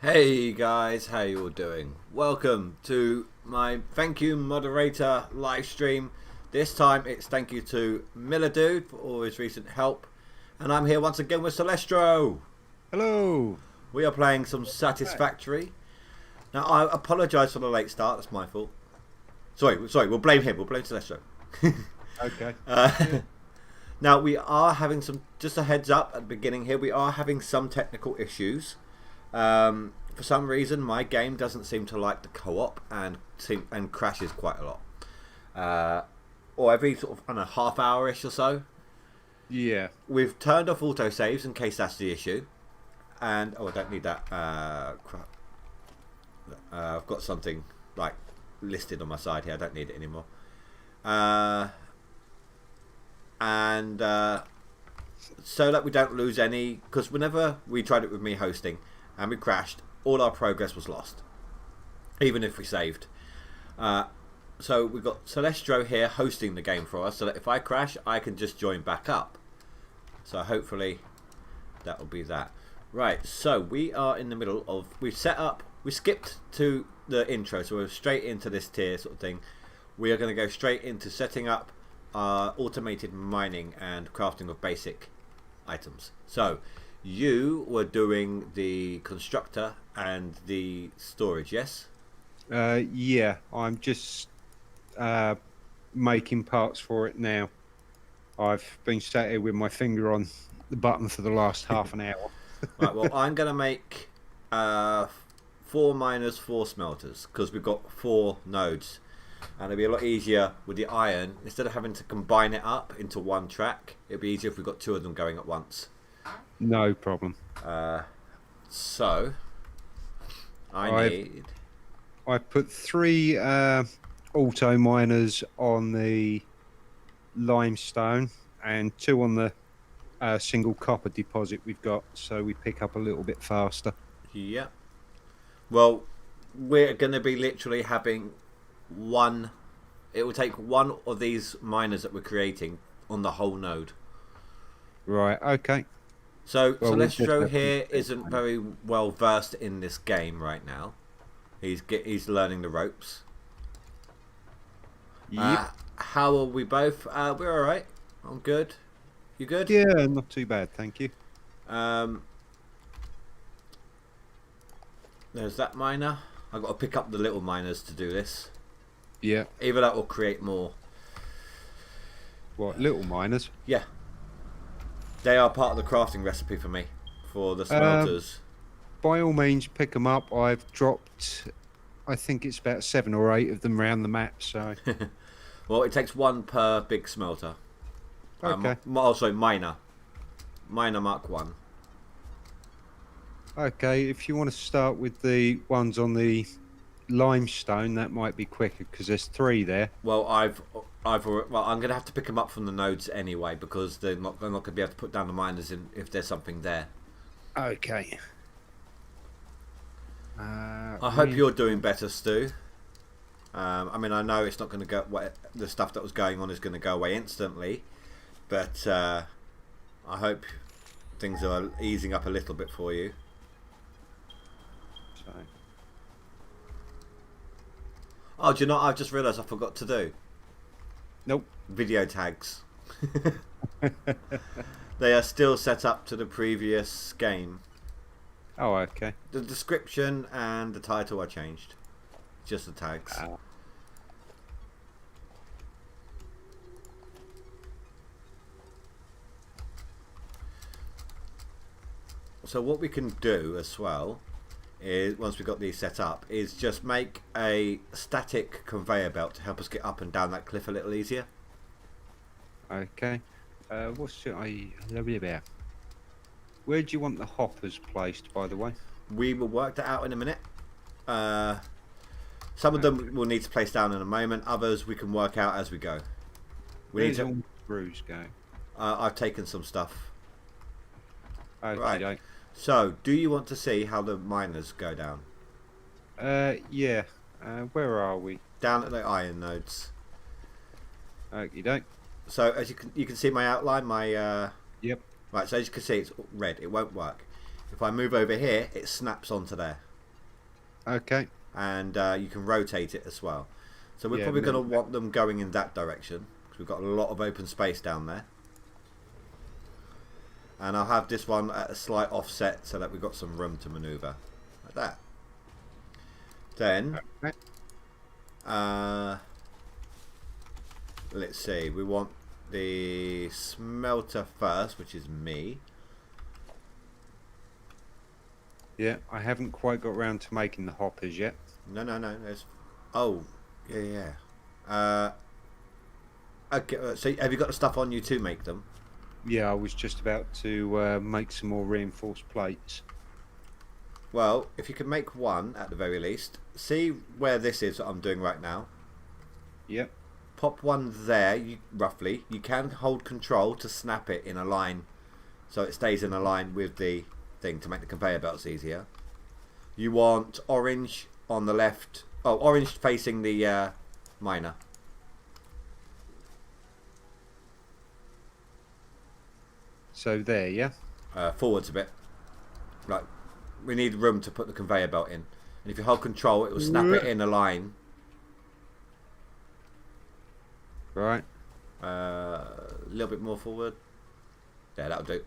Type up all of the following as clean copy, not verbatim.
Hey guys, how you all doing? Welcome to my thank you moderator live stream. This time it's thank you to Miller Dude for all his recent help. And I'm here once again with Celestro. Hello. We are playing some Satisfactory. Now I apologise for the late start, that's my fault. Sorry, we'll blame him, we'll blame Celestro. Okay. Now we are having some, just a heads up at the beginning here, we are having some technical issues. For some reason, my game doesn't seem to like the co-op and crashes quite a lot. Or every sort of, I don't know, half hour-ish or so. Yeah. We've turned off autosaves in case that's the issue. And, oh, I don't need that. Crap. I've got something, like, listed on my side here. I don't need it anymore. So that we don't lose any, because whenever we tried it with me hosting and we crashed, all our progress was lost, even if we saved. So we've got Celestro here hosting the game for us, so that if I crash, I can just join back up. So hopefully that will be that. Right, so we are in the middle of, we skipped to the intro, so we're straight into this tier sort of thing. We are going to go straight into setting up our automated mining and crafting of basic items. So you were doing the constructor and the storage, yes? Yeah. I'm just making parts for it now. I've been sat here with my finger on the button for the last half an hour. Right, well, I'm going to make 4 miners, 4 smelters, because we've got 4 nodes. And it'll be a lot easier with the iron. Instead of having to combine it up into one track, it'll be easier if we've got 2 of them going at once. No problem. So I put 3 auto miners on the limestone and 2 on the single copper deposit we've got, so we pick up a little bit faster. Yeah. Well, we're going to be literally having one. It will take one of these miners that we're creating on the whole node. Right. Okay. So Well, Celestro here isn't very well versed in this game right now. He's learning the ropes. Yep. How are we both? We're all right. I'm good. You good? Yeah, not too bad, thank you. There's that miner. I've got to pick up the little miners to do this. Yeah. Either that will create more. What, little miners? Yeah. They are part of the crafting recipe for me, for the smelters. By all means, pick them up. I've dropped, I think it's about 7 or 8 of them around the map, so... Well, it takes 1 per big smelter. Okay. Sorry, miner. Miner Mark 1. Okay, if you want to start with the ones on the limestone, that might be quicker, because there's 3 there. Well, I'm going to have to pick them up from the nodes anyway, because they're not going to be able to put down the miners if there's something there. Okay. I hope you're doing better, Stu. I mean, I know it's not going to go. The stuff that was going on is going to go away instantly, but I hope things are easing up a little bit for you. So. Oh, do you know what I've just realised I forgot to do? Nope. Video tags. They are still set up to the previous game. Oh, okay. The description and the title are changed. Just the tags. So what we can do as well is, once we've got these set up, is just make a static conveyor belt to help us get up and down that cliff a little easier. Okay. Where do you want the hoppers placed, by the way? We will work that out in a minute. Some of them we'll need to place down in a moment. Others we can work out as we go. Where's all the screws going? I've taken some stuff. Okay, right. So, do you want to see how the miners go down? Yeah. Where are we? Down at the iron nodes. Okie doke. So, as you can see my outline, my Yep. Right, so as you can see, it's red. It won't work. If I move over here, it snaps onto there. Okay. And you can rotate it as well. So we're Yeah, probably going to maybe. want them going in that direction because we've got a lot of open space down there. And I'll have this one at a slight offset so that we've got some room to maneuver like that. Then Okay. let's see, we want the smelter first, which is me. Yeah, I haven't quite got round to making the hoppers yet. No, there's... Oh, yeah. Okay, so have you got the stuff on you to make them? Yeah, I was just about to make some more reinforced plates. Well, if you can make one at the very least, see where this is that I'm doing right now. Yep. Pop one there, roughly. You can hold control to snap it in a line so it stays in a line with the thing to make the conveyor belts easier. You want orange on the left. Oh, orange facing the miner. So there, yeah. Forwards a bit. Like, we need room to put the conveyor belt in. And if you hold control, it will snap it in a line. Right. A little bit more forward. There, that'll do.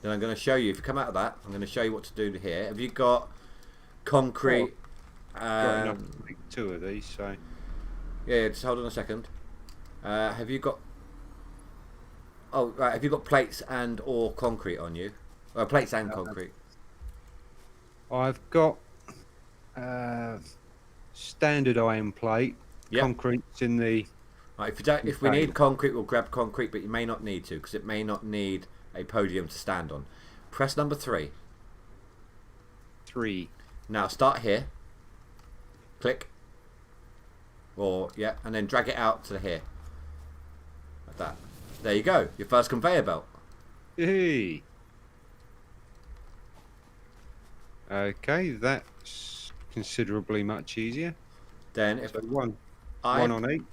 Then I'm going to show you, if you come out of that, I'm going to show you what to do here. Have you got concrete? Got enough to make 2 of these, so... Yeah, just hold on a second. Have you got... Oh, right, have you got plates and or concrete on you? Plates and concrete. I've got standard iron plate. Yep. Concrete's in the... Right, if we need concrete, we'll grab concrete, but you may not need to, because it may not need a podium to stand on. Press number 3. 3. Now start here. Click. Or, yeah, and then drag it out to here. Like that. There you go, your first conveyor belt. Hey. Okay, that's considerably much easier. Then if So one on each.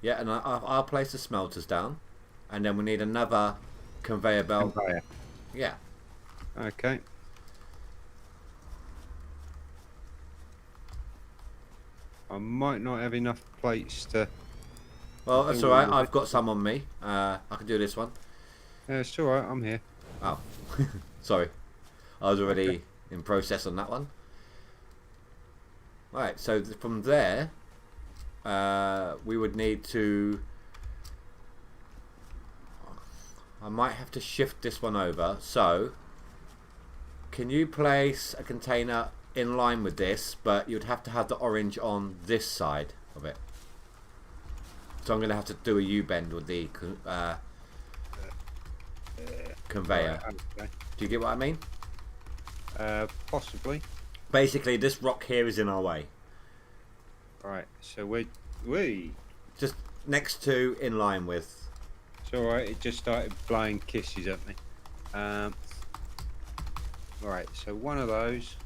Yeah, and I'll place the smelters down, and then we need another conveyor belt. Conveyor. Yeah. Okay. I might not have enough plates to... Well, that's all right. I've got some on me. I can do this one. It's all right, I'm here. Oh, sorry. I was already in process on that one. Right, so from there, we would need to... I might have to shift this one over. So, can you place a container in line with this, but you'd have to have the orange on this side of it. So I'm going to have to do a U-bend with the conveyor. Right, okay. Do you get what I mean? Possibly. Basically, this rock here is in our way. Right, so we Just next to, in line with. It's alright, it just started blowing kisses at me. Right, so one of those.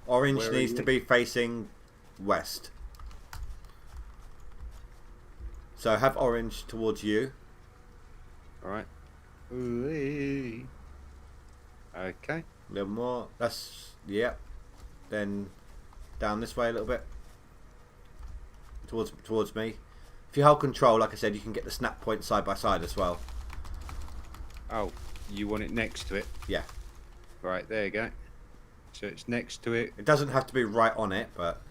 Orange Where are needs you? to be facing west. So have orange towards you. Alright. Ooh-wee. Okay. A little more. That's, yep. Then down this way a little bit. Towards me. If you hold control, like I said, you can get the snap point side by side as well. Oh, you want it next to it? Yeah. Right, there you go. So it's next to it. It doesn't have to be right on it, but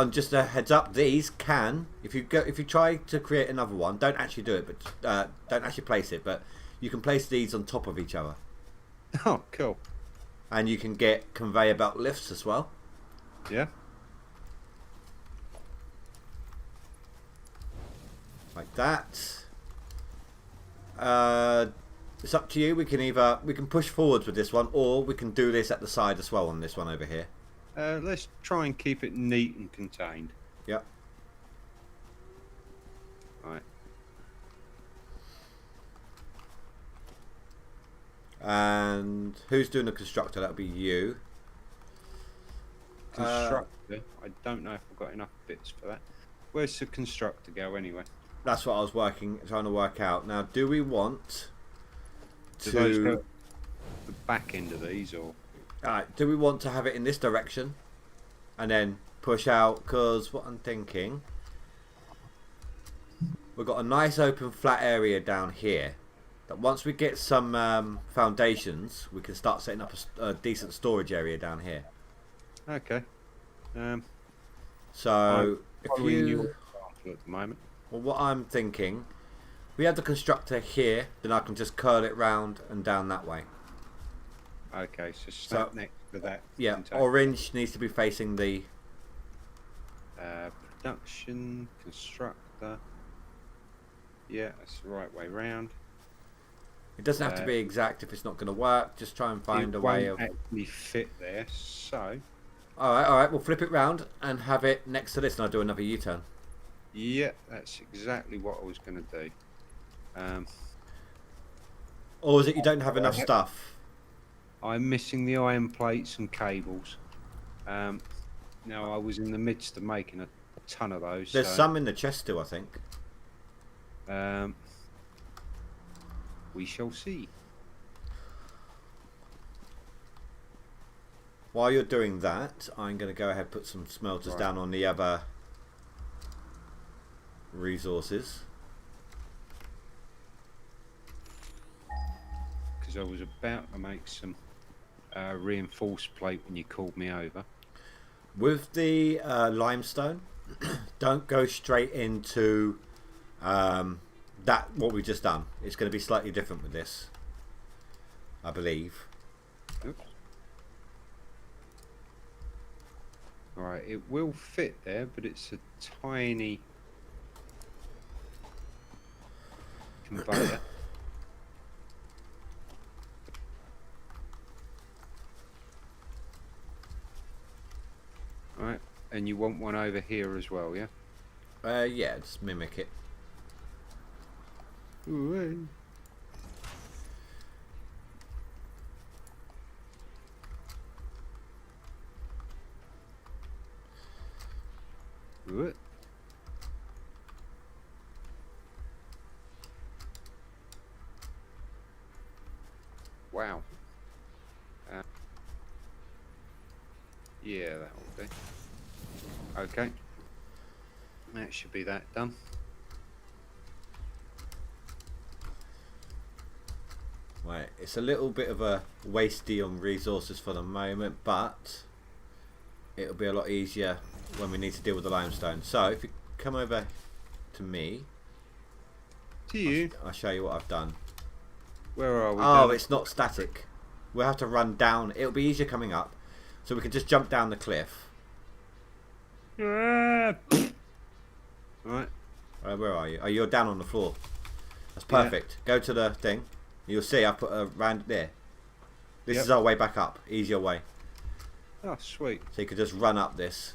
just a heads up. These can, if you try to create another one, don't actually do it, but don't actually place it. But you can place these on top of each other, Oh, cool. and you can get conveyor belt lifts as well. Yeah. Like that. It's up to you. We can push forwards with this one, or we can do this at the side as well on this one over here. Let's try and keep it neat and contained. Yep. Right. And who's doing the constructor? That'll be you. Constructor. I don't know if I've got enough bits for that. Where's the constructor go anyway? That's what I was trying to work out. Now, do we want Do those go to? at the back end of these, or Alright, do we want to have it in this direction and then push out? Because what I'm thinking, we've got a nice open flat area down here that once we get some foundations, we can start setting up a decent storage area down here. Okay. So if Following your you, example at the moment. well, what I'm thinking, we have the constructor here, then I can just curl it round and down that way. Okay, so snap next to that. Yeah, container. orange needs to be facing the. Production constructor. Yeah, that's the right way round. It doesn't have to be exact if it's not going to work. Just try and find a way of. Actually fit there. So. All right. We'll flip it round and have it next to this, and I'll do another U-turn. Yeah, that's exactly what I was going to do. Or is it you don't have enough stuff? I'm missing the iron plates and cables. Now I was in the midst of making a ton of those. There's so, some in the chest still, I think. We shall see. While you're doing that, I'm going to go ahead and put some smelters down on the other resources. Because I was about to make some reinforced plate when you called me over. With the limestone, don't go straight into what we've just done. It's going to be slightly different with this, I believe. Oops. Alright, it will fit there, but it's a tiny conveyor. Alright, and you want one over here as well, yeah? Yeah, just mimic it. Ooh, What? Wow. Yeah, that will do. Okay. That should be that done. Right, it's a little bit of a wasty on resources for the moment, but it'll be a lot easier when we need to deal with the limestone. So if you come over to me, To you. I'll show you what I've done. Where are we? Oh, Dan? it's not static. We'll have to run down. It'll be easier coming up. So we can just jump down the cliff. Right. Where are you? Oh, you're down on the floor. That's perfect. Go to the thing. You'll see I put a round there. This is our way back up. Easier way. Oh, sweet. So you could just run up this.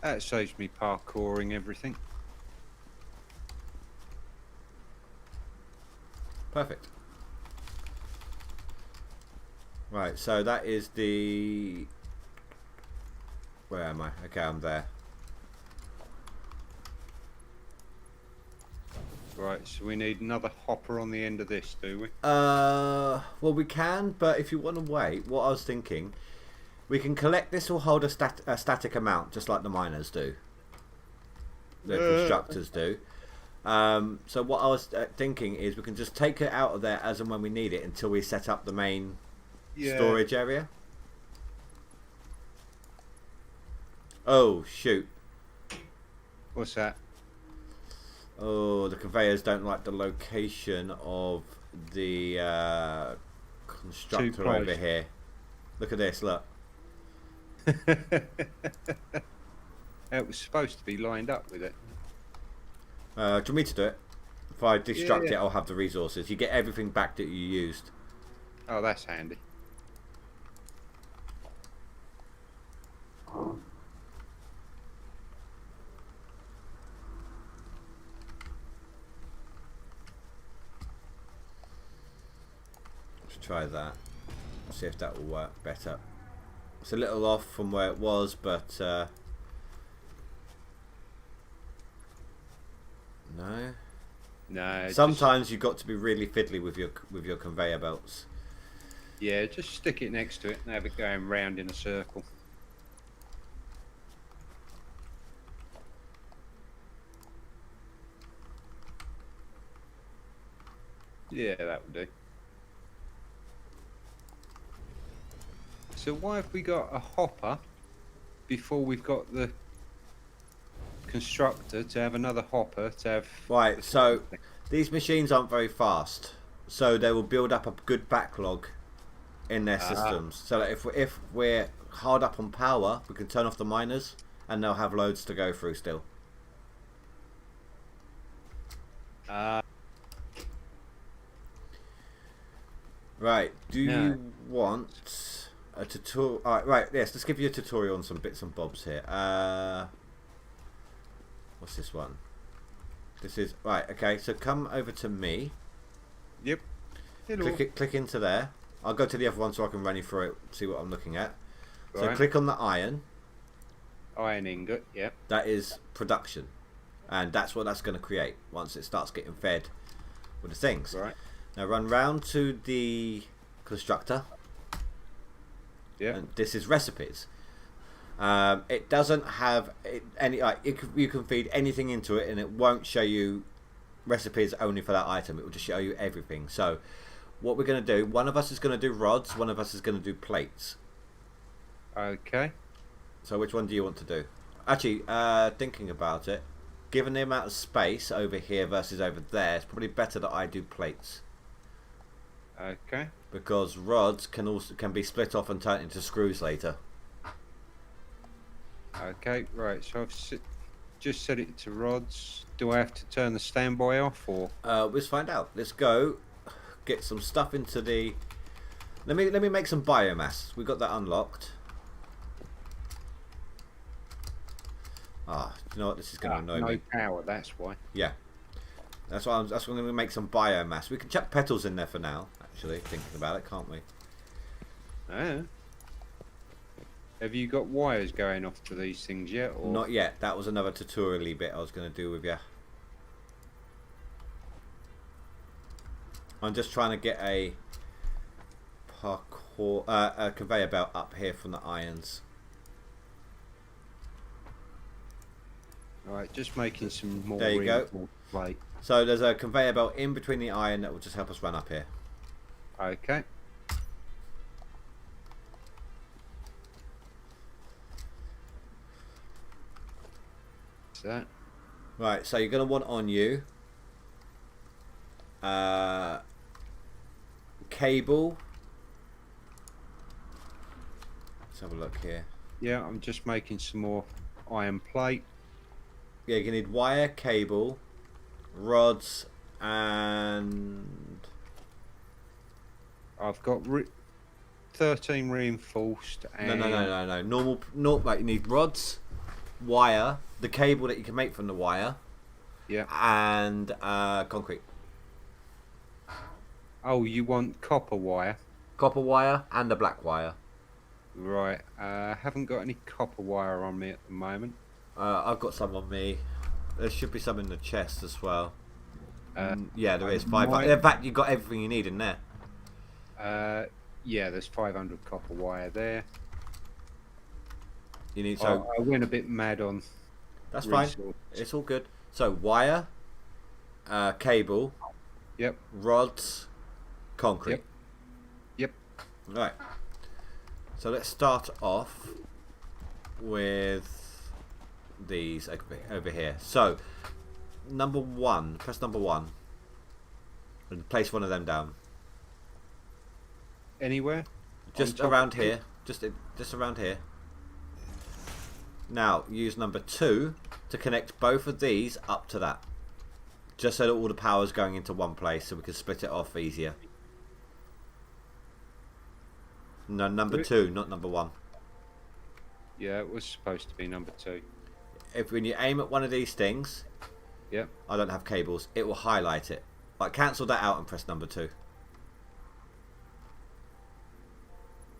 That saves me parkouring everything. Perfect. Right, so that is the... Where am I? Okay, I'm there. Right, so we need another hopper on the end of this, do we? Well, we can, but if you want to wait, what I was thinking, we can collect this will hold a static amount, just like the miners do. The constructors do. So what I was thinking is we can just take it out of there as and when we need it until we set up the main storage area. Oh, shoot. What's that? Oh, the conveyors don't like the location of the constructor over here. Look at this, look. It was supposed to be lined up with it. Do you want me to do it? If I destruct it, I'll have the resources. You get everything back that you used. Oh, that's handy. Let's try that. See if that will work better. It's a little off from where it was, but no. No. Sometimes you've got to be really fiddly with your conveyor belts. Yeah, just stick it next to it and have it going round in a circle. Yeah, that would do. So why have we got a hopper before we've got the constructor to have another hopper to have... Right, so these machines aren't very fast, so they will build up a good backlog in their systems. So that if we're hard up on power, we can turn off the miners, and they'll have loads to go through still. Right, do you want a tutorial? Right, yes, let's give you a tutorial on some bits and bobs here. What's this one? This is right. Okay, so come over to me. Yep. Hello. Click into there. I'll go to the other one so I can run you through it, see what I'm looking at. So Right. click on the iron. Iron ingot, yep. That is production, and that's what that's going to create once it starts getting fed with the things. Right. Now run round to the constructor. Yeah. And this is recipes. It doesn't have any. You can feed anything into it, and it won't show you recipes only for that item. It will just show you everything. So, what we're going to do? One of us is going to do rods. One of us is going to do plates. Okay. So, which one do you want to do? Actually, thinking about it, given the amount of space over here versus over there, it's probably better that I do plates. Okay. Because rods can be split off and turned into screws later. Okay, right. So I've just set it to rods. Do I have to turn the standby off, or? Let's find out. Let's go get some stuff into the. Let me make some biomass. We got that unlocked. Do you know what? This is going to annoy me. No power. That's why. Yeah, that's why I'm going to make some biomass. We can chuck petals in there for now. Actually, thinking about it, can't we? Ah. Have you got wires going off to these things yet? Or? Not yet. That was another tutorial-y bit I was going to do with you. I'm just trying to get a a conveyor belt up here from the irons. Alright, just making some more. There you go. Plate. So there's a conveyor belt in between the iron that will just help us run up here. Okay. That. Right, so you're going to want on you cable. Let's have a look here. Yeah, I'm just making some more iron plate. Yeah, you need wire, cable, rods, and I've got 13 reinforced. And no. Normal. Like you need rods, wire, the cable that you can make from the wire. Yeah. And concrete. Oh, you want copper wire? Copper wire and the black wire. Right. Haven't got any copper wire on me at the moment. I've got some on me. There should be some in the chest as well. Yeah, there is 500. In fact, you've got everything you need in there. Yeah, there's 500 copper wire there. You need I went a bit mad on. That's fine. It's all good. So wire, cable. Yep. Rods, concrete. Yep. Right. So let's start off with these over here. So number one, press number 1 and place one of them down. Anywhere? Just around here. Just around here. Now use number 2 to connect both of these up to that. Just so that all the power is going into one place, so we can split it off easier. No, number 2, not number 1. Yeah, it was supposed to be number 2. When you aim at one of these things, Yep. I don't have cables, it will highlight it. Like cancel that out and press number 2.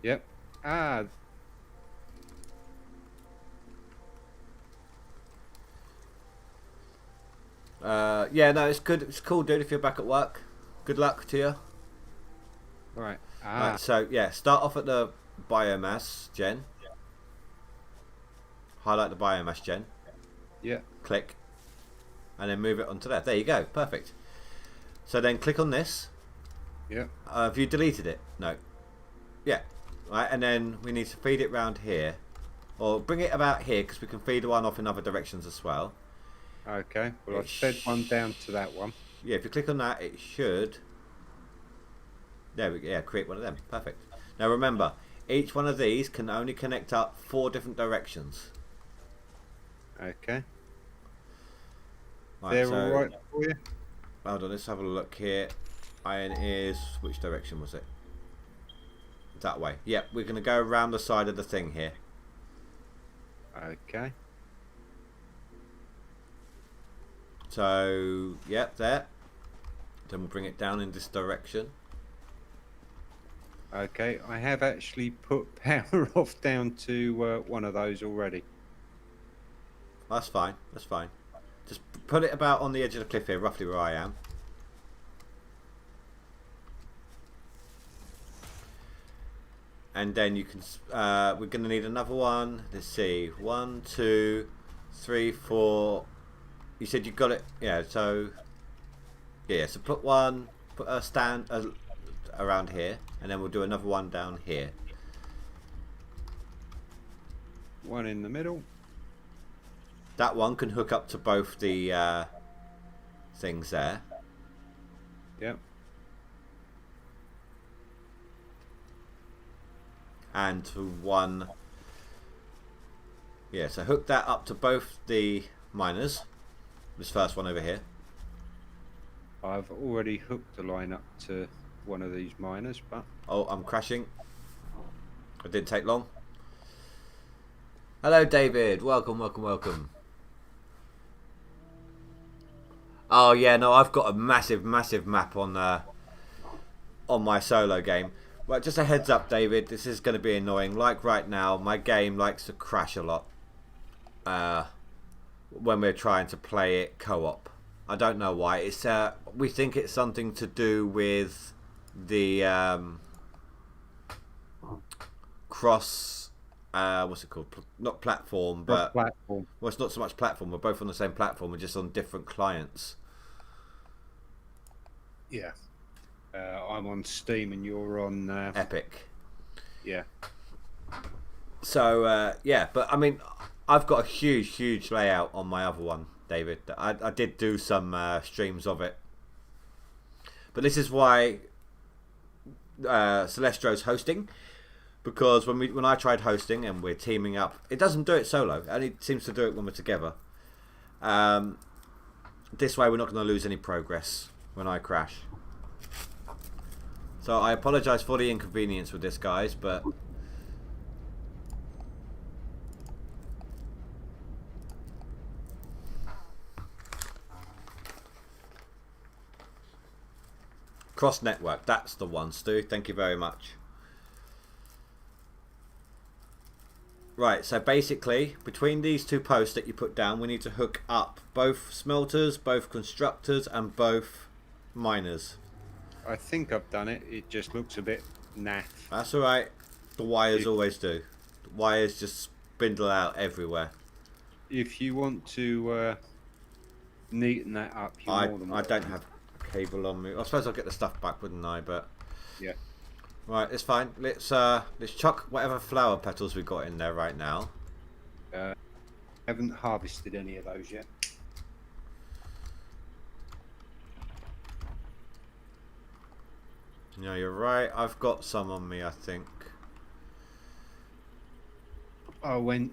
Yep. Ah. Yeah, no, it's good. It's cool, dude. If you're back at work, good luck to you. Right. Right, so yeah, start off at the biomass gen. Highlight the biomass gen. Yeah. Click. And then move it onto there. There you go. Perfect. So then click on this. Yeah. Have you deleted it? No. Yeah. Right, and then we need to feed it round here. Or bring it about here, because we can feed one off in other directions as well. Okay. Well, I've fed one down to that one. Yeah, if you click on that, it should... There we go. Yeah, create one of them. Perfect. Now remember, each one of these can only connect up 4 different directions. Okay. Right, They're so, all right for you? hold on, let's have a look here. Iron is... Which direction was it? That way. Yep, we're going to go around the side of the thing here. Okay. So, yep, there. Then we'll bring it down in this direction. Okay, I have actually put power off down to one of those already. That's fine, that's fine. Just put it about on the edge of the cliff here, roughly where I am. And then you can, we're going to need another one. Let's see, 1, 2, 3, 4. You said you got it, yeah, so, yeah, so put a stand around here, and then we'll do another one down here. One in the middle. That one can hook up to both the things there. Yep. And to one. Yeah, so hook that up to both the miners. This first one over here. I've already hooked the line up to one of these miners, but... Oh, I'm crashing. It didn't take long. Hello, David. Welcome, welcome, welcome. Oh, yeah, no, I've got a massive, massive map on my solo game. Right, just a heads up, David. This is going to be annoying. Like right now, my game likes to crash a lot when we're trying to play it co-op. I don't know why. It's we think it's something to do with the cross. What's it called? Not platform, but platform. Well, it's not so much platform. We're both on the same platform. We're just on different clients. Yeah. I'm on Steam and you're on Epic. Yeah. So yeah, but I mean, I've got a huge layout on my other one, David. I did do some streams of it, but this is why Celestro's hosting, because when I tried hosting and we're teaming up, it doesn't do it solo. It only seems to do it when we're together. This way, we're not going to lose any progress when I crash. So I apologise for the inconvenience with this, guys, but cross network, that's the one, Stu. Thank you very much. Right, so basically, between these 2 posts that you put down, we need to hook up both smelters, both constructors, and both miners. I think I've done it. It just looks a bit naff. That's alright. The wires always do. The wires just spindle out everywhere. If you want to neaten that up, you're more than I don't have a cable on me. I suppose I'll get the stuff back, wouldn't I? But yeah. Right, it's fine. Let's chuck whatever flower petals we've got in there right now. Haven't harvested any of those yet. No, you're right. I've got some on me, I think. I went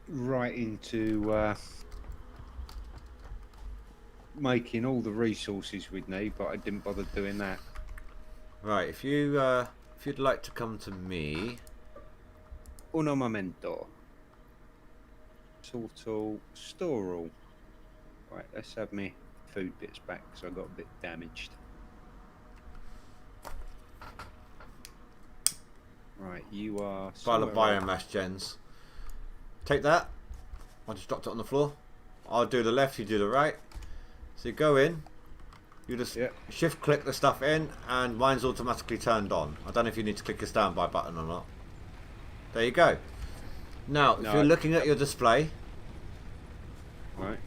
right into making all the resources we'd need, but I didn't bother doing that. Right, if you'd like to come to me. Uno momento. Sort all, store all. Right, let's have me food bits back because I got a bit damaged. Right, you are... Pile of biomass gens. Take that. I just dropped it on the floor. I'll do the left, you do the right. So you go in. You just Yep. shift click the stuff in, and mine's automatically turned on. I don't know if you need to click a standby button or not. There you go. Now, if you're looking at your display, Right.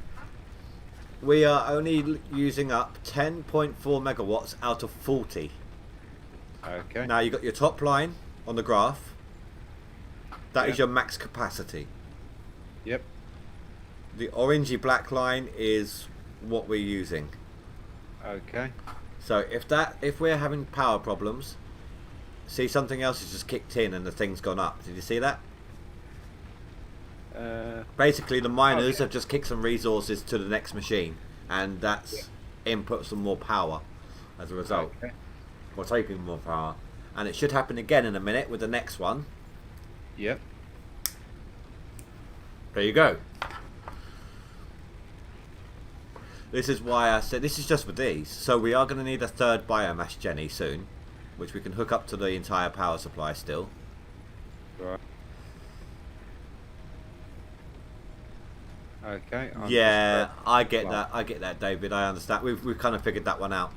we are only using up 10.4 megawatts out of 40. Okay. Now, you've got your top line on the graph. That is Yeah. your max capacity. Yep. The orangey black line is what we're using. Okay. So if we're having power problems, see, something else has just kicked in and the thing's gone up. Did you see that? Basically, the miners have just kicked some resources to the next machine, and that's input some more power as a result. Okay. Or taking more power. And it should happen again in a minute with the next one. Yep. There you go. This is why I said this is just for these. So we are going to need a third biomass Jenny soon, which we can hook up to the entire power supply still. Right. Okay. Yeah, I get that. I get that, David. I understand. We've kind of figured that one out.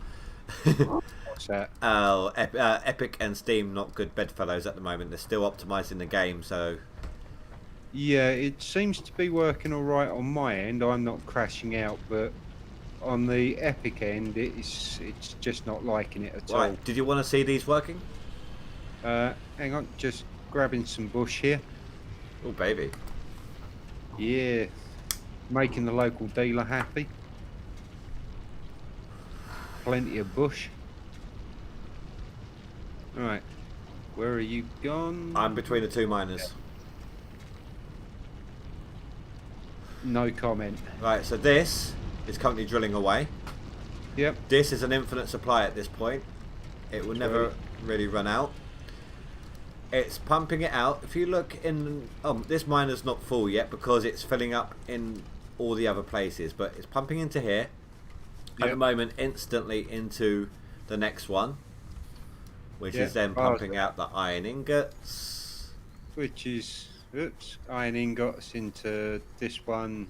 What's that? Oh, Epic and Steam not good bedfellows at the moment. They're still optimizing the game, so Yeah, it seems to be working all right on my end. I'm not crashing out, but on the Epic end, it's just not liking it at all. right. Did you want to see these working? Hang on, just grabbing some bush here. Oh, baby. Yeah, making the local dealer happy. Plenty of bush. Right, where are you gone? I'm between the two miners. No comment. Right, so this is currently drilling away. Yep. This is an infinite supply at this point. It will never really run out. It's pumping it out. If you look in... this miner's not full yet because it's filling up in all the other places. But it's pumping into here. At the moment, instantly into the next one. Which is then pumping out the iron ingots. Which is... Oops. Iron ingots into this one.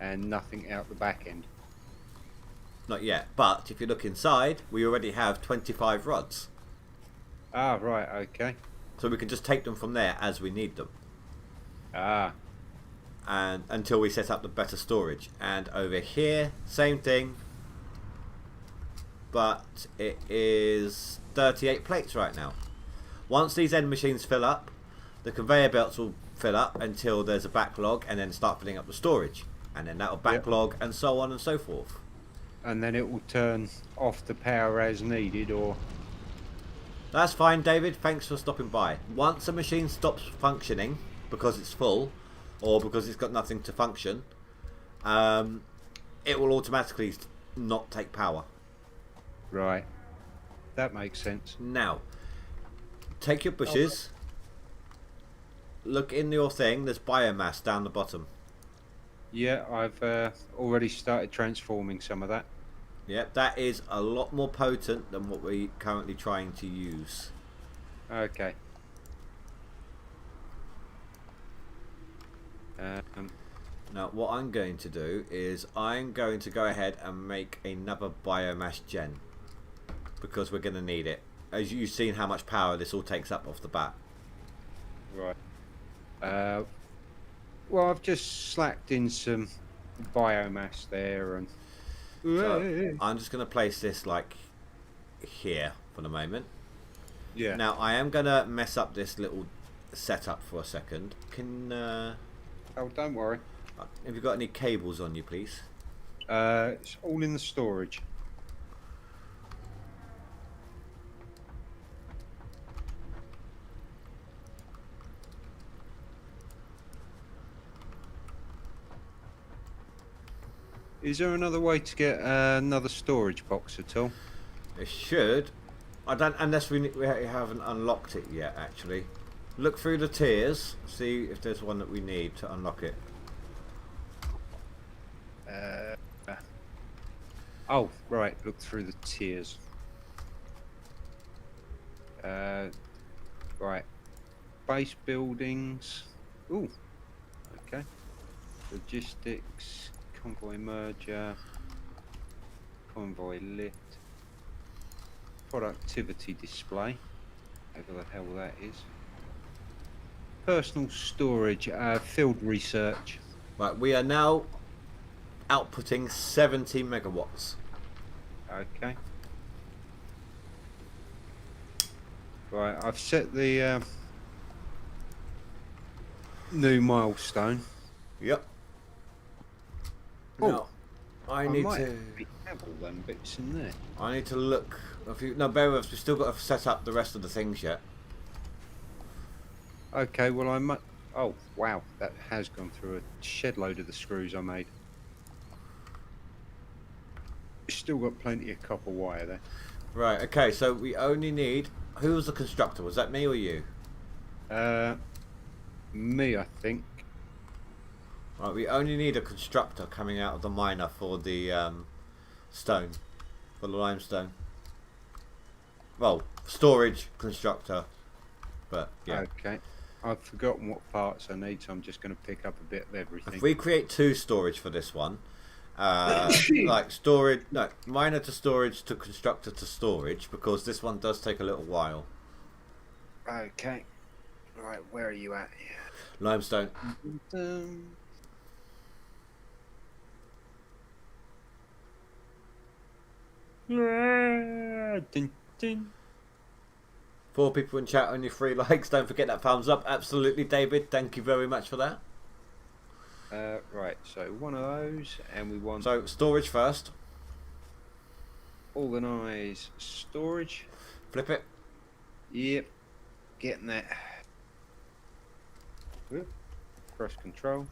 And nothing out the back end. Not yet. But if you look inside, we already have 25 rods. Ah, right, okay. So we can just take them from there as we need them. Ah. And until we set up the better storage. And over here, same thing. But it is 38 plates right now. Once these end machines fill up, the conveyor belts will fill up until there's a backlog and then start filling up the storage. And then that'll backlog and so on and so forth. And then it will turn off the power as needed, or... That's fine, David. Thanks for stopping by. Once a machine stops functioning because it's full or because it's got nothing to function, it will automatically not take power. Right. That makes sense. Now, take your bushes. Look in your thing. There's biomass down the bottom. Yeah, I've already started transforming some of that. Yep, that is a lot more potent than what we're currently trying to use. Okay. Now, what I'm going to do is I'm going to go ahead and make another biomass gen. Because we're going to need it. As you've seen how much power this all takes up off the bat. Right. Well, I've just slacked in some biomass there, and So I'm just going to place this like here for the moment. yeah. Now I am going to mess up this little setup for a second. Can Oh, don't worry. have you got any cables on you, please? It's all in the storage. Is there another way to get another storage box at all? It should. I don't, unless we haven't unlocked it yet. Actually, look through the tiers, see if there's one that we need to unlock it. Oh, right. Look through the tiers. Right. Base buildings. Ooh. Okay. Logistics. Convoy merger. Convoy lift. Productivity display. Whatever the hell that is. Personal storage. Field research. Right, we are now outputting 70 megawatts. Okay. Right, I've set the new milestone. Yep. Oh, Now, I need might to. have all them bits in there. I need to look. A few. No, bear with us. We've still got to set up the rest of the things yet. Okay, well I might. Oh wow, that has gone through a shed load of the screws I made. Still got plenty of copper wire there. Right. Okay. So we only need. Who was the constructor? Was that me or you? Me, I think. Right. We only need a constructor coming out of the miner for the stone, for the limestone. Well, storage constructor, but yeah. Okay. I've forgotten what parts I need, so I'm just going to pick up a bit of everything. If we create 2 storage for this one, like storage, no, miner to storage to constructor to storage, because this one does take a little while. Okay. Right, where are you at? Limestone. Dun, dun. 4 people in chat, only 3 likes. Don't forget that thumbs up. Absolutely, David. Thank you very much for that. Right, so one of those, and we want So storage first. organise storage. Flip it. Yep, getting that. Whoop. Cross control.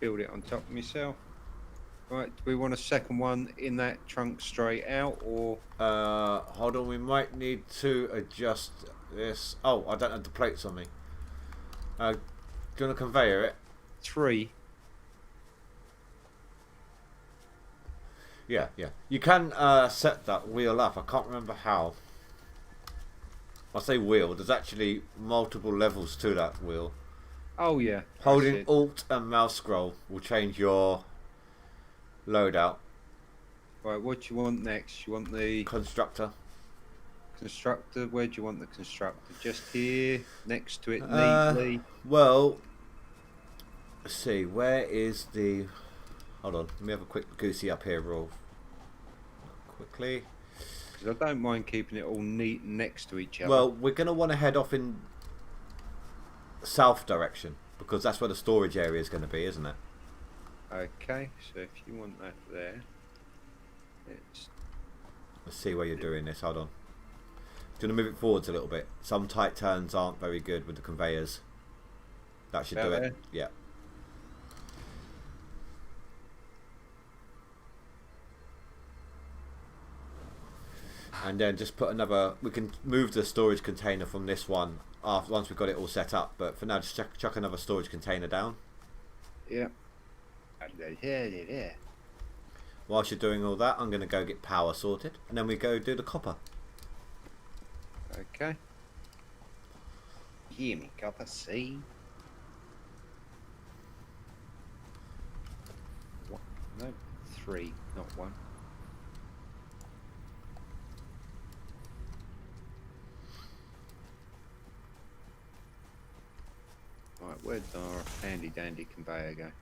Build it on top of myself. Right, do we want a second one in that trunk straight out, or? Hold on. We might need to adjust this. Oh, I don't have the plates on me. Do you want to conveyor it? 3. Yeah, yeah. You can set that wheel up. I can't remember how. I say wheel. There's actually multiple levels to that wheel. Oh yeah. Holding Alt and mouse scroll will change your loadout. Right, what do you want next? You want the Constructor. constructor? Where do you want the constructor? Just here, next to it neatly. Well, let's see. Where is the? Hold on. Let me have a quick goosey up here, real quickly. 'Cause I don't mind keeping it all neat next to each other. Well, we're gonna want to head off in south direction because that's where the storage area is going to be, isn't it? Okay, so if you want that there, it's Let's see where you're doing this. Hold on. Do you want to move it forwards a little bit? Some tight turns aren't very good with the conveyors. That should do About it. there? Yeah. And then just put another. We can move the storage container from this one after once we've got it all set up. But for now, just chuck another storage container down. yeah. Whilst you're doing all that, I'm going to go get power sorted, and then we go do the copper. Okay. Hear me, copper. See. One, no, 3, not 1. Right, where'd our handy dandy conveyor go?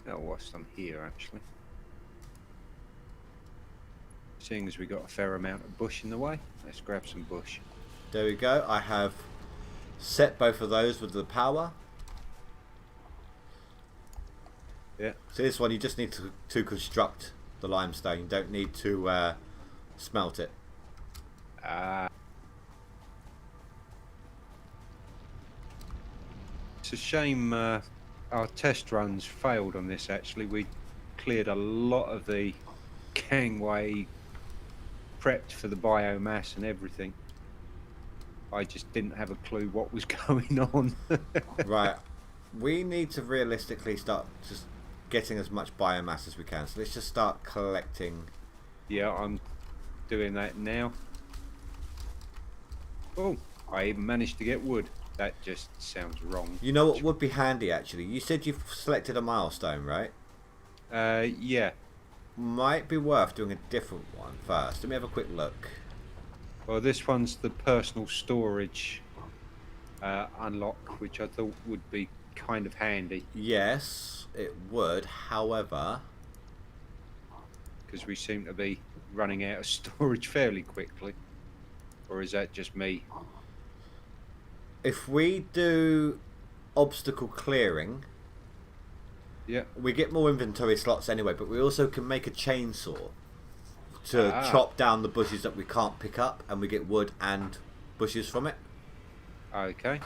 Oh, what's some here actually? Seeing as we got a fair amount of bush in the way, let's grab some bush. There we go. I have set both of those with the power. Yeah. So this one you just need to construct the limestone. You don't need to smelt it. It's a shame our test runs failed on this actually. We cleared a lot of the gangway, prepped for the biomass and everything. I just didn't have a clue what was going on. Right. We need to realistically start just getting as much biomass as we can. So let's just start collecting. Yeah, I'm doing that now. Oh, I even managed to get wood. That just sounds wrong. You know what would be handy actually? You said you've selected a milestone, right? Yeah. Might be worth doing a different one first. Let me have a quick look. Well, this one's the personal storage unlock, which I thought would be kind of handy Yes, it would. However, because we seem to be running out of storage fairly quickly. Or is that just me? if we do obstacle clearing, Yeah. we get more inventory slots anyway, but we also can make a chainsaw to chop down the bushes that we can't pick up, and we get wood and bushes from it. Okay.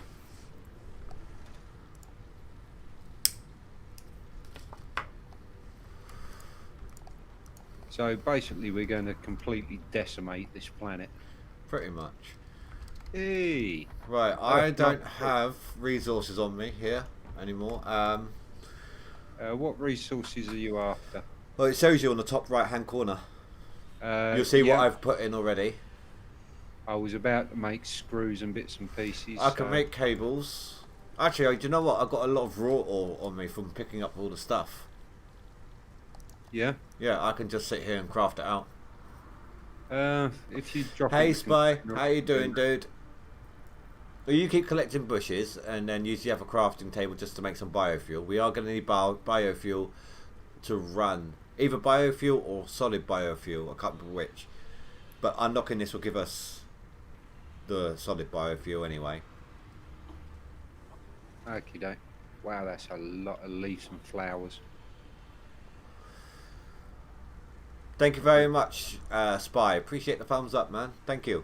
So basically, we're going to completely decimate this planet. Pretty much. Hey. Right, I don't have resources on me here anymore. What resources are you after? Well, it shows you on the top right-hand corner. You'll see what I've put in already. I was about to make screws and bits and pieces. I can make cables. Actually, do you know what? I've got a lot of raw ore on me from picking up all the stuff. Yeah? Yeah, I can just sit here and craft it out. If you drop Hey, it... Spy. How you doing, dude? Well, you keep collecting bushes and then use the other crafting table just to make some biofuel. We are going to need biofuel to run. Either biofuel or solid biofuel. I can't remember which. But unlocking this will give us the solid biofuel anyway. Okie doke. Wow, that's a lot of leaves and flowers. Thank you very much, Spy. Appreciate the thumbs up, man. Thank you.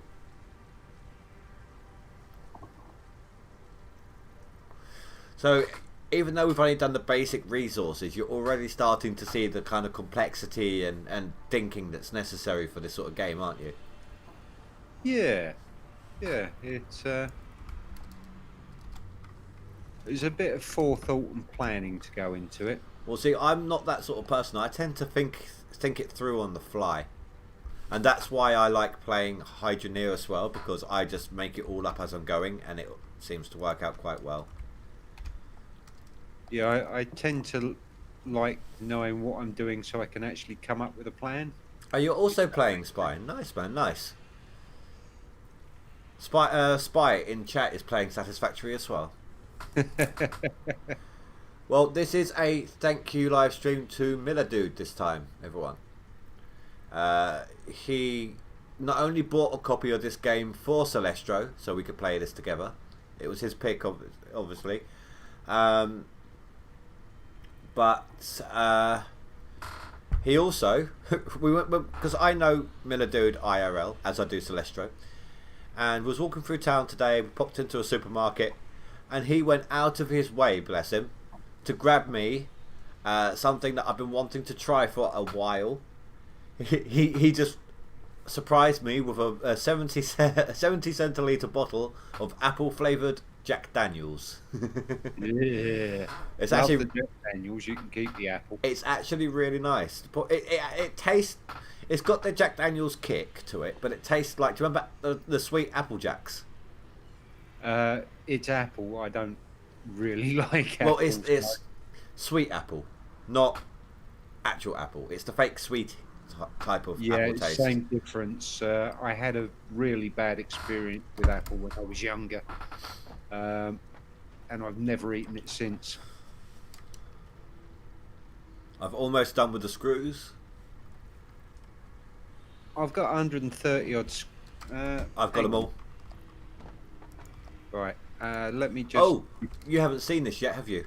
So, even though we've only done the basic resources, you're already starting to see the kind of complexity and thinking that's necessary for this sort of game, aren't you? Yeah. Yeah, it's there's a bit of forethought and planning to go into it. Well, see, I'm not that sort of person. I tend to think it through on the fly. And that's why I like playing Hydroneer as well, because I just make it all up as I'm going, and it seems to work out quite well. Yeah, I tend to like knowing what I'm doing so I can actually come up with a plan. Are you also playing Spy? Nice, man, nice. Spy in chat is playing Satisfactory as well. Well, this is a thank you live stream to Miller Dude this time, everyone. He not only bought a copy of this game for Celestro, so we could play this together. It was his pick, obviously. But he also we went because I know Miller Dude IRL as I do Celestro, and was walking through town today. We popped into a supermarket, and he went out of his way, bless him, to grab me something that I've been wanting to try for a while. He just surprised me with a 70 centiliter bottle of apple flavoured Jack Daniels. Yeah, it's love actually the Jack Daniels. You can keep the apple. It's actually really nice. It tastes. It's got the Jack Daniels kick to it, but it tastes like. Do you remember the sweet Apple Jacks? It's apple. I don't really like Well, apples. it's sweet apple, not actual apple. It's the fake sweet type of apple taste. Same difference. I had a really bad experience with apple when I was younger, and I've never eaten it since. I've almost done with the screws. I've got 130 odd. I've got them all. Right. Let me just. Oh, you haven't seen this yet, have you?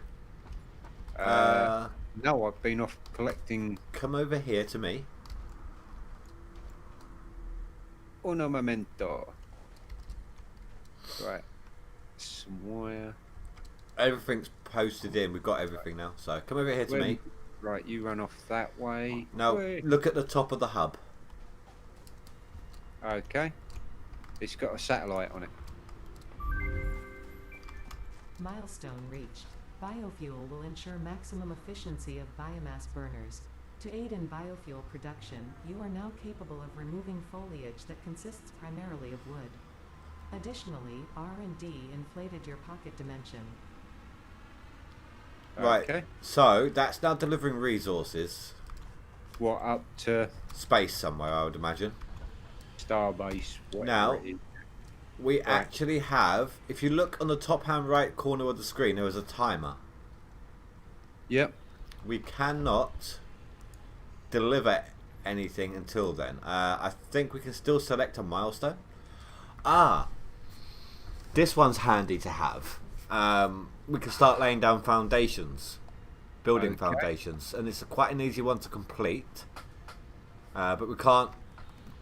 No, I've been off collecting. Come over here to me. Uno momento. Right. Some wire. Everything's posted in. We've got everything now. So come over here to me. Right, you run off that way. Now look at the top of the hub. Okay. It's got a satellite on it. Milestone reached. Biofuel will ensure maximum efficiency of biomass burners. To aid in biofuel production, you are now capable of removing foliage that consists primarily of wood. Additionally, R&D inflated your pocket dimension. Right. Okay. So that's now delivering resources. What, up to Space somewhere, I would imagine. Starbase, whatever Now, it is. we actually have, if you look on the top hand right corner of the screen, there is a timer. Yep. We cannot deliver anything until then. I think we can still select a milestone. This one's handy to have. We can start laying down foundations, building foundations, and it's quite an easy one to complete. But we can't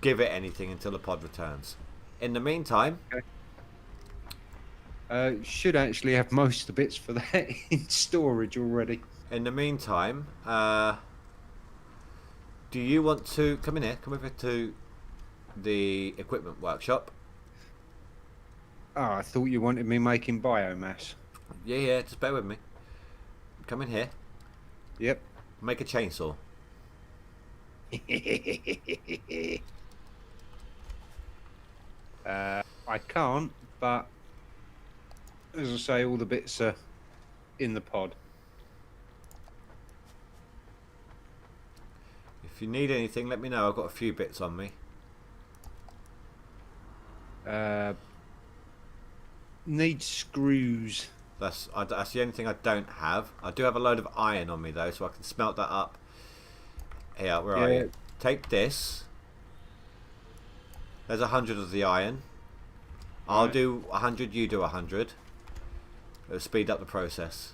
give it anything until the pod returns. In the meantime, should actually have most of the bits for that in storage already. in the meantime, do you want to come in here? Come over to the equipment workshop. Oh, I thought you wanted me making biomass. Yeah, just bear with me. Come in here. Yep. Make a chainsaw. I can't, but as I say, all the bits are in the pod. If you need anything, let me know. I've got a few bits on me. Need screws. That's the only thing I don't have. I do have a load of iron on me though, so I can smelt that up. Here, where are you? Take this. There's 100 of the iron. I'll do 100. You do 100. It'll speed up the process.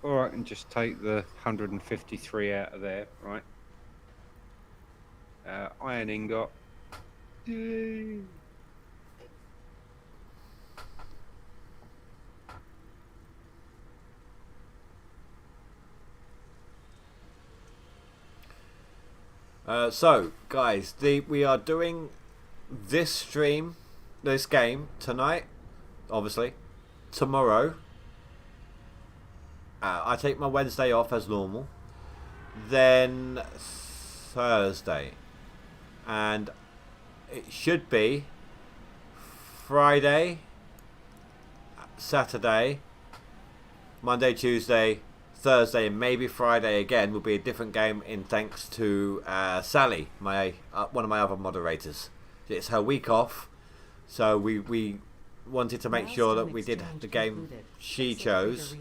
Or I can just take the 153 out of there, right? Iron ingot. Yay. So, guys, we are doing this game tonight, obviously. Tomorrow, I take my Wednesday off as normal. Then Thursday, and it should be Friday, Saturday, Monday, Tuesday, Thursday, and maybe Friday again will be a different game. In thanks to Sally, my one of my other moderators. It's her week off, so we wanted to make sure that we did the game she chose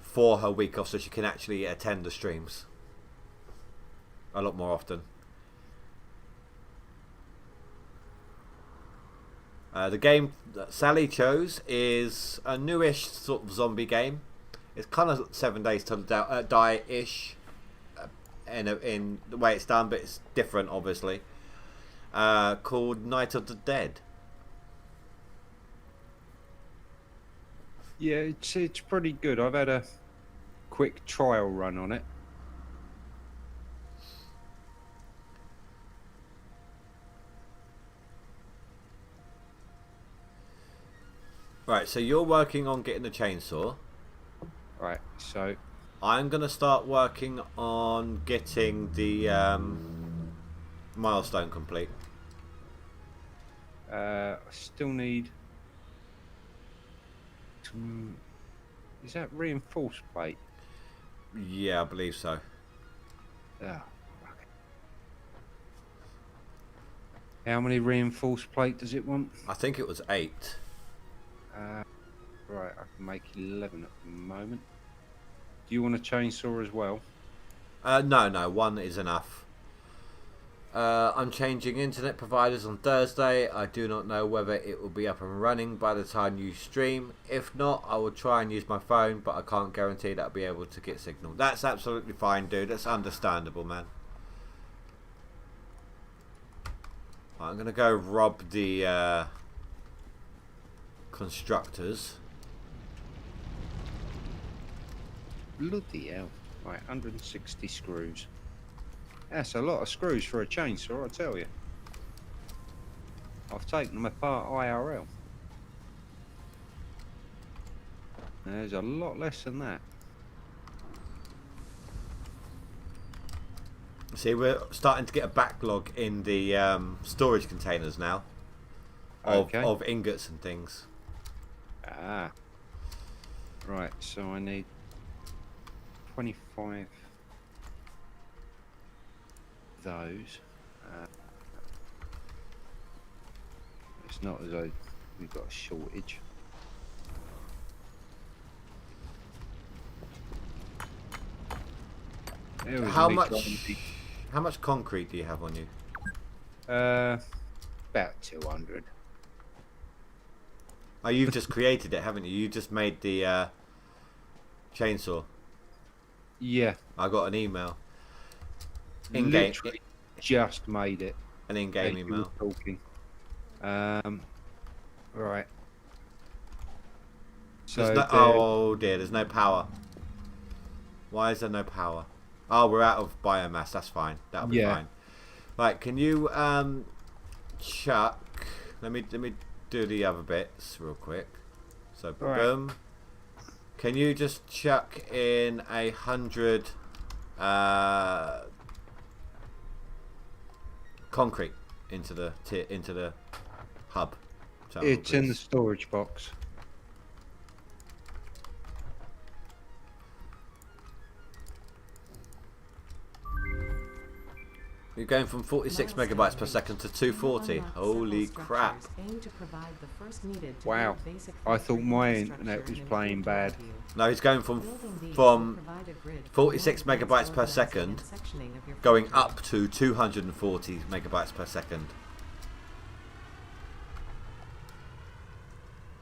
for her week off, so she can actually attend the streams a lot more often. The game that Sally chose is a newish sort of zombie game. It's kind of 7 Days to Die-ish in the way it's done, but it's different, obviously. Called Night of the Dead. Yeah, it's pretty good. I've had a quick trial run on it. Right, so you're working on getting the chainsaw. Right, so I'm going to start working on getting the milestone complete. I still need some... Is that reinforced plate? Yeah, I believe so. Okay. How many reinforced plate does it want? I think it was 8. Right, I can make 11 at the moment. Do you want a chainsaw as well? No, 1 is enough. I'm changing internet providers on Thursday. I do not know whether it will be up and running by the time you stream. If not, I will try and use my phone, but I can't guarantee that I'll be able to get signal. That's absolutely fine, dude. That's understandable, man. I'm going to go rob the constructors. Bloody hell. Right, 160 screws. That's a lot of screws for a chainsaw, I tell you. I've taken them apart IRL. There's a lot less than that. See, we're starting to get a backlog in the storage containers now. Okay. of ingots and things. Ah. Right, so I need 25 those. It's not as though we've got a shortage. There was How me much? trying to- How much concrete do you have on you? About 200. Oh, you've just created it, haven't you? You just made the chainsaw. Yeah. I got an email. In-game, Literally just made it. an in-game as you were email. talking. Right. There's So no, oh dear, there's no power. Why is there no power? Oh, we're out of biomass. That's fine. That'll be fine. Right, can you chuck? Let me do the other bits real quick. So boom. Can you just chuck in 100 concrete into the hub? it's in the storage box. You're going from 46 megabytes per second to 240. Holy crap. Wow. I thought my internet was playing bad. No, he's going from 46 megabytes per second going up to 240 megabytes per second.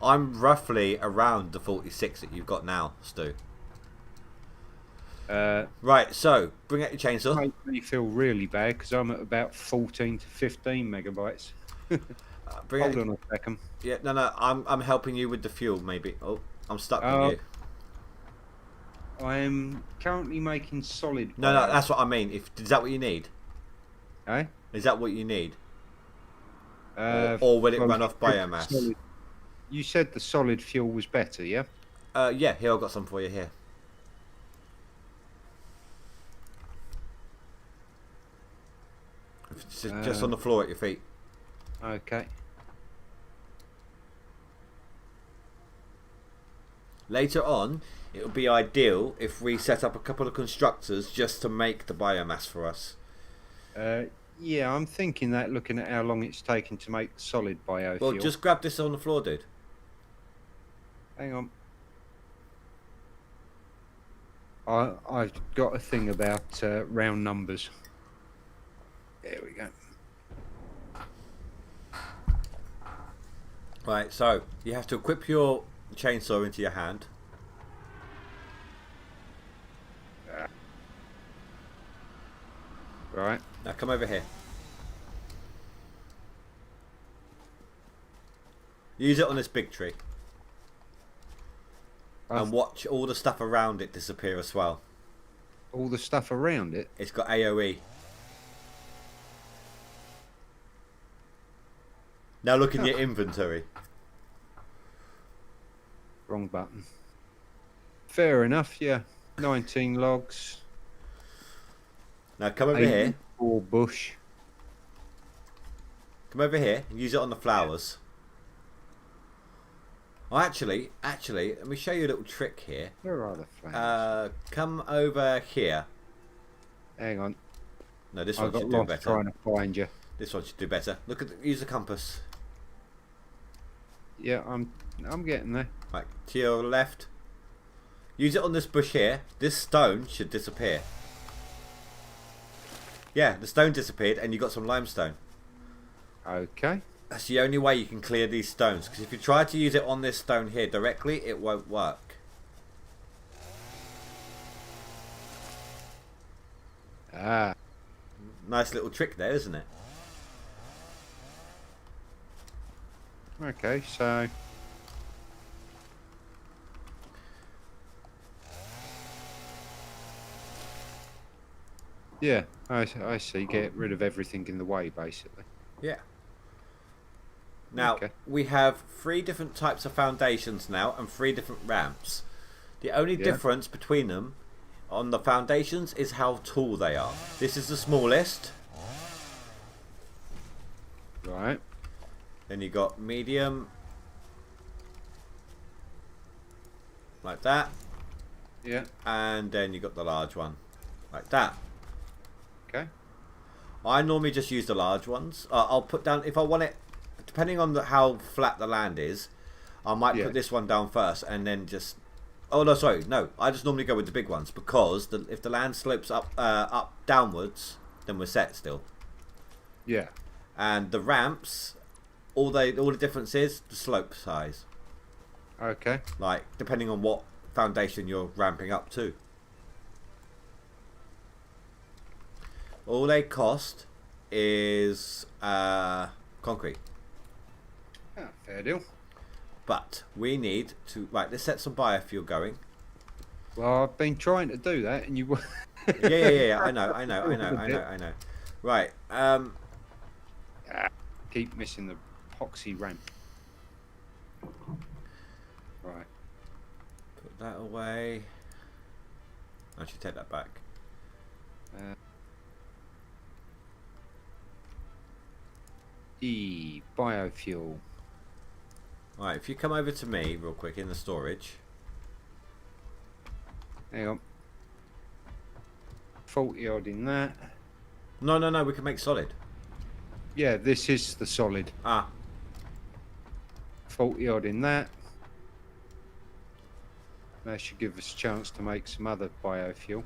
I'm roughly around the 46 that you've got now, Stu. Right, so bring out your chainsaw. It makes me feel really bad because I'm at about 14 to 15 megabytes. Hold on a second. Yeah, no, I'm helping you with the fuel. Maybe. Oh, I'm stuck with you. I am currently making solid. No, that's what I mean. Is that what you need? Eh? Is that what you need? Or will it run off biomass? Solid. You said the solid fuel was better, yeah? Yeah. Here, I've got some for you here. Just on the floor at your feet. Okay. Later on, it would be ideal if we set up a couple of constructors just to make the biomass for us. Yeah, I'm thinking that looking at how long it's taken to make solid biofuel. Well, just grab this on the floor, dude. Hang on. I've got a thing about round numbers. There we go. Right, so you have to equip your chainsaw into your hand. Right. Now come over here. Use it on this big tree. And watch all the stuff around it disappear as well. All the stuff around it? It's got AoE. Now look in your inventory. Wrong button. Fair enough, yeah. 19 logs. Now come over here. 4 bush. Come over here and use it on the flowers. Oh, actually, let me show you a little trick here. Where are the flowers? Come over here. Hang on. No, this one should do got lost better. trying to find you. This one should do better. Use the compass. Yeah, I'm getting there. Right, to your left. Use it on this bush here. This stone should disappear. Yeah, the stone disappeared and you got some limestone. Okay. That's the only way you can clear these stones. Because if you try to use it on this stone here directly, it won't work. Ah. Nice little trick there, isn't it? Okay, so... Yeah, I see. Get rid of everything in the way, basically. Yeah. Now, we have 3 different types of foundations now and 3 different ramps. The only difference between them on the foundations is how tall they are. This is the smallest. Right. Then you got medium, like that, Yeah. and then you got the large one, like that. Okay. I normally just use the large ones. I'll put down, if I want it, depending on how flat the land is, I might put this one down first and then just... Oh, no, sorry. No, I just normally go with the big ones because if the land slopes up downwards, then we're set still. Yeah. And the ramps, all the difference is the slope size. Okay. Like, depending on what foundation you're ramping up to. All they cost is concrete. Ah, fair deal. But we need to... Right, let's set some biofuel going. Well, I've been trying to do that, and you. Yeah. I know. Right. Keep missing the epoxy ramp. Right. Put that away. Actually, take that back. Biofuel. Right, if you come over to me real quick in the storage. Hang on. 40 odd in that. No, we can make solid. Yeah, this is the solid. Ah, 40 odd in that. That should give us a chance to make some other biofuel.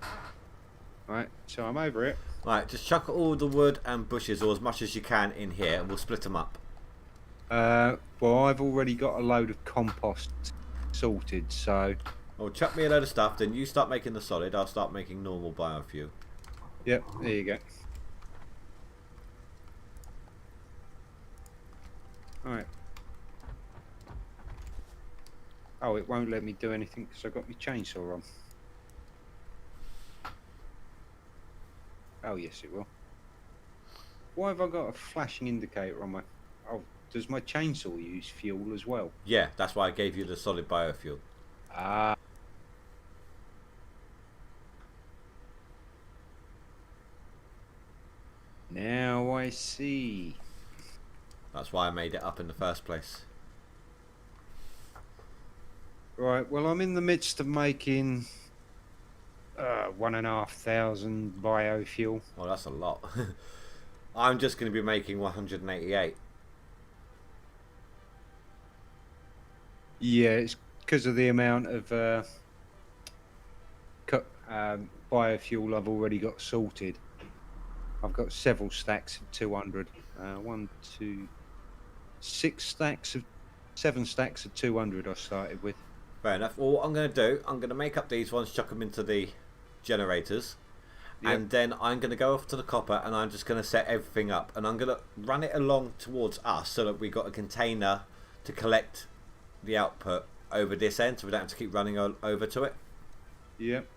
Right, so I'm over it. right, just chuck all the wood and bushes or as much as you can in here and we'll split them up. Well, I've already got a load of compost sorted, so... Well, chuck me a load of stuff, then you start making the solid, I'll start making normal biofuel. Yep, there you go. Alright. Oh, it won't let me do anything because I've got my chainsaw on. Oh, yes, it will. Why have I got a flashing indicator on my... Oh, does my chainsaw use fuel as well? Yeah, that's why I gave you the solid biofuel. Ah. Now I see. That's why I made it up in the first place. Right, well, I'm in the midst of making 1,500 biofuel. Well, that's a lot. I'm just going to be making 188. Yeah, it's because of the amount of biofuel I've already got sorted. I've got several stacks of 200. 7 stacks of 200 I started with. Fair enough. Well, what I'm going to do, I'm going to make up these ones, chuck them into the generators. Yep. And then I'm going to go off to the copper and I'm just going to set everything up. And I'm going to run it along towards us so that we've got a container to collect the output over this end. So we don't have to keep running over to it. Yep.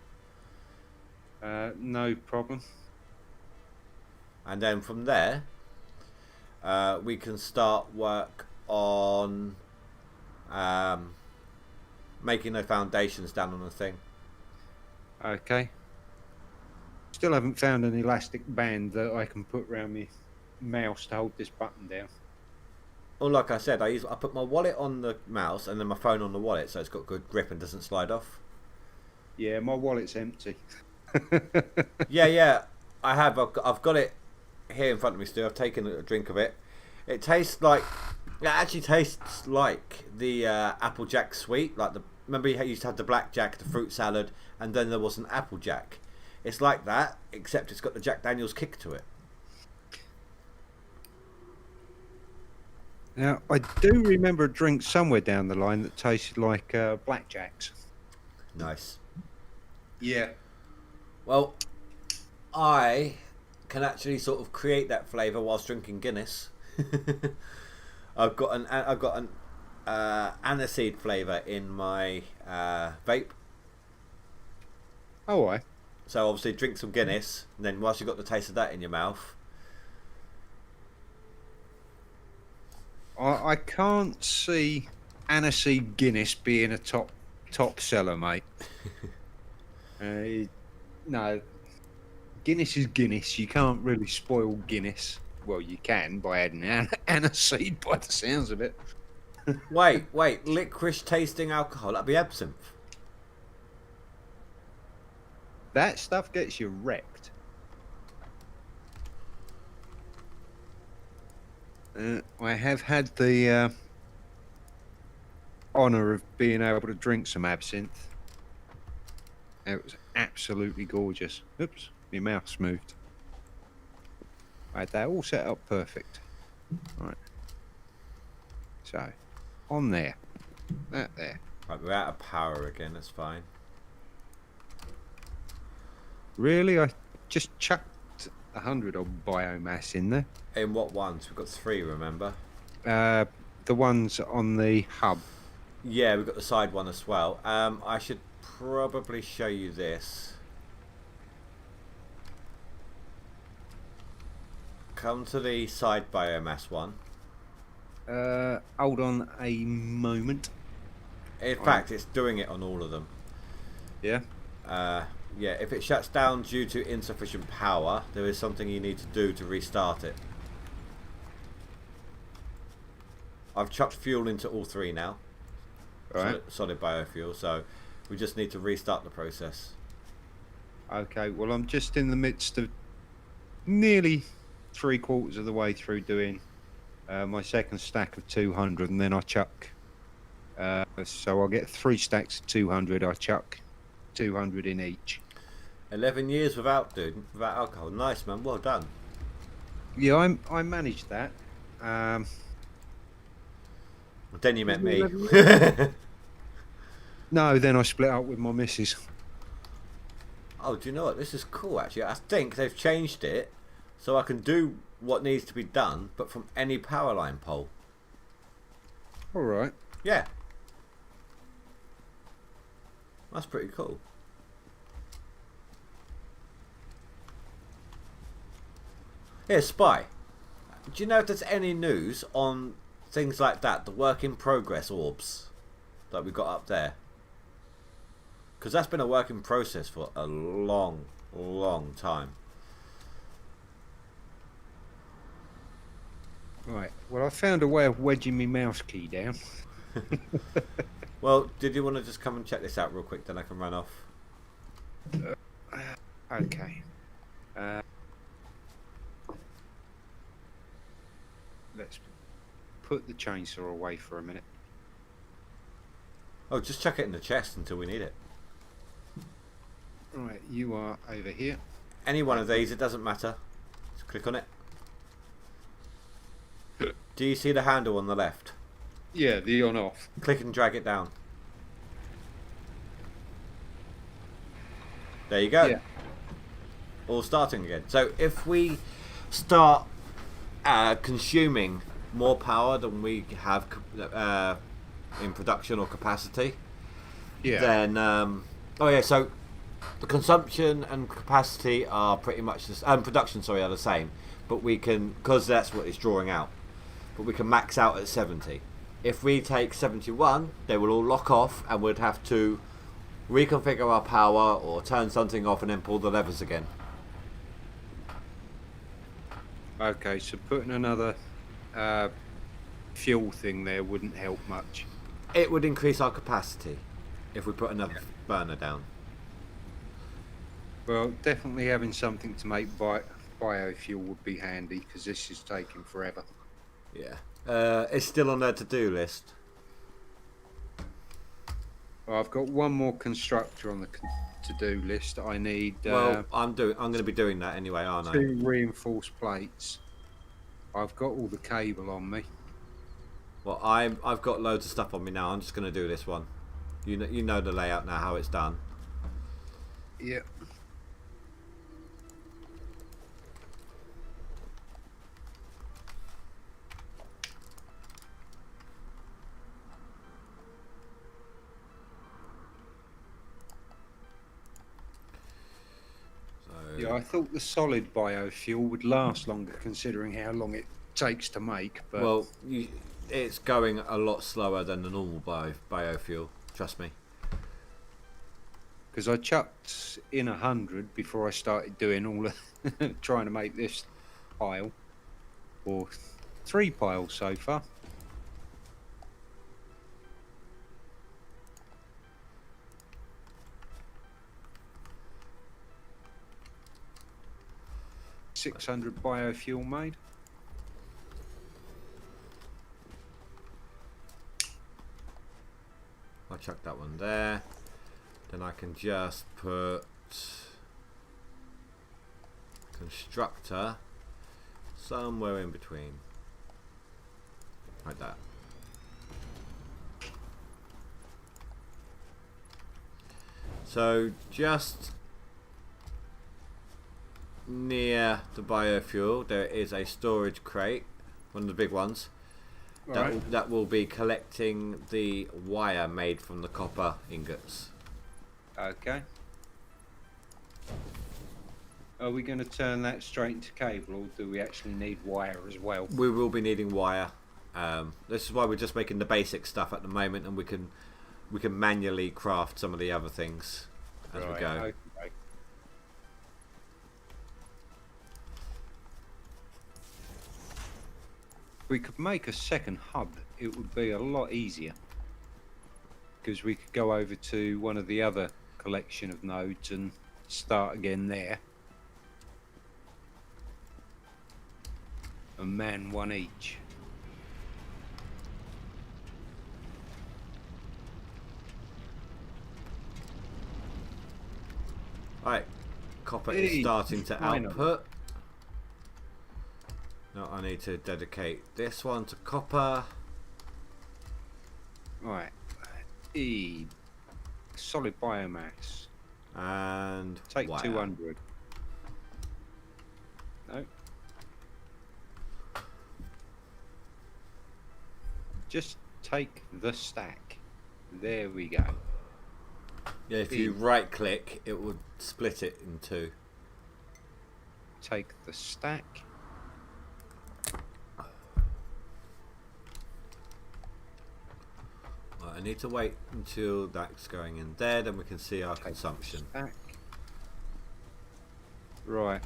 No problem. And then from there, we can start work on making the foundations down on the thing. Okay. Still haven't found an elastic band that I can put around my mouse to hold this button down. Well, like I said, I put my wallet on the mouse and then my phone on the wallet, so it's got good grip and doesn't slide off. Yeah, my wallet's empty. Yeah, I have. I've got it here in front of me still. I've taken a drink of it. It tastes like... It actually tastes like the Applejack sweet. Like remember you used to have the blackjack, the fruit salad, and then there was an Applejack. It's like that, except it's got the Jack Daniels kick to it. Now, I do remember a drink somewhere down the line that tasted like blackjacks. Nice. Yeah. Well, I can actually sort of create that flavour whilst drinking Guinness. I've got an aniseed flavour in my vape. Oh, I. So obviously drink some Guinness, and then whilst you've got the taste of that in your mouth. I can't see aniseed Guinness being a top seller, mate. No, Guinness is Guinness. You can't really spoil Guinness. Well, you can by adding aniseed by the sounds of it. Wait, licorice tasting alcohol. That'd be absinthe. That stuff gets you wrecked. I have had the honour of being able to drink some absinthe. It was absolutely gorgeous. Oops, my mouth's moved. I had that all set up perfect. Right. So, on there. That there. Right, we're out of power again. That's fine. Really? I just chucked 100 odd biomass in there. In what ones? We've got 3, remember? The ones on the hub. Yeah, we've got the side one as well. I should probably show you this. Come to the side biomass one. Hold on a moment. In fact, it's doing it on all of them. Yeah. Yeah, if it shuts down due to insufficient power, there is something you need to do to restart it. I've chucked fuel into all 3 now. Right. Solid biofuel, so we just need to restart the process. Okay, well, I'm just in the midst of nearly 3/4 of the way through doing my second stack of 200, and then I chuck. So I'll get 3 stacks of 200. I chuck 200 in each. 11 years without alcohol. Nice, man. Well done. Yeah, I managed that. Then you met me. No, then I split up with my missus. Oh, do you know what? This is cool, actually. I think they've changed it so I can do what needs to be done, but from any power line pole. All right. Yeah. That's pretty cool. Here, Spy. Do you know if there's any news on things like that, the work in progress orbs that we got up there? Because that's been a work in process for a long, long time. Right. Well, I found a way of wedging my mouse key down. Well, did you want to just come and check this out real quick, then I can run off? Okay. Let's put the chainsaw away for a minute. Oh, just chuck it in the chest until we need it. Right, you are over here. Any one of these, it doesn't matter. Just click on it. Do you see the handle on the left? Yeah, the on-off. Click and drag it down. There you go. Yeah. All starting again. So if we start consuming more power than we have in production or capacity, Yeah. then oh yeah, so the consumption and capacity are pretty much production, sorry, are the same, but we can, because that's what it's drawing out, but we can max out at 70. If we take 71, they will all lock off, and we'd have to reconfigure our power or turn something off and then pull the levers again. Okay, so putting another fuel thing there wouldn't help much. It would increase our capacity if we put another burner down. Well, definitely having something to make biofuel would be handy, because this is taking forever. Yeah. It's still on their to-do list. Well, I've got one more constructor on the to-do list. I need Well, I'm going to be doing that anyway, aren't I? 2 reinforced plates. I've got all the cable on me. Well, I've got loads of stuff on me now. I'm just going to do this one. You know the layout now, how it's done. Yep. Yeah, I thought the solid biofuel would last longer, considering how long it takes to make. But well, it's going a lot slower than the normal biofuel. Trust me. because I chucked in 100 before I started doing all of trying to make this pile. or 3 piles so far. $600 biofuel made. I'll chuck that one there. Then I can just put constructor somewhere in between. Like that. So just near the biofuel there is a storage crate, one of the big ones. That will be collecting the wire made from the copper ingots. Okay. Are we going to turn that straight into cable, or do we actually need wire as well? We will be needing wire. This is why we're just making the basic stuff at the moment, and we can manually craft some of the other things as we go. Okay. We could make a second hub. It would be a lot easier, because we could go over to one of the other collection of nodes and start again there. And man one each. Right, copper is starting to output. Now I need to dedicate this one to copper. Right. Solid biomass. And Take wire. 200. No. Just take the stack. There we go. Yeah, if you right click, it would split it in two. Take the stack. Right, I need to wait until that's going in there, then we can see our consumption. Stack. Right.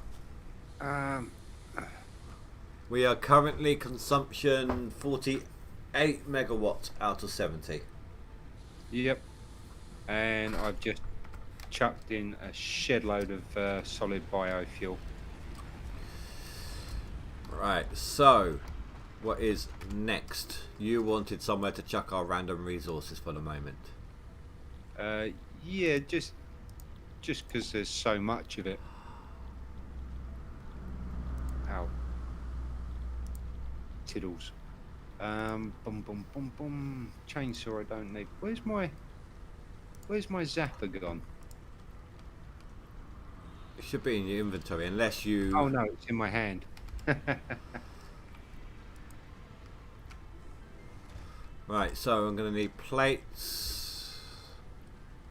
We are currently consumption 48 megawatts out of 70. Yep. And I've just chucked in a shed load of solid biofuel. Right, so what is next? You wanted somewhere to chuck our random resources for the moment. Yeah, just because there's so much of it. Ow. Tiddles. Boom, boom, boom, boom. Chainsaw I don't need. Where's my zapper gone? It should be in your inventory, unless you... Oh no, it's in my hand. Right, so I'm going to need plates.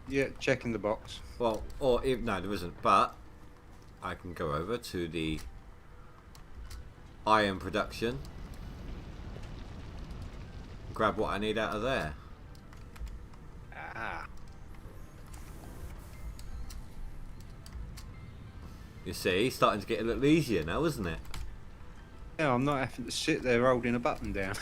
Yeah, check in the box. Well, or if no, there isn't, but I can go over to the iron production, grab what I need out of there. Ah. You see, starting to get a little easier now, isn't it? Yeah, I'm not having to sit there holding a button down.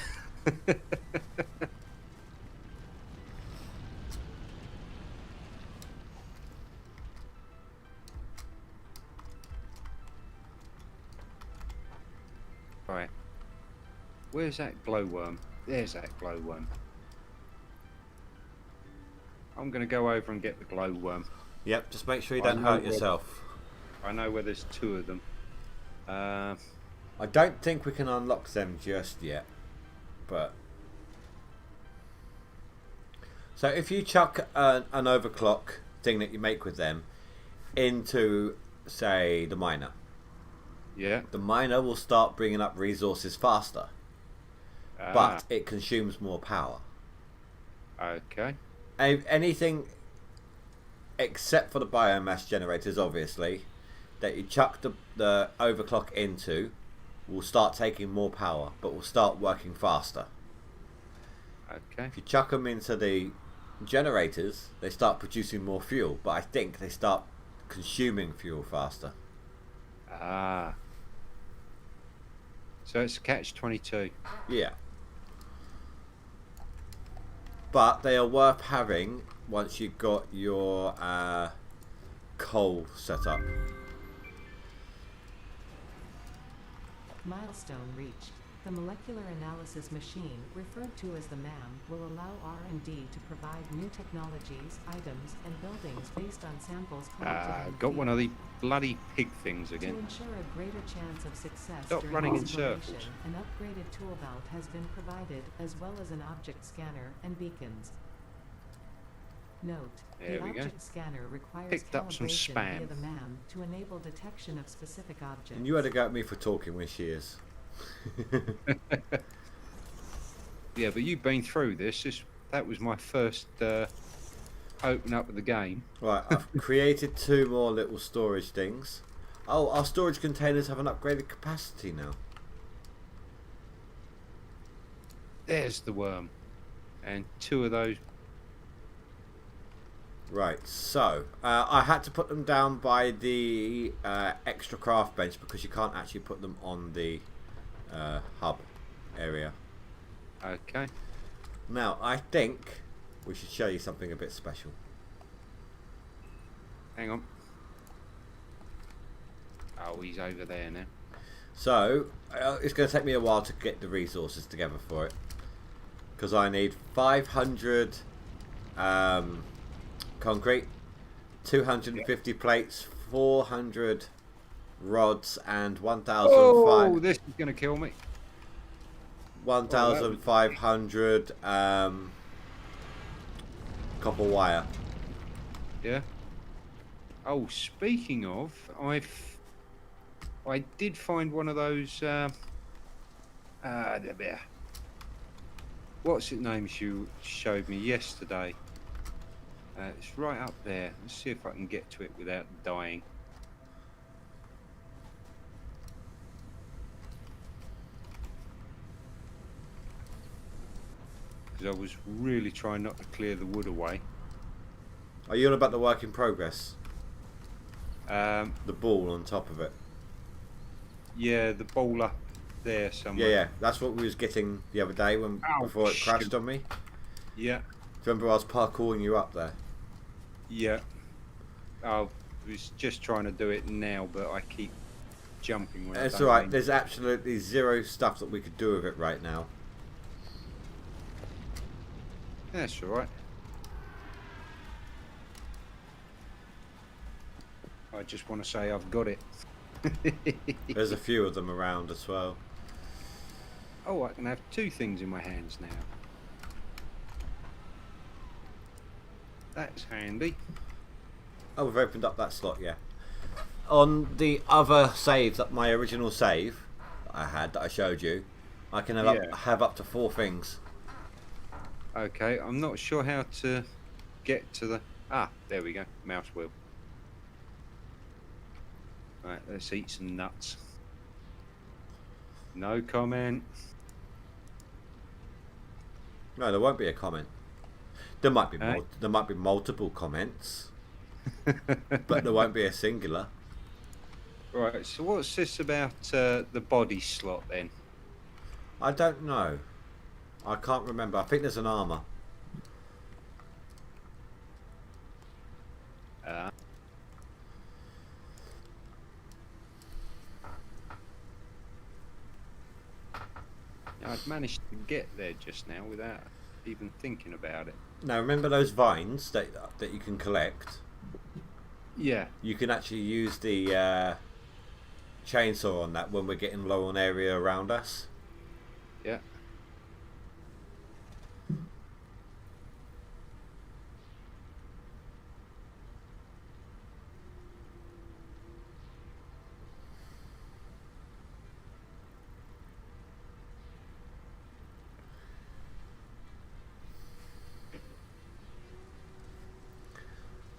Right. Where's that glowworm? There's that glowworm. I'm going to go over and get the glowworm. Yep, just make sure you I don't know hurt where- yourself. I know where there's 2 of them. I don't think we can unlock them just yet, but... So if you chuck an overclock thing that you make with them into, say, the miner, Yeah. the miner will start bringing up resources faster, but it consumes more power. Okay. Anything except for the biomass generators, obviously, that you chuck the overclock into will start taking more power, but will start working faster. Okay. If you chuck them into the generators, they start producing more fuel, but I think they start consuming fuel faster. Ah. So it's catch-22. Yeah. But they are worth having once you've got your coal set up. Milestone reached. The molecular analysis machine, referred to as the MAM, will allow R&D to provide new technologies, items, and buildings based on samples collected in the Got one of field. the bloody pig things To again. ensure a greater chance of success Stop during running in exploration, circles. an upgraded tool belt has been provided, as well as an object scanner and beacons. Note: There the we go. object scanner requires Picked up some calibration via spam. the MAM to enable detection of specific objects. And you had to go at me for talking when she is. Yeah, but you've been through this. That was my first open up of the game. Right, I've created 2 more little storage things. Oh, our storage containers have an upgraded capacity now. There's the worm. And 2 of those. Right, so I had to put them down by the extra craft bench because you can't actually put them on the hub area. Okay. Now, I think we should show you something a bit special. Hang on. Oh, he's over there now. So, it's going to take me a while to get the resources together for it. Because I need 500 concrete, 250 plates, 400 rods, and 1,500 Oh, this is going to kill me. 1,500 copper wire. Yeah. Oh, speaking of, I did find one of those. What's its name you showed me yesterday? It's right up there. Let's see if I can get to it without dying. Because I was really trying not to clear the wood away. Are you on about the work in progress? Um, The ball on top of it. yeah, the ball up there somewhere. Yeah, that's what we was getting the other day when Ow, before it crashed shoot. on me. Yeah, Do you remember I was parkouring you up there? yeah. I was just trying to do it now, but I keep jumping when It's I don't alright, mean- there's absolutely zero stuff that we could do with it right now. That's all right. I just want to say I've got it. There's a few of them around as well. Oh, I can have 2 things in my hands now. That's handy. Oh, we've opened up that slot, yeah. On the other save, that my original save that I had, that I showed you, I can have, Yeah. have up to 4 things. Okay, I'm not sure how to get to the... Ah, there we go. Mouse wheel. Right, let's eat some nuts. No comment. No, there won't be a comment. There might be Eh? there might be multiple comments, but there won't be a singular. Right, so what's this about the body slot then? I don't know. I can't remember. I think there's an armor. I'd managed to get there just now without even thinking about it. Now remember those vines that you can collect. Yeah. You can actually use the chainsaw on that when we're getting low on area around us. Yeah.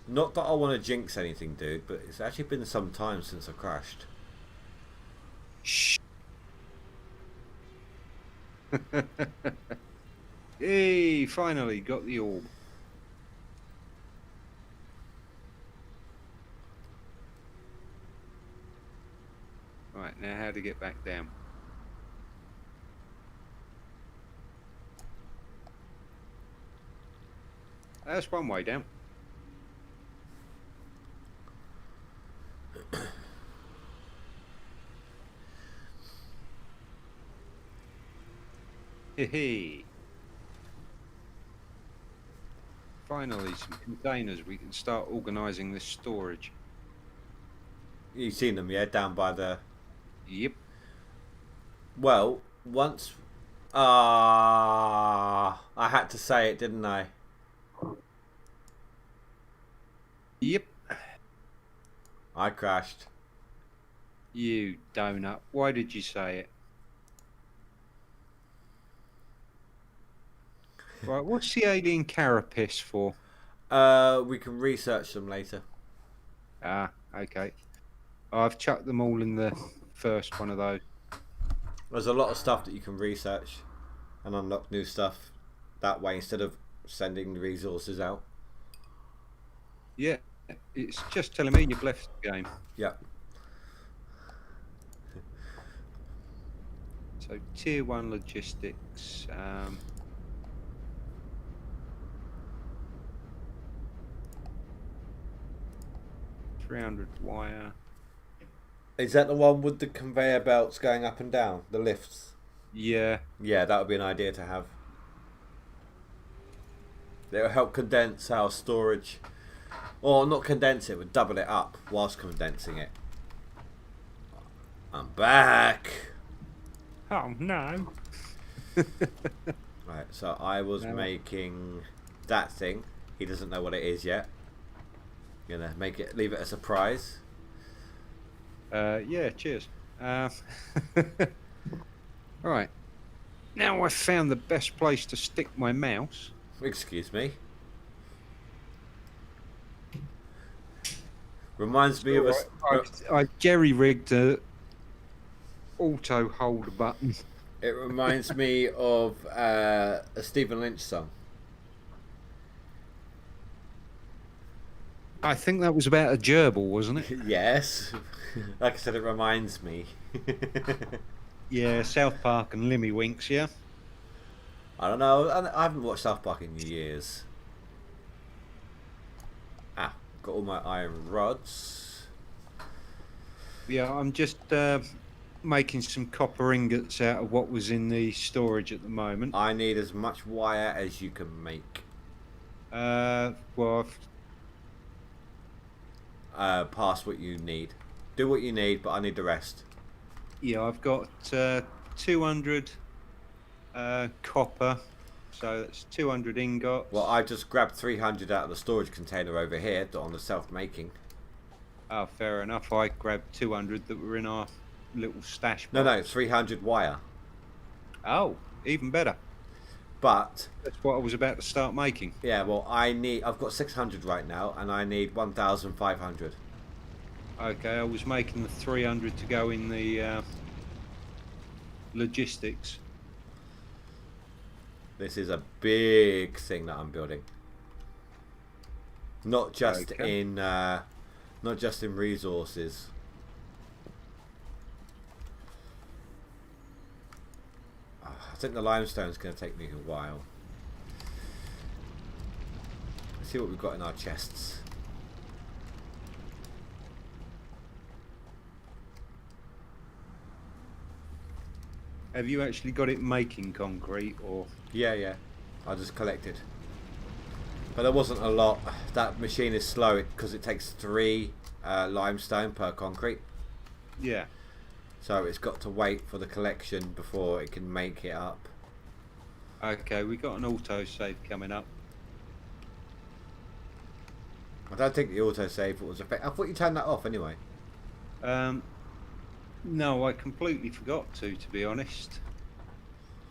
Not that I want to jinx anything, dude, but it's actually been some time since I crashed. Shh. Hey, finally got the orb. Right, now how to get back down. That's one way down. Hey. Finally, some containers. We can start organising this storage. You've seen them, yeah, down by the. Yep. Well, once. I had to say it, didn't I? Yep. I crashed. You donut. Why did you say it? Right, what's the alien carapace for? We can research them later. Ah, okay. I've chucked them all in the first one of those. There's a lot of stuff that you can research and unlock new stuff that way instead of sending the resources out. Yeah, it's just telling me you've left the game. Yeah. So tier 1 logistics. 300 wire. Is that the one with the conveyor belts going up and down? The lifts? Yeah. Yeah, that would be an idea to have. It will help condense our storage. Or not condense it, but double it up whilst condensing it. I'm back! Oh no. Right, so I was making that thing. He doesn't know what it is yet. Gonna leave it a surprise. Yeah, cheers. Right. Now I've found the best place to stick my mouse. Excuse me. Reminds me of a. I jerry-rigged a auto hold button. It reminds me of a Stephen Lynch song. I think that was about a gerbil, wasn't it? Yes. Like I said, it reminds me. Yeah, South Park and Limmy Winks, yeah? I don't know. I haven't watched South Park in years. Ah, got all my iron rods. Yeah, I'm just making some copper ingots out of what was in the storage at the moment. I need as much wire as you can make. Well, Past what you need. Do what you need, but I need the rest. yeah, I've got 200 copper, so that's 200 ingots. Well, I just grabbed 300 out of the storage container over here on the self-making. Oh, fair enough. I grabbed 200 that were in our little stash box. No, 300 wire. Oh, even better. But That's what I was about to start making. yeah, well, I've got 600 right now, and I need 1,500. Okay, I was making the 300 to go in the logistics. This is a big thing that I'm building. Not just in resources. I think the limestone's going to take me a while. Let's see what we've got in our chests. Have you actually got it making concrete, or? Yeah. I just collected. But there wasn't a lot. That machine is slow because it takes 3 limestone per concrete. Yeah. So it's got to wait for the collection before it can make it up. Okay, we got an autosave coming up. I don't think the autosave was effective. I thought you turned that off anyway. No, I completely forgot to be honest.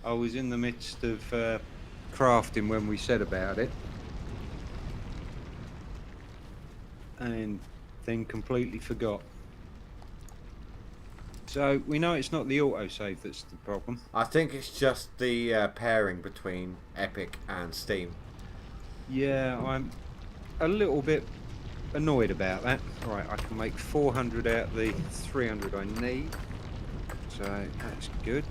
I was in the midst of crafting when we said about it. And then completely forgot. So we know it's not the autosave that's the problem. I think it's just the pairing between Epic and Steam. Yeah, I'm a little bit annoyed about that. Right, I can make 400 out of the 300 I need. So that's good.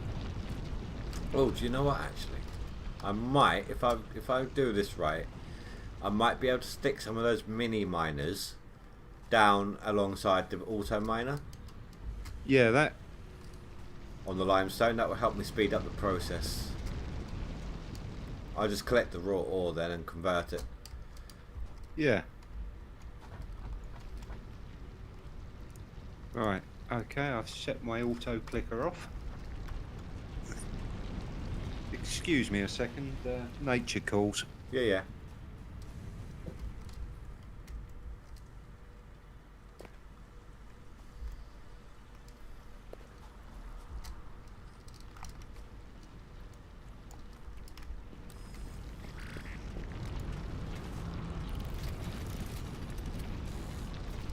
Oh, do you know what? Actually, I might, if I do this right, I might be able to stick some of those mini miners down alongside the auto miner Yeah, that. on the limestone. That will help me speed up the process. I'll just collect the raw ore then and convert it. Yeah. Right. Okay, I've set my auto clicker off. Excuse me a second. Nature calls. Yeah, yeah.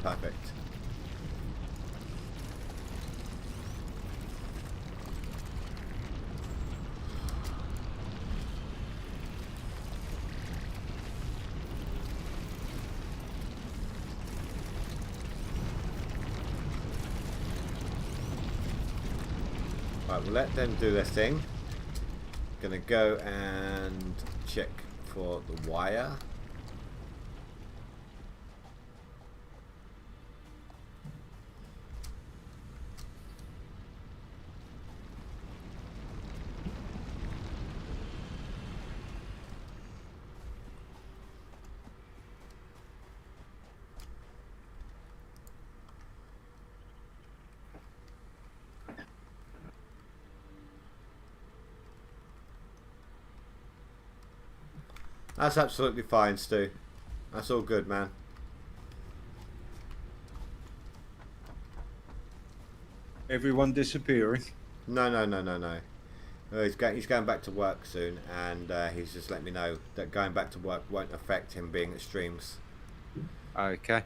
Perfect. Right, we'll let them do their thing. Gonna go and check for the wire. That's absolutely fine, Stu. That's all good, man. Everyone disappearing. No. He's going back to work soon, and he's just let me know that going back to work won't affect him being at streams. Okay.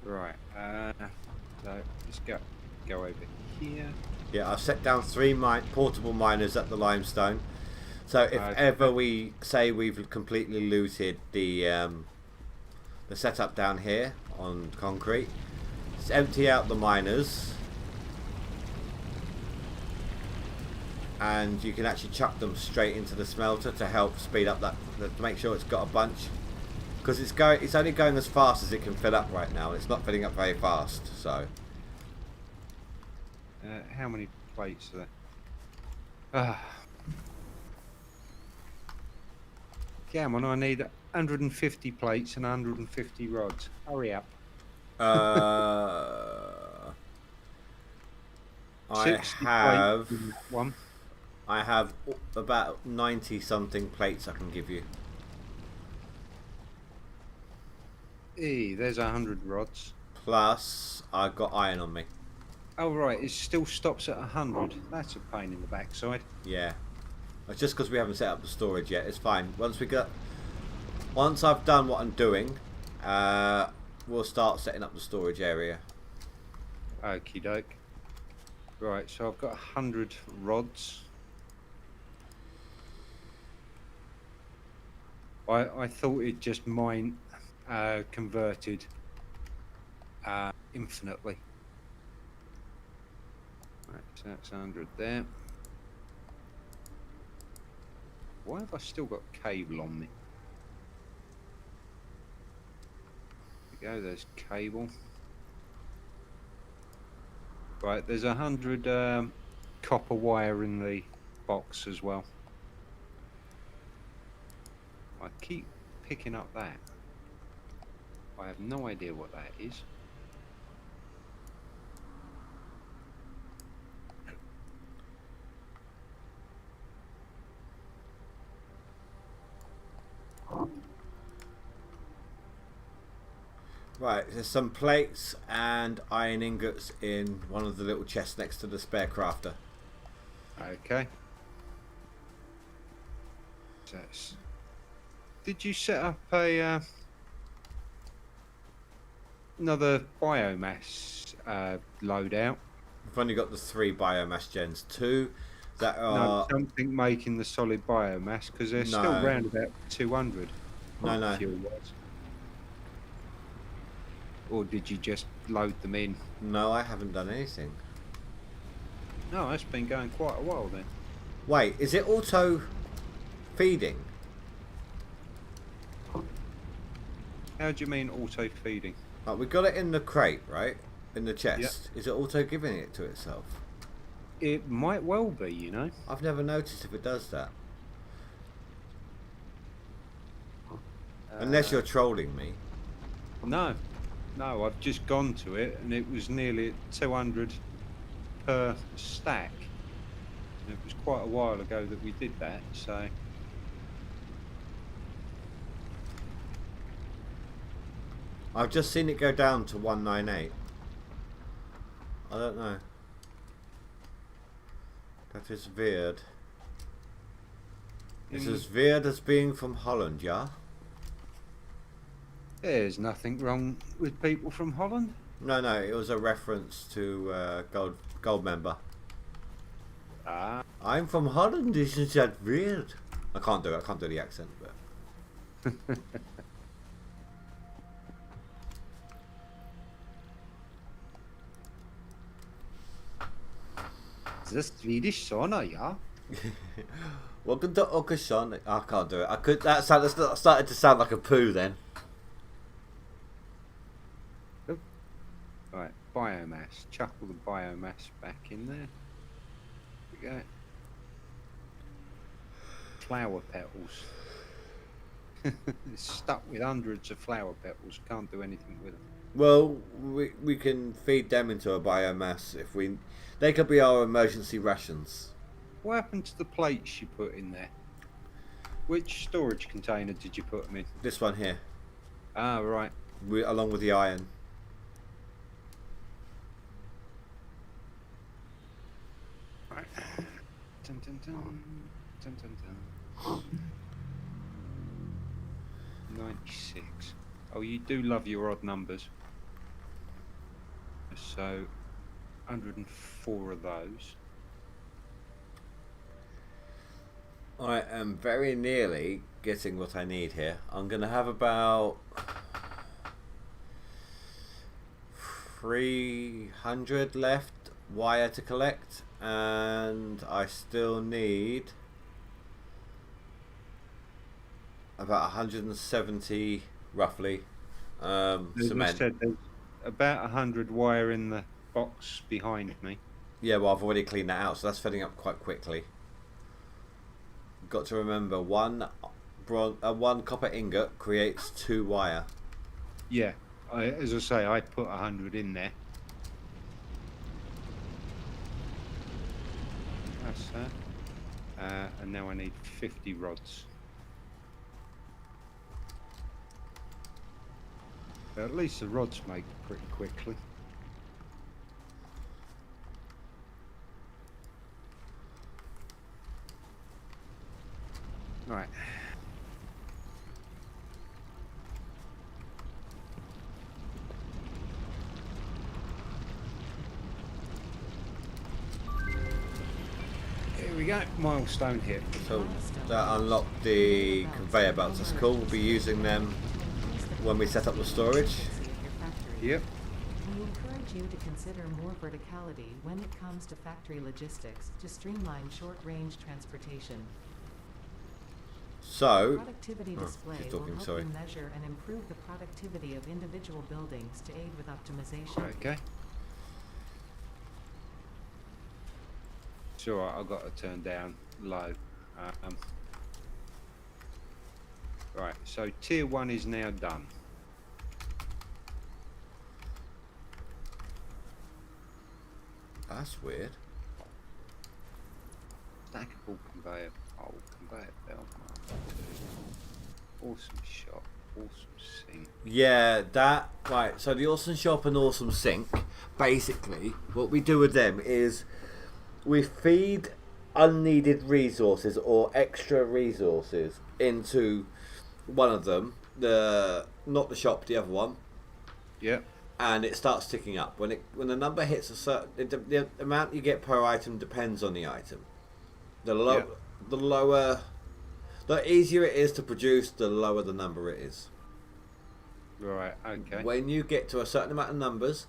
Right. So let's go over here. Yeah, I've set down 3 portable miners at the limestone. So if ever we say we've completely looted the setup down here on concrete, just empty out the miners, and you can actually chuck them straight into the smelter to help speed up that. To make sure it's got a bunch, because it's only going as fast as it can fill up right now. It's not filling up very fast, so. How many plates are there? Come on, I need 150 plates and 150 rods. Hurry up. I have about 90 something plates I can give you. There's 100 rods. Plus, I've got iron on me. Oh right, it still stops at 100. That's a pain in the backside. Yeah, it's just because we haven't set up the storage yet. It's fine. Once I've done what I'm doing, we'll start setting up the storage area. Okie doke. Right, so I've got 100 rods. I thought it just converted infinitely. Right, so that's 100 there. Why have I still got cable on me? There we go, there's cable. Right, there's 100 copper wire in the box as well. I keep picking up that. I have no idea what that is. Right, there's some plates and iron ingots in one of the little chests next to the spare crafter. Okay. Did you set up a another biomass loadout? We've only got the 3 biomass gens. 2 that are... No, something making the solid biomass, because they're still around about 200. No. Fuel-wise. Or did you just load them in? No, I haven't done anything. No, that's been going quite a while then. Wait, is it auto feeding. How do you mean auto feeding? Like, we got it in the crate, right? In the chest. Yep. Is it auto giving it to itself? It might well be, you know. I've never noticed if it does that. Unless you're trolling me. No, I've just gone to it and it was nearly 200 per stack. And it was quite a while ago that we did that, so. I've just seen it go down to 198. I don't know. That is weird. It's as weird as being from Holland, yeah? There's nothing wrong with people from Holland. No, it was a reference to gold member. Ah. I'm from Holland, isn't that weird? I can't do it, I can't do the accent, but... The Swedish sauna, yeah? Welcome to Okashon. I can't do it. I could. That started to sound like a poo then. Right, biomass. Chuckle the biomass back in there. There we go. Flower petals. It's stuck with hundreds of flower petals. Can't do anything with them. Well, we can feed them into a biomass if we. They could be our emergency rations. What happened to the plates you put in there? Which storage container did you put them in? This one here. Ah, right. Along with the iron. Right. Dun, dun, dun. Dun, dun, dun. 96. Oh, you do love your odd numbers. So, 104 of those. I am very nearly getting what I need here. I'm going to have about 300 left wire to collect, and I still need about 170 roughly cement. Said, there's about 100 wire in the box behind me. Yeah, well, I've already cleaned that out, so that's filling up quite quickly. Got to remember, one copper ingot creates 2 wire. Yeah, as I say, I put 100 in there. That's that. And now I need 50 rods. But at least the rods make pretty quickly. Right. Here we go, milestone hit. So that unlocked the conveyor belts. That's cool. We'll be using them when we set up the storage. Yep. We encourage you to consider more verticality when it comes to factory logistics to streamline short-range transportation. So, Productivity display she's will talking, help sorry. you measure and improve the productivity of individual buildings to aid with optimization. Okay. It's alright, I've got to turn down low. Right, so tier 1 is now done. that's weird. Stackable conveyor pole, conveyor belt. Awesome shop, awesome sink. Yeah, that, right, so the Awesome Shop and Awesome Sink, basically, what we do with them is we feed unneeded resources or extra resources into one of them, not the shop, the other one. Yep. And it starts ticking up. When the number hits a certain, the amount you get per item depends on the item. The easier it is to produce, the lower the number it is. Right, okay. When you get to a certain amount of numbers,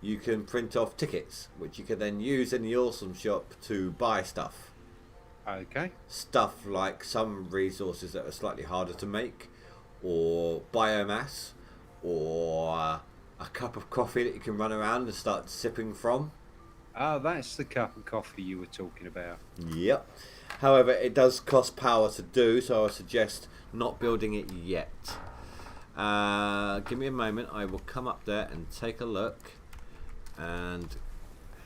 you can print off tickets, which you can then use in the Awesome Shop to buy stuff. Okay. Stuff like some resources that are slightly harder to make, or biomass, or a cup of coffee that you can run around and start sipping from. Oh, that's the cup of coffee you were talking about. Yep. However, it does cost power to do, so I suggest not building it yet. Give me a moment. I will come up there and take a look and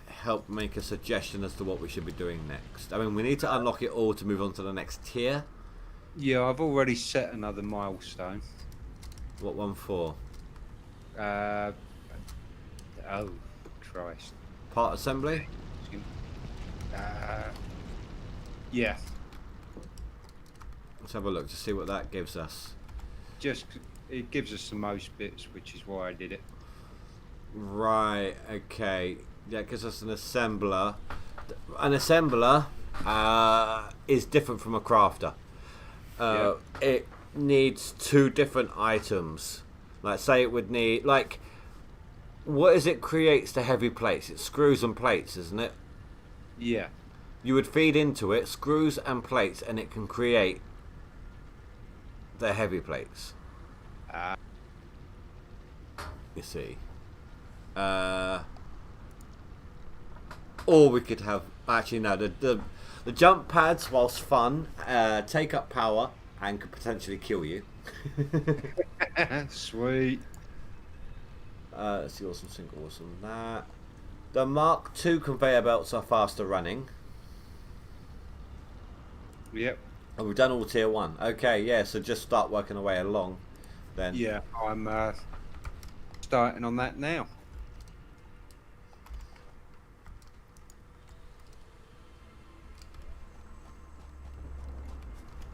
help make a suggestion as to what we should be doing next. I mean, we need to unlock it all to move on to the next tier. Yeah, I've already set another milestone. What one for? Oh, Christ. Part assembly? Yeah, Let's have a look to see what that gives us. just it gives us the most bits, which is why I did it. Right, okay. Yeah, it gives us an assembler. An assembler is different from a crafter. It needs two different items. Like, say it would need, like, what is it creates the heavy plates? It's screws and plates, isn't it? Yeah. You would feed into it screws and plates, and it can create the heavy plates. You see. Or we could have, actually no, the jump pads, whilst fun, take up power and could potentially kill you. Sweet. Let's see, awesome single, awesome that. The Mark II conveyor belts are faster running. Yep. And we've done all tier 1. Okay, yeah, so just start working away along then. Yeah, I'm starting on that now.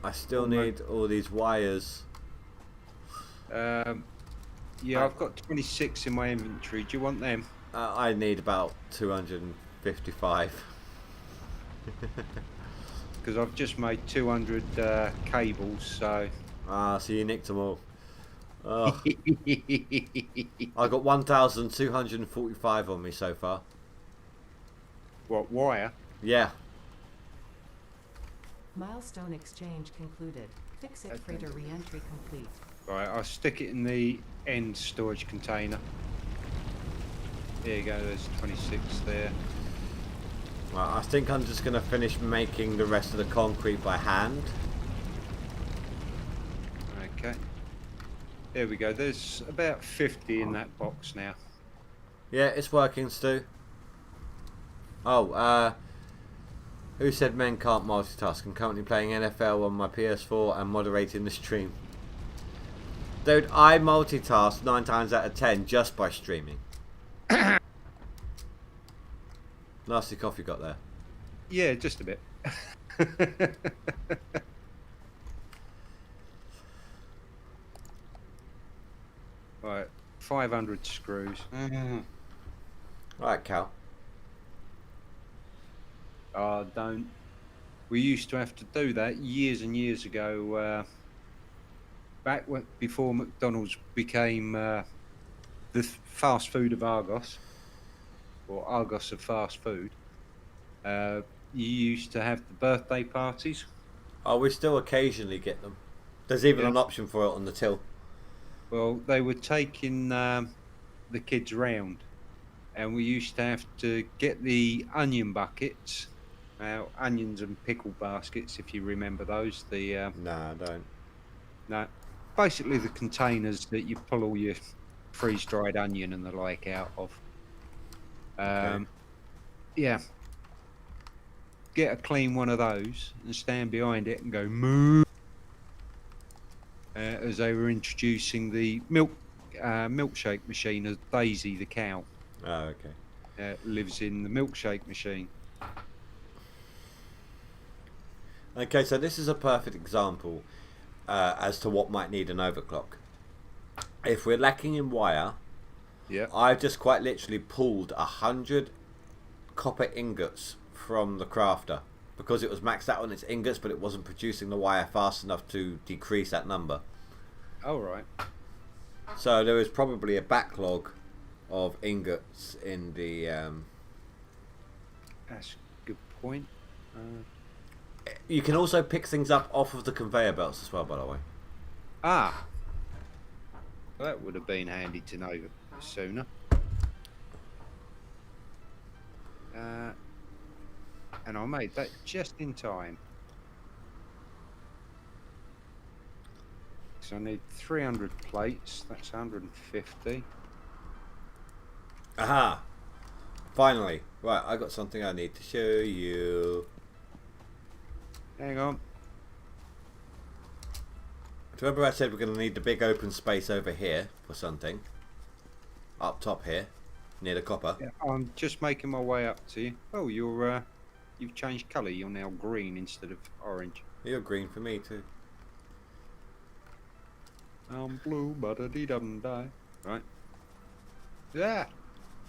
I still need all these wires. Yeah, I've got 26 in my inventory. Do you want them? I need about 255. Because I've just made 200 cables, so... So you nicked them all. Oh. I got 1,245 on me so far. What, wire? Yeah. Milestone exchange concluded. Fix-it freighter re-entry complete. Right, I'll stick it in the end storage container. There you go, there's 26 there. Well, I think I'm just going to finish making the rest of the concrete by hand. Okay. There we go, there's about 50 in that box now. Yeah, it's working, Stu. Oh, who said men can't multitask? I'm currently playing NFL on my PS4 and moderating the stream. Dude, I multitask 9 times out of 10 just by streaming. Nasty cough you got there. Yeah, just a bit. Right, 500 screws. Right, Cal. Oh, don't. We used to have to do that years and years ago. Back before McDonald's became the fast food of Argos, or Argos of fast food. You used to have the birthday parties. Oh, we still occasionally get them. There's even an option for it on the till. Well, they were taking the kids round, and we used to have to get the onion buckets, onions and pickle baskets, if you remember those. The Nah, I don't. no, basically the containers that you pull all your freeze-dried onion and the like out of. Okay. Yeah. Get a clean one of those and stand behind it and go moo. As they were introducing the milkshake machine as Daisy the cow. Oh, okay. Lives in the milkshake machine. Okay, so this is a perfect example as to what might need an overclock. If we're lacking in wire, Yeah. I've just quite literally pulled 100 copper ingots from the crafter because it was maxed out on its ingots, but it wasn't producing the wire fast enough to decrease that number. All right. So there is probably a backlog of ingots in the That's a good point. You can also pick things up off of the conveyor belts as well, by the way. Ah, that would have been handy to know sooner. And I made that just in time. So I need 300 plates. That's 150. Aha! Finally. Right, I got something I need to show you. Hang on. Do you remember I said we're going to need the big open space over here for something? Up top here, near the copper. Yeah, I'm just making my way up to you. Oh, you've changed colour. You're now green instead of orange. You're green for me too. I'm blue, but a dee dum die. Right. Yeah.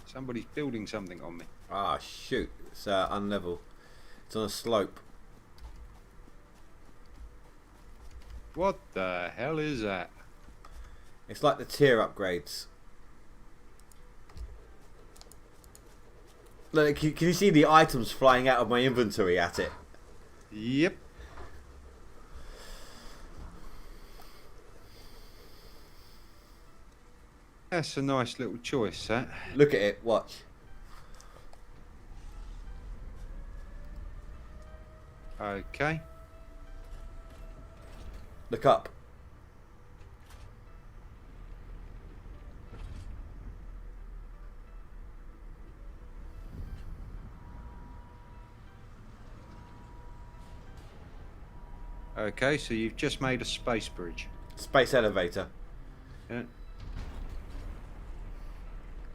Somebody's building something on me. Ah, shoot. It's unlevel. It's on a slope. What the hell is that? It's like the tier upgrades. Look, can you see the items flying out of my inventory at it? Yep. That's a nice little choice, that. Look at it, watch. Okay. Look up. Okay, so you've just made a space bridge. Space elevator. Yeah.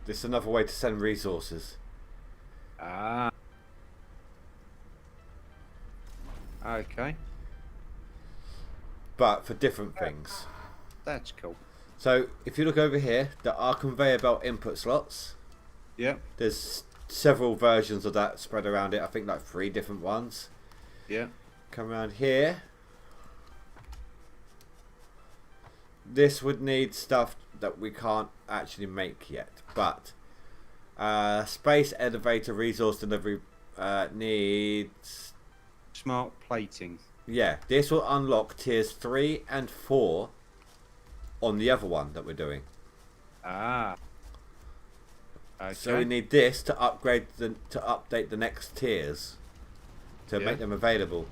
This is another way to send resources. Ah. Okay. But for different things. That's cool. So if you look over here, there are conveyor belt input slots. Yep. There's several versions of that spread around it. I think like 3 different ones. Yeah. Come around here. This would need stuff that we can't actually make yet. But space elevator resource delivery needs... Smart plating. Yeah, this will unlock tiers 3 and 4 on the other one that we're doing. Ah. Okay. So we need this to upgrade to update the next tiers to make them available.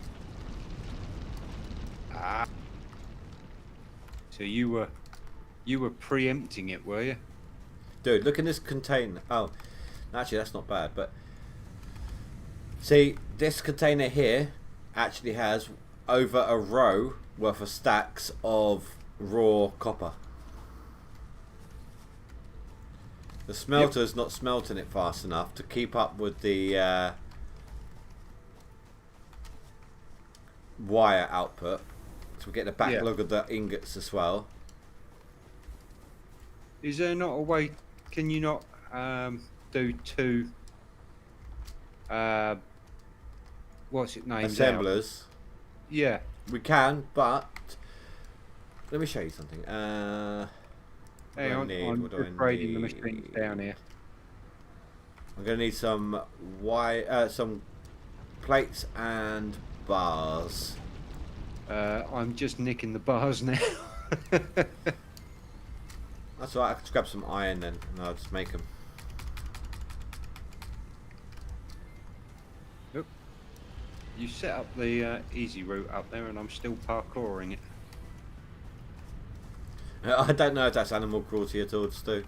Ah. So you were preempting it, were you? Dude, look in this container. Oh, actually that's not bad, but see, this container here actually has over a row worth of stacks of raw copper. The smelter's not smelting it fast enough to keep up with the wire output. So we get the backlog of the ingots as well. Is there not a way? Can you not do 2? What's it named? Assemblers. Yeah. We can, but let me show you something. Hang on, I'm just grading the machines down here. I'm gonna need some some plates and bars. I'm just nicking the bars now. That's alright. I can just grab some iron then, and I'll just make them. Oop. You set up the easy route up there, and I'm still parkouring it. I don't know if that's animal cruelty at all, Stu.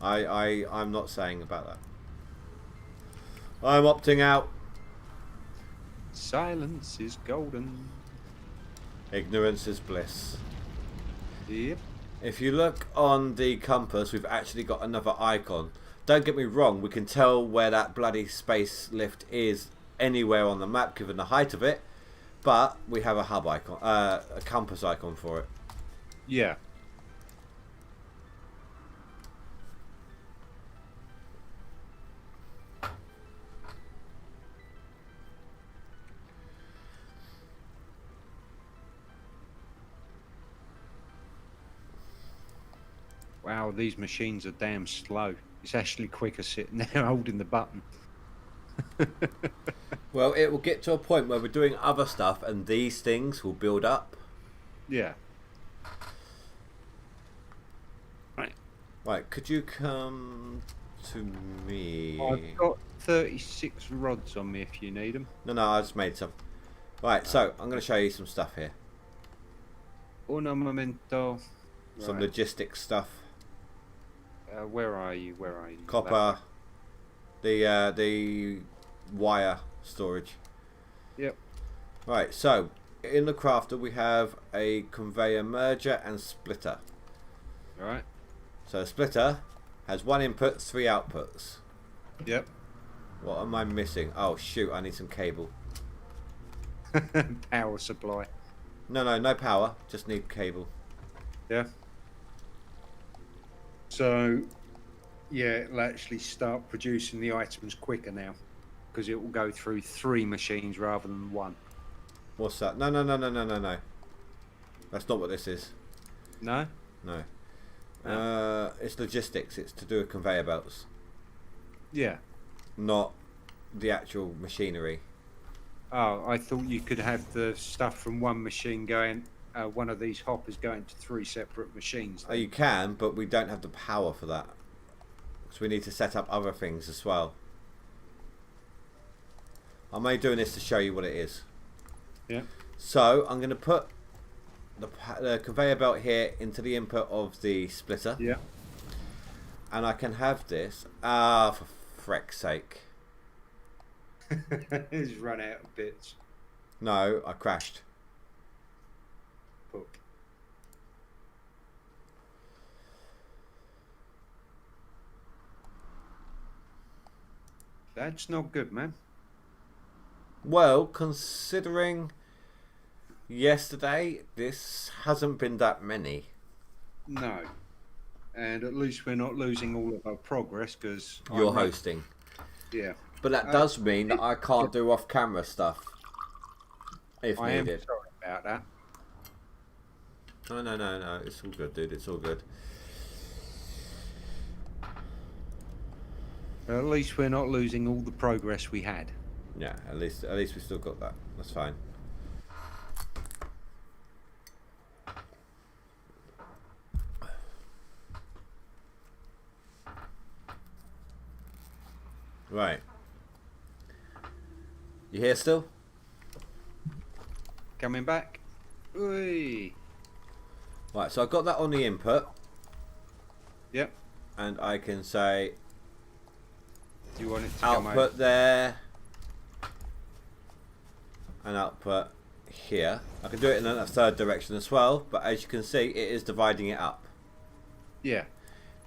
I'm not saying about that. I'm opting out. Silence is golden. Ignorance is bliss. Yep. If you look on the compass, we've actually got another icon. Don't get me wrong, we can tell where that bloody space lift is anywhere on the map given the height of it, but we have a hub icon, a compass icon for it. Yeah. Wow, these machines are damn slow. It's actually quicker sitting there holding the button. Well, it will get to a point where we're doing other stuff and these things will build up. Yeah. Right. Right, could you come to me? I've got 36 rods on me if you need them. No, I just made some. Right, so I'm going to show you some stuff here. Uno momento. Some Right. logistics stuff. Where are you? Where are you? Copper. The wire storage. Yep. Right, so in the crafter we have a conveyor merger and splitter. All right. So a splitter has 1 input, 3 outputs. Yep. What am I missing? Oh shoot, I need some cable. Power supply. No power, just need cable. Yeah. So, yeah, it'll actually start producing the items quicker now, because it will go through 3 machines rather than 1. What's that? No. That's not what this is. No? No. No. It's logistics. It's to do with conveyor belts, Yeah. not the actual machinery. Oh, I thought you could have the stuff from one machine going, one of these hoppers going to 3 separate machines. Oh, you can, but we don't have the power for that. So we need to set up other things as well. I'm only doing this to show you what it is. Yeah. So I'm going to put the conveyor belt here into the input of the splitter. Yeah. And I can have this. Ah, for freck's sake. It's run out of bits. No, I crashed. Poop. That's not good, man. Well, considering yesterday, this hasn't been that many. No. And at least we're not losing all of our progress because You're hosting. Yeah. But that does mean that I can't do off-camera stuff if I am needed. sorry about that. No. It's all good, dude. It's all good. But at least we're not losing all the progress we had. Yeah, at least we still got that. That's fine. Right. You here still? Coming back. Oi. Right, so I've got that on the input, Yep. and I can say Do you want it to come over? output there and output here. I can do it in a third direction as well, but as you can see, it is dividing it up. Yeah.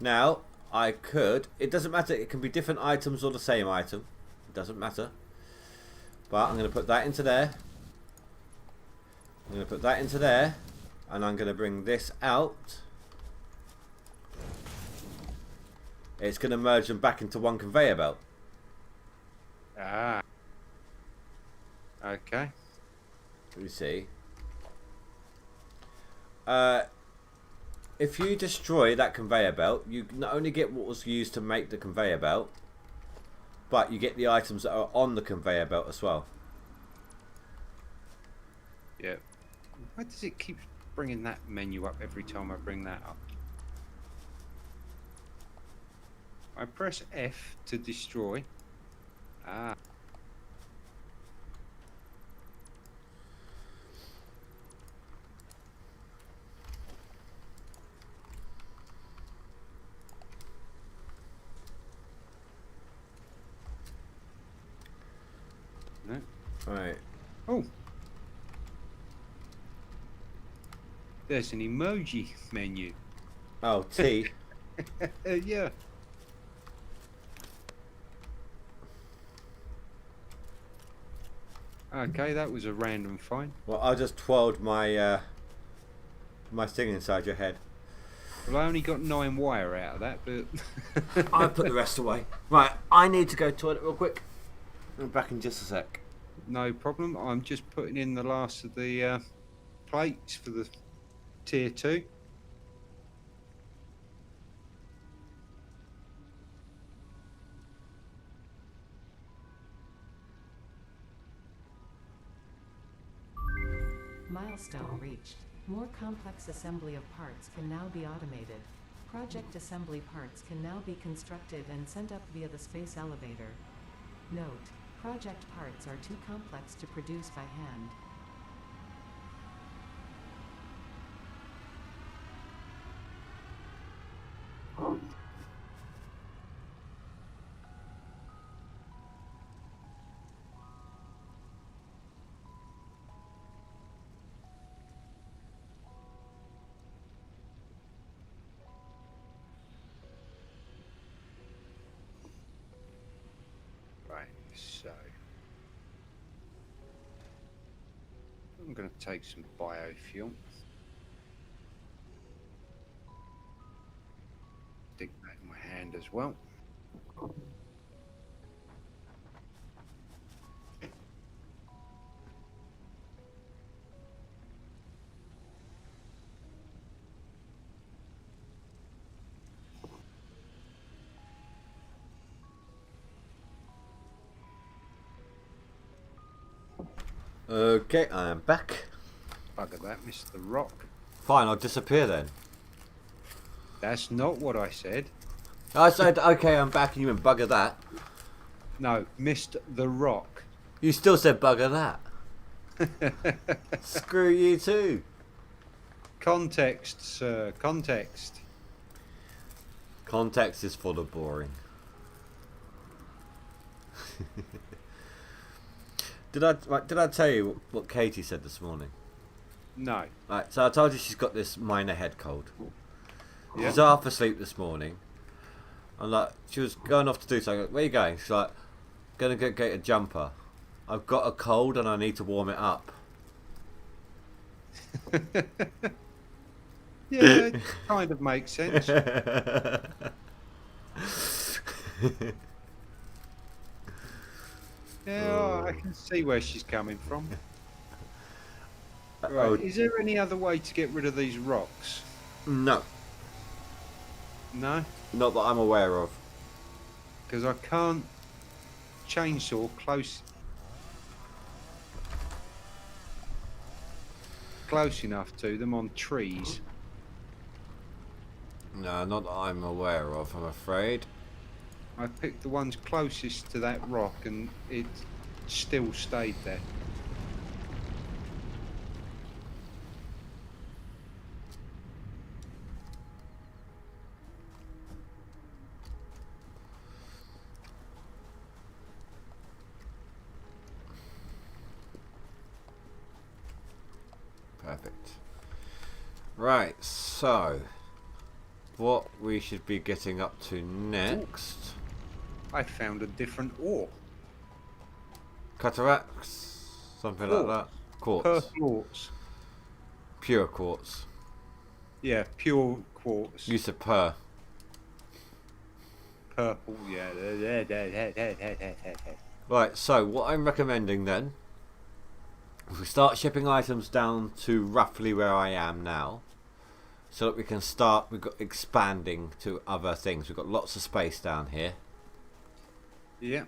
Now, I could, it doesn't matter, it can be different items or the same item. It doesn't matter. But I'm going to put that into there. I'm going to put that into there. And I'm going to bring this out. It's going to merge them back into one conveyor belt. Ah. Okay. Let me see. If you destroy that conveyor belt, you not only get what was used to make the conveyor belt, but you get the items that are on the conveyor belt as well. Yeah. Why does it keep bringing that menu up every time I bring that up? I press F to destroy. Ah. No. Right. Oh. There's an emoji menu. Oh, T. Yeah. Okay, that was a random find. Well, I just twirled my my thing inside your head. Well, I only got 9 wire out of that, but I put the rest away. Right, I need to go to the toilet real quick. I'm back in just a sec. no problem. I'm just putting in the last of the plates for the tier 2. Milestone reached. More complex assembly of parts can now be automated. Project assembly parts can now be constructed and sent up via the space elevator. Note: project parts are too complex to produce by hand. Right, so I'm going to take some biofuel. Stick that in my hand as well. Okay, I am back. Bugger that, Mr. Rock. Fine, I'll disappear then. That's not what I said. I said, okay, I'm back, and you went bugger that. No, Mr. The Rock. You still said bugger that. Screw you too. Context, sir. Context. Context is full of boring. Did I tell you what Katie said this morning? No. Right, so I told you she's got this minor head cold. Yeah. She's half asleep this morning. And like, she was going off to do something. Where are you going? She's like, gonna get a jumper. I've got a cold and I need to warm it up. Yeah, it kind of makes sense. Yeah, I can see where she's coming from. Right, Oh, is there any other way to get rid of these rocks? no, No? not that I'm aware of. Because I can't chainsaw close enough to them on trees. No, not that I'm aware of, I'm afraid. I picked the ones closest to that rock and it still stayed there. Perfect. Right, so what we should be getting up to next. I found a different ore. Cataracts, something like that. Quartz. Purple quartz. Pure quartz. Yeah, pure quartz. You said per. Purple, yeah. Right, so what I'm recommending then, if we start shipping items down to roughly where I am now, so that we can start, we've got expanding to other things. We've got lots of space down here. Yeah.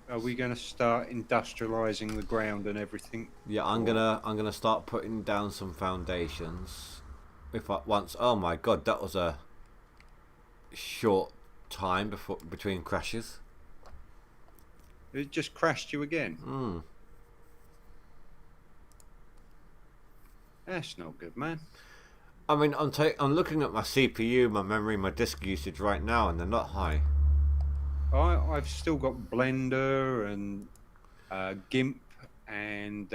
Are we going to start industrializing the ground and everything? Yeah, I'm gonna start putting down some foundations. Oh my god, that was a short time between crashes. It just crashed you again. Mm. That's not good, man. I mean, I'm looking at my CPU, my memory, my disk usage right now, and they're not high. I've still got Blender and GIMP and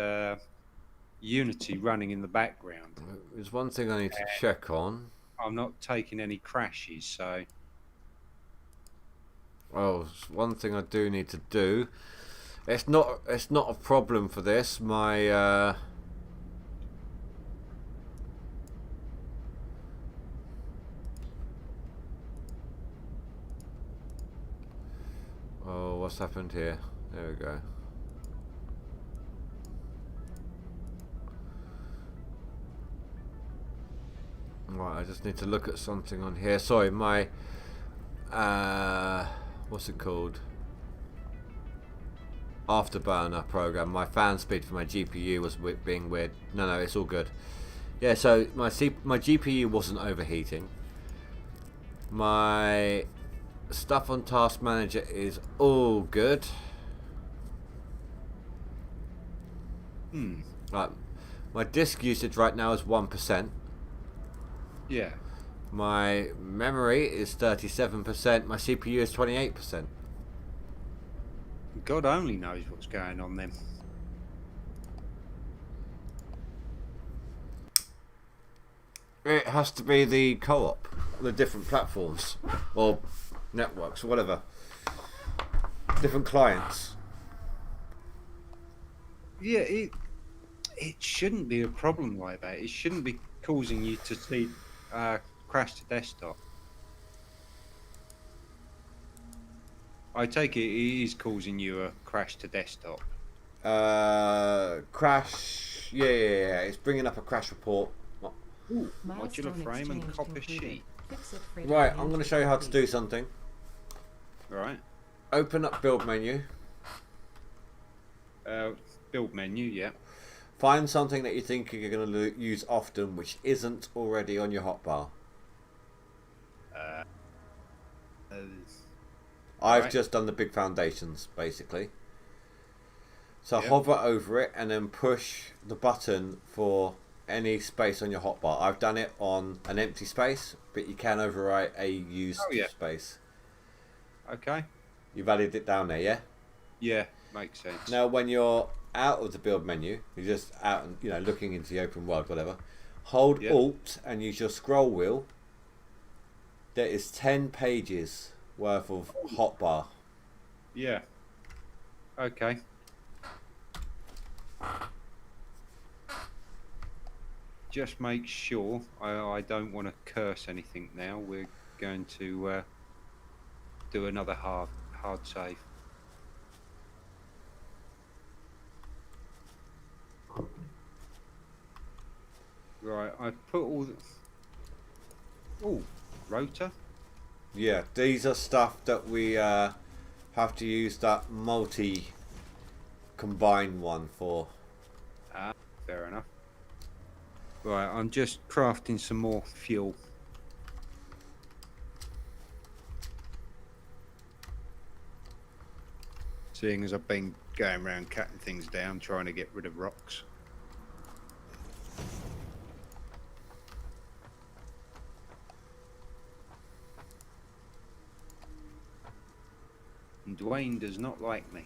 Unity running in the background. There's one thing I need to check on. I'm not taking any crashes, so Oh, one thing I do need to do. It's not a problem for this. My oh, what's happened here? There we go. Right, I just need to look at something on here. Sorry, my what's it called? afterburner program. My fan speed for my GPU was being weird. No, it's all good. Yeah, so my GPU wasn't overheating. My stuff on Task Manager is all good. Right, my disk usage right now is 1%. Yeah. My memory is 37%. My CPU is 28%. God only knows what's going on then. It has to be the co-op, the different platforms or networks or whatever, different clients. Yeah, it shouldn't be a problem like that. It shouldn't be causing you to see crash to desktop. I take it is causing you a crash to desktop. Crash. Yeah. It's bringing up a crash report. Ooh, modular Milestone frame and exchange copper concluded. sheet. Fix it freighter Right, I'm engine going to show you how to complete. do something. Right. Open up build menu. Build menu, yeah. Find something that you think you're going to use often, which isn't already on your hotbar. I've Right. just done the big foundations, basically. So Yep. hover over it and then push the button for any space on your hotbar. I've done it on an empty space, but you can overwrite a used space. Okay. You've added it down there, yeah? Yeah, makes sense. Now, when you're out of the build menu, you're just out and looking into the open world, whatever. Hold Yep. Alt and use your scroll wheel. There is 10 pages worth of hotbar. Yeah. Okay. Just make sure I don't want to curse anything now. We're going to do another hard save. Right, I put all the... Oh, rotor? Yeah, these are stuff that we have to use that multi-combine one for. Ah, fair enough. Right, I'm just crafting some more fuel. Seeing as I've been going around cutting things down, trying to get rid of rocks. And Dwayne does not like me.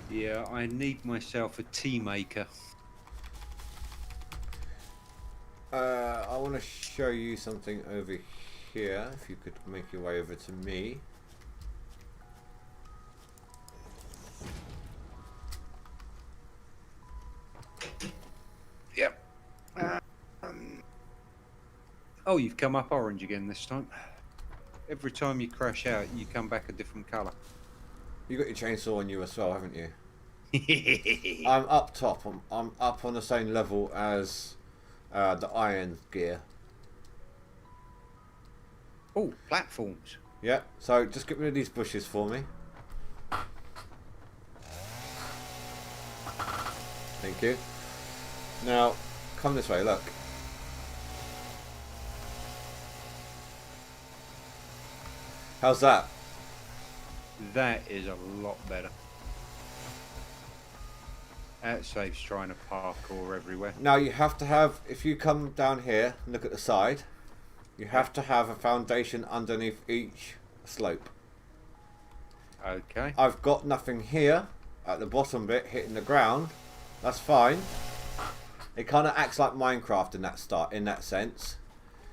Yeah, I need myself a tea maker. I want to show you something over here. If you could make your way over to me. Yep. Oh, you've come up orange again this time. Every time you crash out, you come back a different colour. You got your chainsaw on you as well, haven't you? I'm up top. I'm up on the same level as the iron gear. Oh, platforms. Yeah. So just get rid of these bushes for me. Thank you. Now, come this way. Look. How's that? That is a lot better. That saves trying to parkour everywhere. Now you have to have, if you come down here and look at the side, you have to have a foundation underneath each slope. Okay. I've got nothing here at the bottom bit hitting the ground. That's fine. It kind of acts like Minecraft in that sense.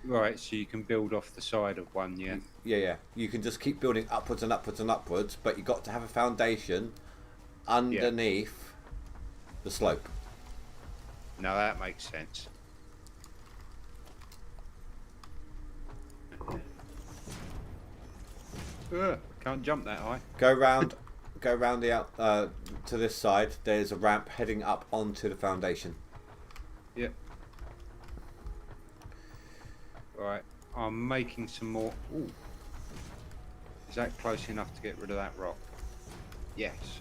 Right, so you can build off the side of one, yeah. Yeah. You can just keep building upwards and upwards and upwards, but you've got to have a foundation underneath the slope. Now that makes sense. Can't jump that high. Go round the out to this side. There's a ramp heading up onto the foundation. Yep. Right, I'm making some more. Ooh. Is that close enough to get rid of that rock? Yes.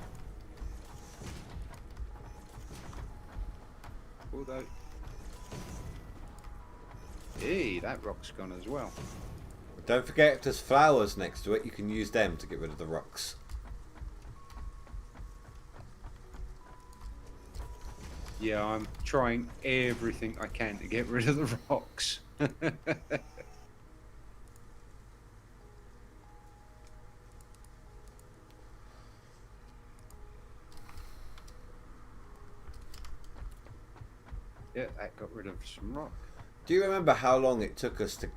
Although, hey, that rock's gone as well. Don't forget, if there's flowers next to it, you can use them to get rid of the rocks. Yeah, I'm trying everything I can to get rid of the rocks. Yeah, that got rid of some rock. Do you remember how long it took us to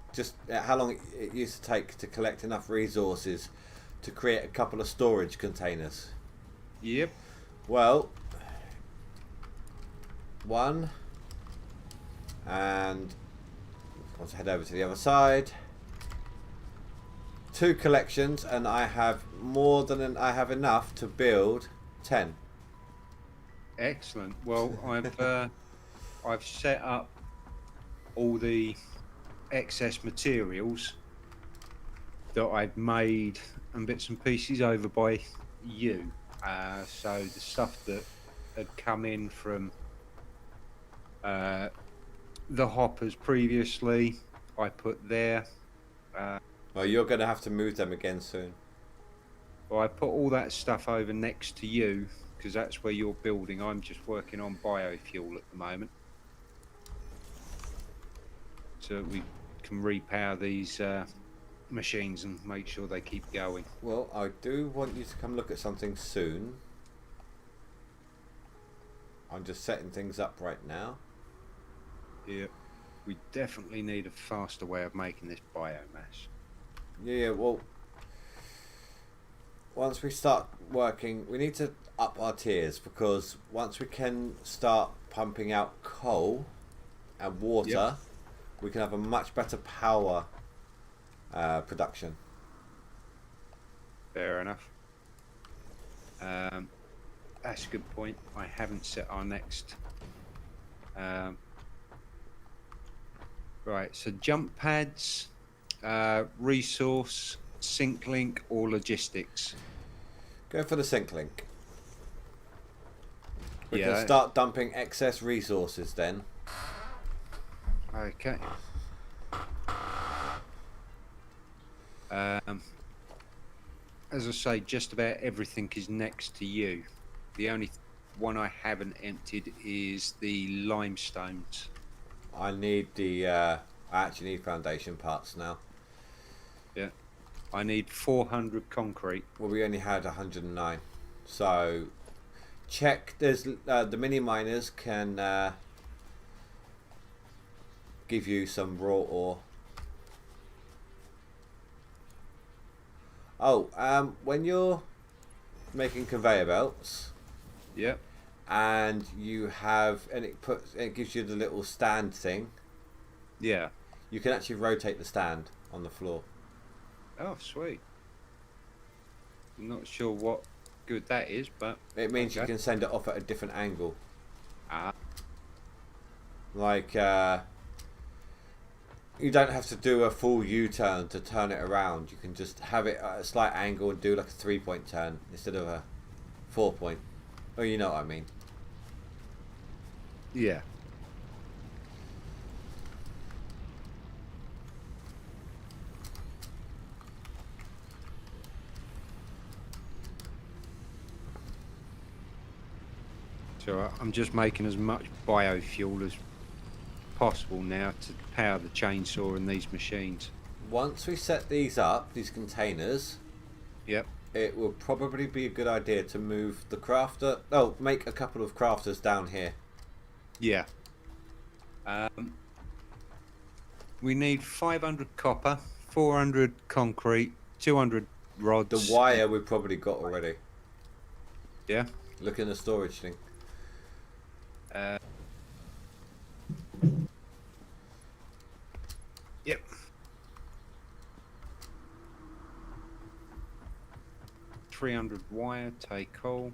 how long it used to take to collect enough resources to create a couple of storage containers? Yep. Well, one, and let's head over to the other side. 2 collections, and I have I have enough to build 10. Excellent. Well, I've set up all the excess materials that I've made and bits and pieces over by you. So the stuff that had come in from the hoppers previously, I put there. Well, you're going to have to move them again soon. Well, I put all that stuff over next to you because that's where you're building. I'm just working on biofuel at the moment, so that we can repower these machines and make sure they keep going. Well, I do want you to come look at something soon. I'm just setting things up right now. Yeah, we definitely need a faster way of making this biomass. Yeah, well, once we start working, we need to up our tiers, because once we can start pumping out coal and water, Yep. we can have a much better power production. Fair enough. That's a good point. I haven't set our next. Right, so jump pads, resource, sync link, or logistics. Go for the sync link. We Yeah. can start dumping excess resources then. Okay. As I say, just about everything is next to you. The only one I haven't emptied is the limestones. I need the I actually need foundation parts now. Yeah. I need 400 concrete. Well, we only had 109, so check. There's the mini miners can give you some raw ore. Oh, when you're making conveyor belts, Yep. and you have, and it gives you the little stand thing. Yeah. You can actually rotate the stand on the floor. Oh, sweet. I'm not sure what good that is, but It means you okay. can send it off at a different angle. Ah, Like, you don't have to do a full U-turn to turn it around. You can just have it at a slight angle and do like a 3-point turn instead of a 4-point. Oh, you know what I mean. yeah. So I'm just making as much biofuel as possible now to power the chainsaw and these machines. Once we set these up, these containers, Yep. it will probably be a good idea to move the crafter. Oh, make a couple of crafters down here. Yeah. We need 500 copper, 400 concrete, 200 rods. The wire we've probably got already. Yeah. Look in the storage thing. Yep. 300 wire, take all.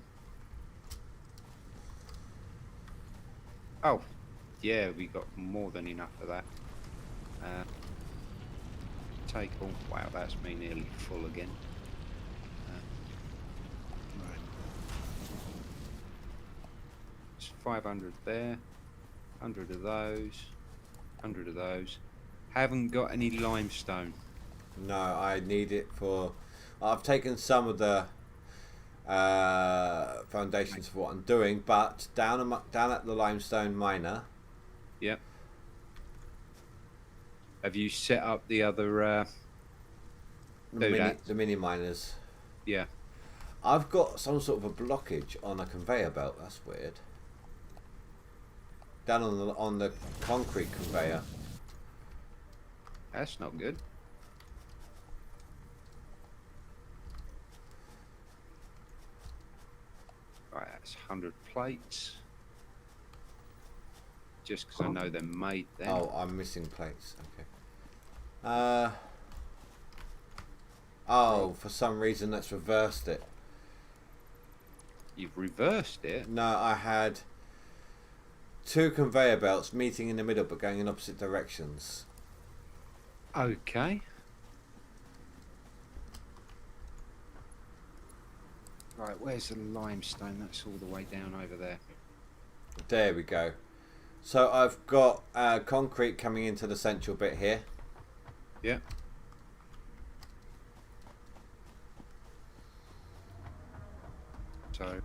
Oh, yeah, we got more than enough of that. Take all. Wow, that's me nearly full again. Right. It's 500 there. 100 of those. 100 of those. Haven't got any limestone. No, I need it for. I've taken some of the foundations for what I'm doing, but down at the limestone miner. Yep. Have you set up the other? The mini miners. Yeah. I've got some sort of a blockage on a conveyor belt. That's weird. Down on the concrete conveyor. That's not good. Right, that's 100 plates. Just because I know they're made then. Oh, I'm missing plates. Okay. Oh, for some reason that's reversed it. You've reversed it? No, I had 2 conveyor belts meeting in the middle but going in opposite directions. Okay. Right, where's the limestone? That's all the way down over there. There we go. So I've got concrete coming into the central bit here. Yeah. So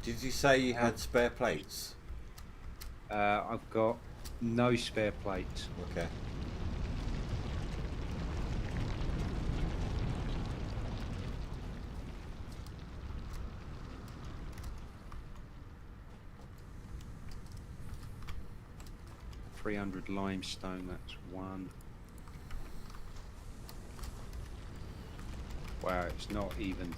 Did you say you had spare plates? I've got no spare plates. Okay. .300 limestone, that's 1. Wow, it's not even.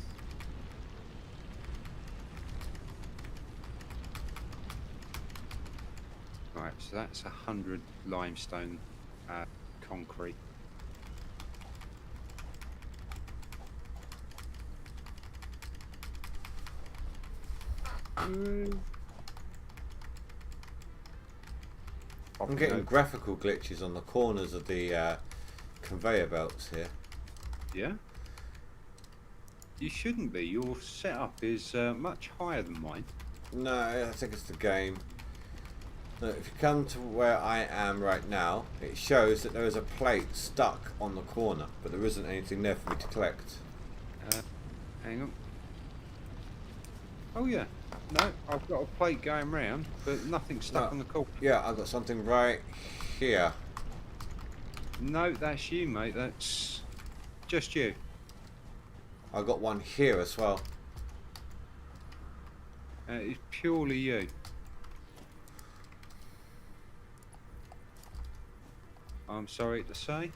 Right, so that's 100 limestone concrete. I'm getting graphical glitches on the corners of the conveyor belts here. Yeah? You shouldn't be. Your setup is much higher than mine. No, I think it's the game. Look, if you come to where I am right now, it shows that there is a plate stuck on the corner, but there isn't anything there for me to collect. Hang on. Oh yeah. No, I've got a plate going round, but nothing stuck on the corner. Yeah, I've got something right here. No, that's you, mate. That's just you. I've got one here as well. It's purely you. I'm sorry to say.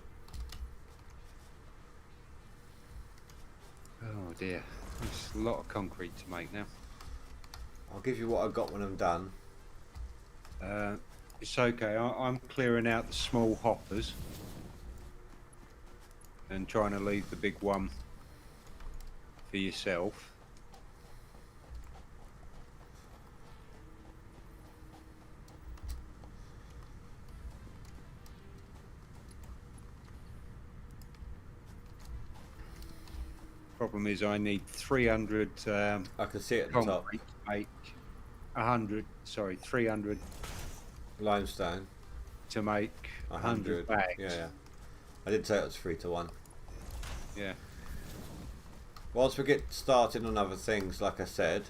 Oh dear, that's a lot of concrete to make now. I'll give you what I got when I'm done. It's okay, I'm clearing out the small hoppers and trying to leave the big one for yourself. Problem is I need 300 I can see it at the top. concrete to make 300 Limestone. to make 100 bags. Yeah. I did say it was 3 to 1. Yeah. Once we get started on other things, like I said,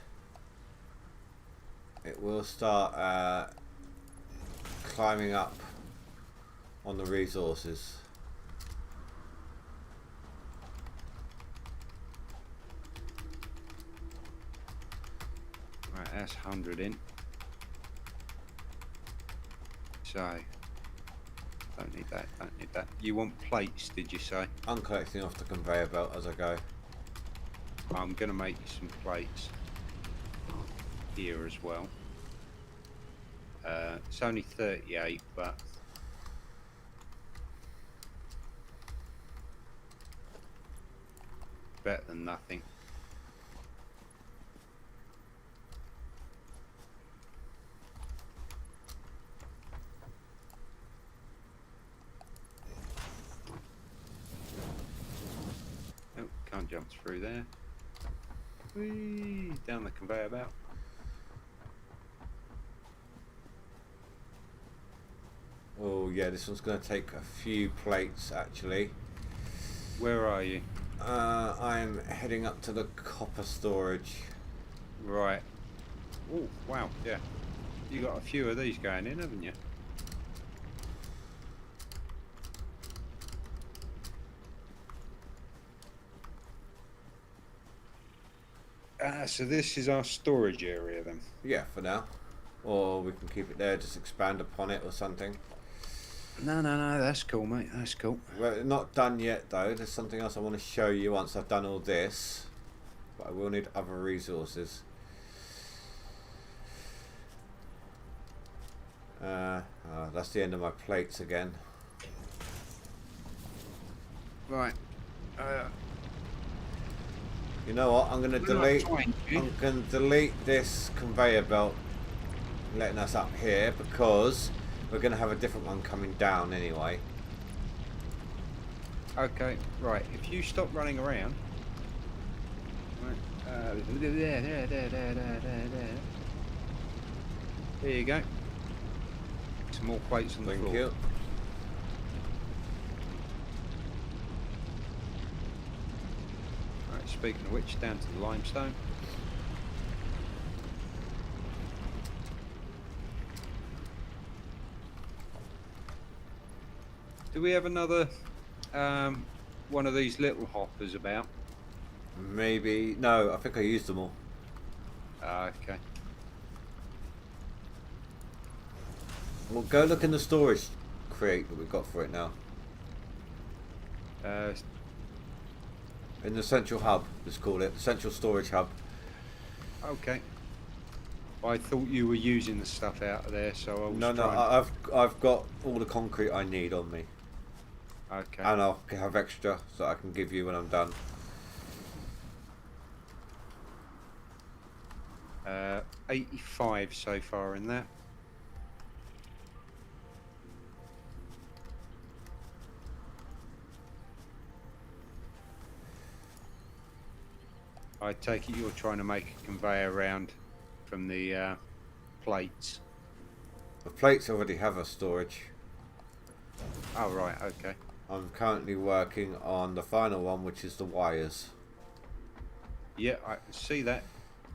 it will start climbing up on the resources. that's 100 in. So, don't need that, don't need that. You want plates, did you say? I'm collecting off the conveyor belt as I go. I'm going to make you some plates here as well. It's only 38, but better than nothing. Oh, can't jump through there. Whee, down the conveyor belt. Oh yeah, this one's going to take a few plates actually. Where are you? I'm heading up to the copper storage. Right. Oh, wow, yeah. You got a few of these going in, haven't you? So this is our storage area then? Yeah, for now. Or we can keep it there, just expand upon it or something. No, that's cool, mate, that's cool. We're not done yet though. There's something else I want to show you once I've done all this. But I will need other resources. That's the end of my plates again. Right. You know what? I'm going to delete this conveyor belt letting us up here because we're going to have a different one coming down anyway. Okay, right. If you stop running around. Right. There you go. Some more plates on the floor. Thank you. Right, speaking of which, down to the limestone. Do we have another one of these little hoppers about? Maybe. No, I think I used them all. Okay. Well, go look in the storage crate that we've got for it now. In the central hub, let's call it. Central storage hub. Okay. I thought you were using the stuff out of there, so I was No, I've got all the concrete I need on me. Okay. And I'll have extra so I can give you when I'm done. 85 so far in that. I take it you're trying to make a conveyor around from the plates. The plates already have a storage. Oh, right, okay. I'm currently working on the final one, which is the wires. Yeah, I can see that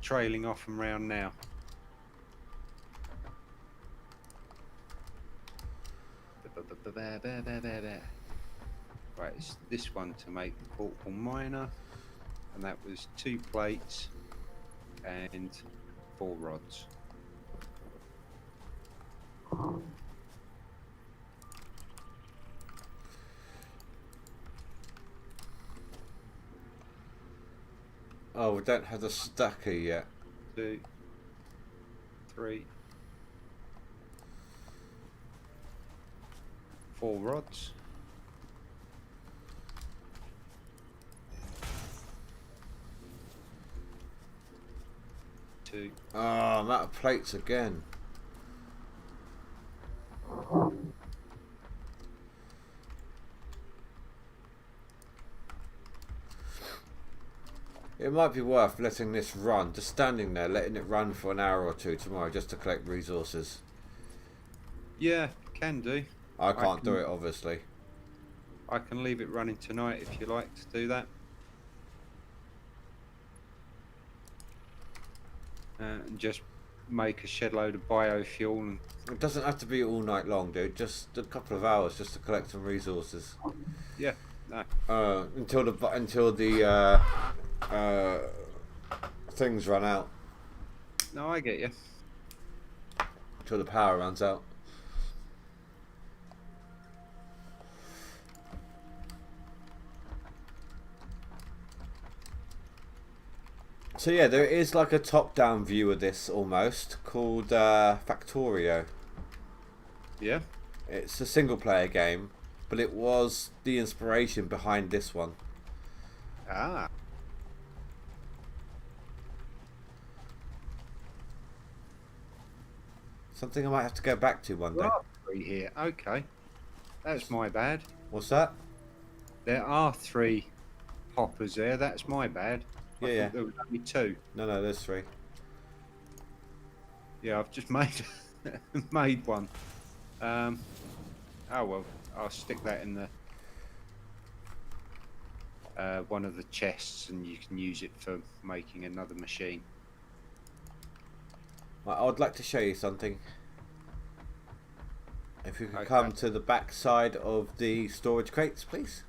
trailing off and round now. Right, it's this one to make the portable miner, and that was 2 plates and 4 rods. Oh, we don't have the stacker yet. 2, 3, 4 rods. Two. Oh, I'm out of plates again. It might be worth letting this run, just standing there, letting it run for an hour or two tomorrow just to collect resources. Yeah, can do. I can't do it, obviously. I can leave it running tonight if you like to do that. And just make a shed load of biofuel. And It doesn't have to be all night long, dude. Just a couple of hours just to collect some resources. yeah, no. Until the things run out. No, I get you. Until the power runs out. So yeah, there is like a top-down view of this almost called Factorio. Yeah. It's a single-player game, but it was the inspiration behind this one. Ah. Something I might have to go back to one day. There are 3 here. Okay. That's my bad. What's that? There are 3 hoppers there. That's my bad. I Yeah, yeah. thought there was only 2. No, there's 3. Yeah, I've just made made one. Oh well, I'll stick that in the one of the chests, and you can use it for making another machine. Right, I would like to show you something. If you could Okay. come to the back side of the storage crates, please.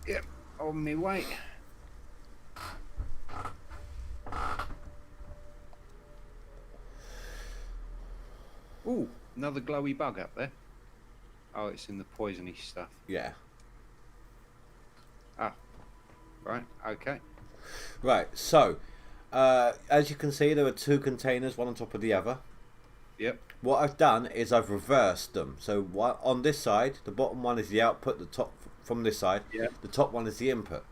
Yep, on my way. Ooh, another glowy bug up there. Oh, it's in the poisony stuff. Yeah. Ah, right, okay. Right, so, as you can see, there are 2 containers, one on top of the other. Yep, What I've done is I've reversed them. So on this side, the bottom one is the output, the top from this side, Yep. the top one is the input.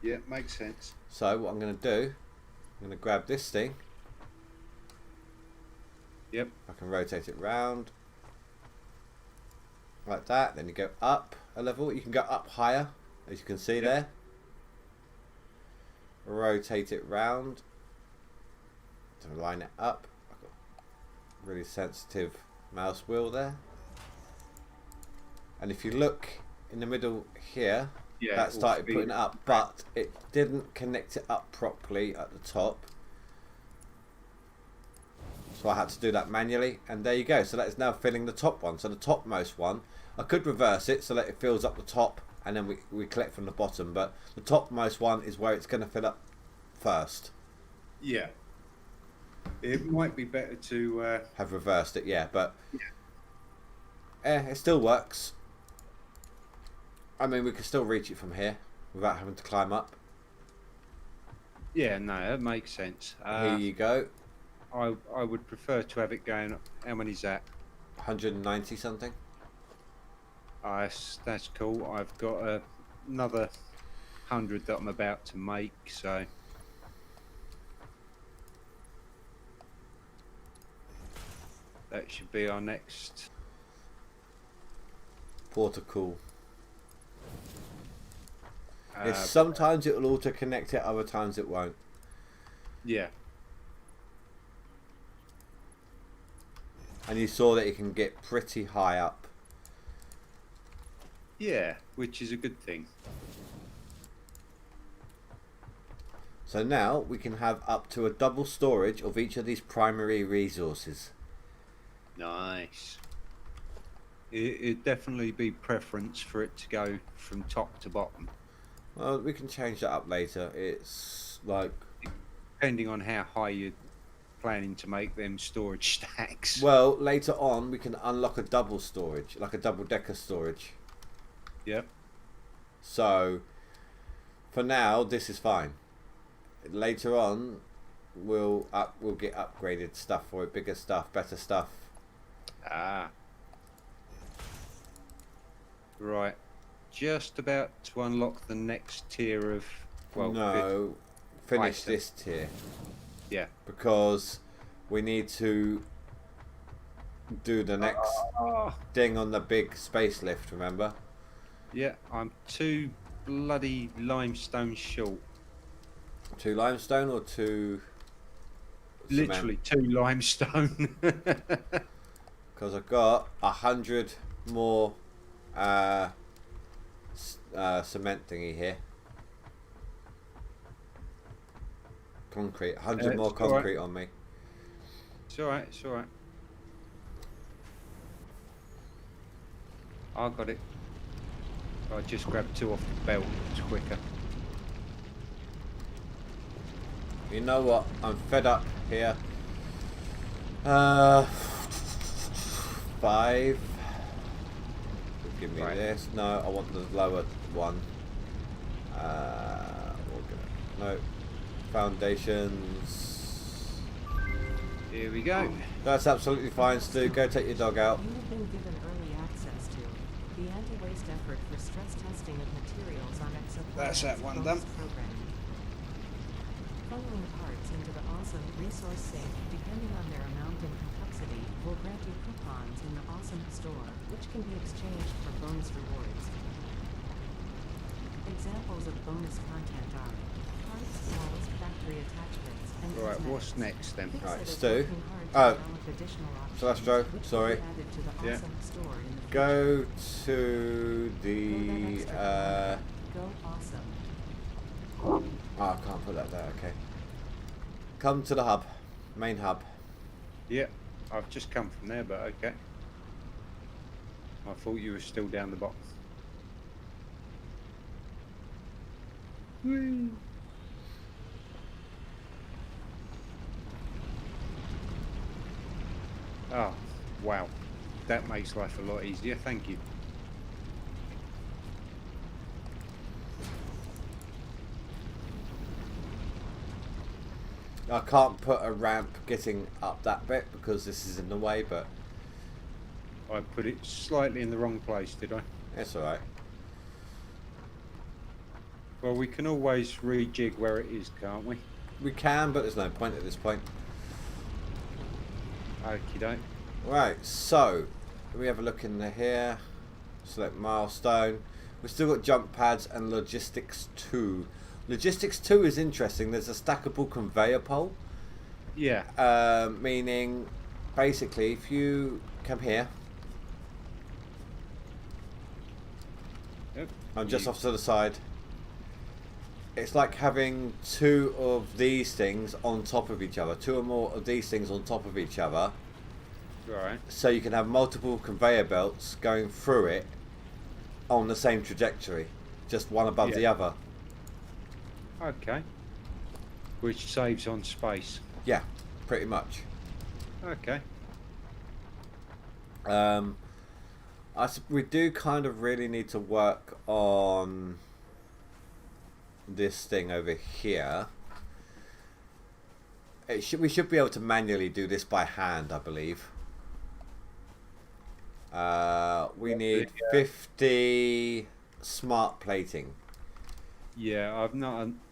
yeah, makes sense. So what I'm going to do, I'm going to grab this thing. Yep, I can rotate it round like that. Then you go up a level. You can go up higher, as you can see Yep. there. Rotate it round to line it up. I've got really sensitive mouse wheel there. And if you look in the middle here, yeah. that all started speed. putting it up, but it didn't connect it up properly at the top. So I had to do that manually, and there you go. So that is now filling the top one. So the topmost one, I could reverse it so that it fills up the top, and then we collect from the bottom. But the topmost one is where it's going to fill up first. Yeah. It might be better to. Have reversed it, yeah, but it still works. I mean, we can still reach it from here without having to climb up. Yeah, no, that makes sense. Here you go, I would prefer to have it going. How many's that? 190 something. That's cool. I've got another 100 that I'm about to make, so that should be our next. Portal. Uh, Sometimes it will auto connect it, other times it won't. yeah, And you saw that it can get pretty high up. yeah, which is a good thing. So now we can have up to a double storage of each of these primary resources. Nice. It'd definitely be preference for it to go from top to bottom, Well, we can change that up later. It's like, depending on how high you're planning to make them storage stacks. well, later on we can unlock a double storage, like a double decker storage. Yep. So for now, this is fine. Later on, we'll get upgraded stuff for it, bigger stuff, better stuff. Ah. Right. Just about to unlock the next tier of. Well, No, finish item. this tier yeah. because we need to do the next Oh, thing on the big space lift. Remember? yeah, I'm 2 bloody limestone short. 2 limestone or 2 cement? Literally 2 limestone. Because I've got 100 more cement thingy here. Concrete, 100 more it's all concrete on me. It's alright, it's alright. I got it. I just grabbed 2 off the belt, it's quicker. You know what? I'm fed up here. 5. Give me this. No, I want the lower one. No. Foundations. Here we go. That's absolutely fine, Stu. Go take your dog out. You have been given early access to the anti-waste effort for stress testing of materials on That's that one done. program. Funneling parts into the awesome resource safe, depending on their amount and complexity, will grant you coupons in the awesome store, which can be exchanged for bonus rewards. Examples of bonus content are parts, walls, factory attachments, and Right, cosmetics. what's next then? Fix Right, it is Stu. working hard to Oh, develop additional options, Celestro, which will be sorry. added to the Yeah. awesome store in the Go to Go the. that extra Go awesome. Oh, I can't put that there. Okay. Come to the hub, main hub. Yeah, I've just come from there, but okay. I thought you were still down the bottom. Whee. Oh, wow. That makes life a lot easier, thank you. I can't put a ramp getting up that bit because this is in the way, but I put it slightly in the wrong place, did I? it's alright. Well, we can always rejig where it is, can't we? We can, but there's no point at this point. Okie doke. Right, so we have a look in here. Select milestone. We've still got jump pads and logistics 2. Logistics 2 is interesting. There's a stackable conveyor pole. Yeah. Meaning, basically, if you come here, Yep. I'm just off to the side. It's like having 2 of these things on top of each other. 2 or more of these things on top of each other. Right. So you can have multiple conveyor belts going through it on the same trajectory. Just one above the other. Okay. Which saves on space. Yeah, pretty much. Okay. We do kind of really need to work on this thing over here. We should be able to manually do this by hand, I believe. We need 50 smart plating. Yeah,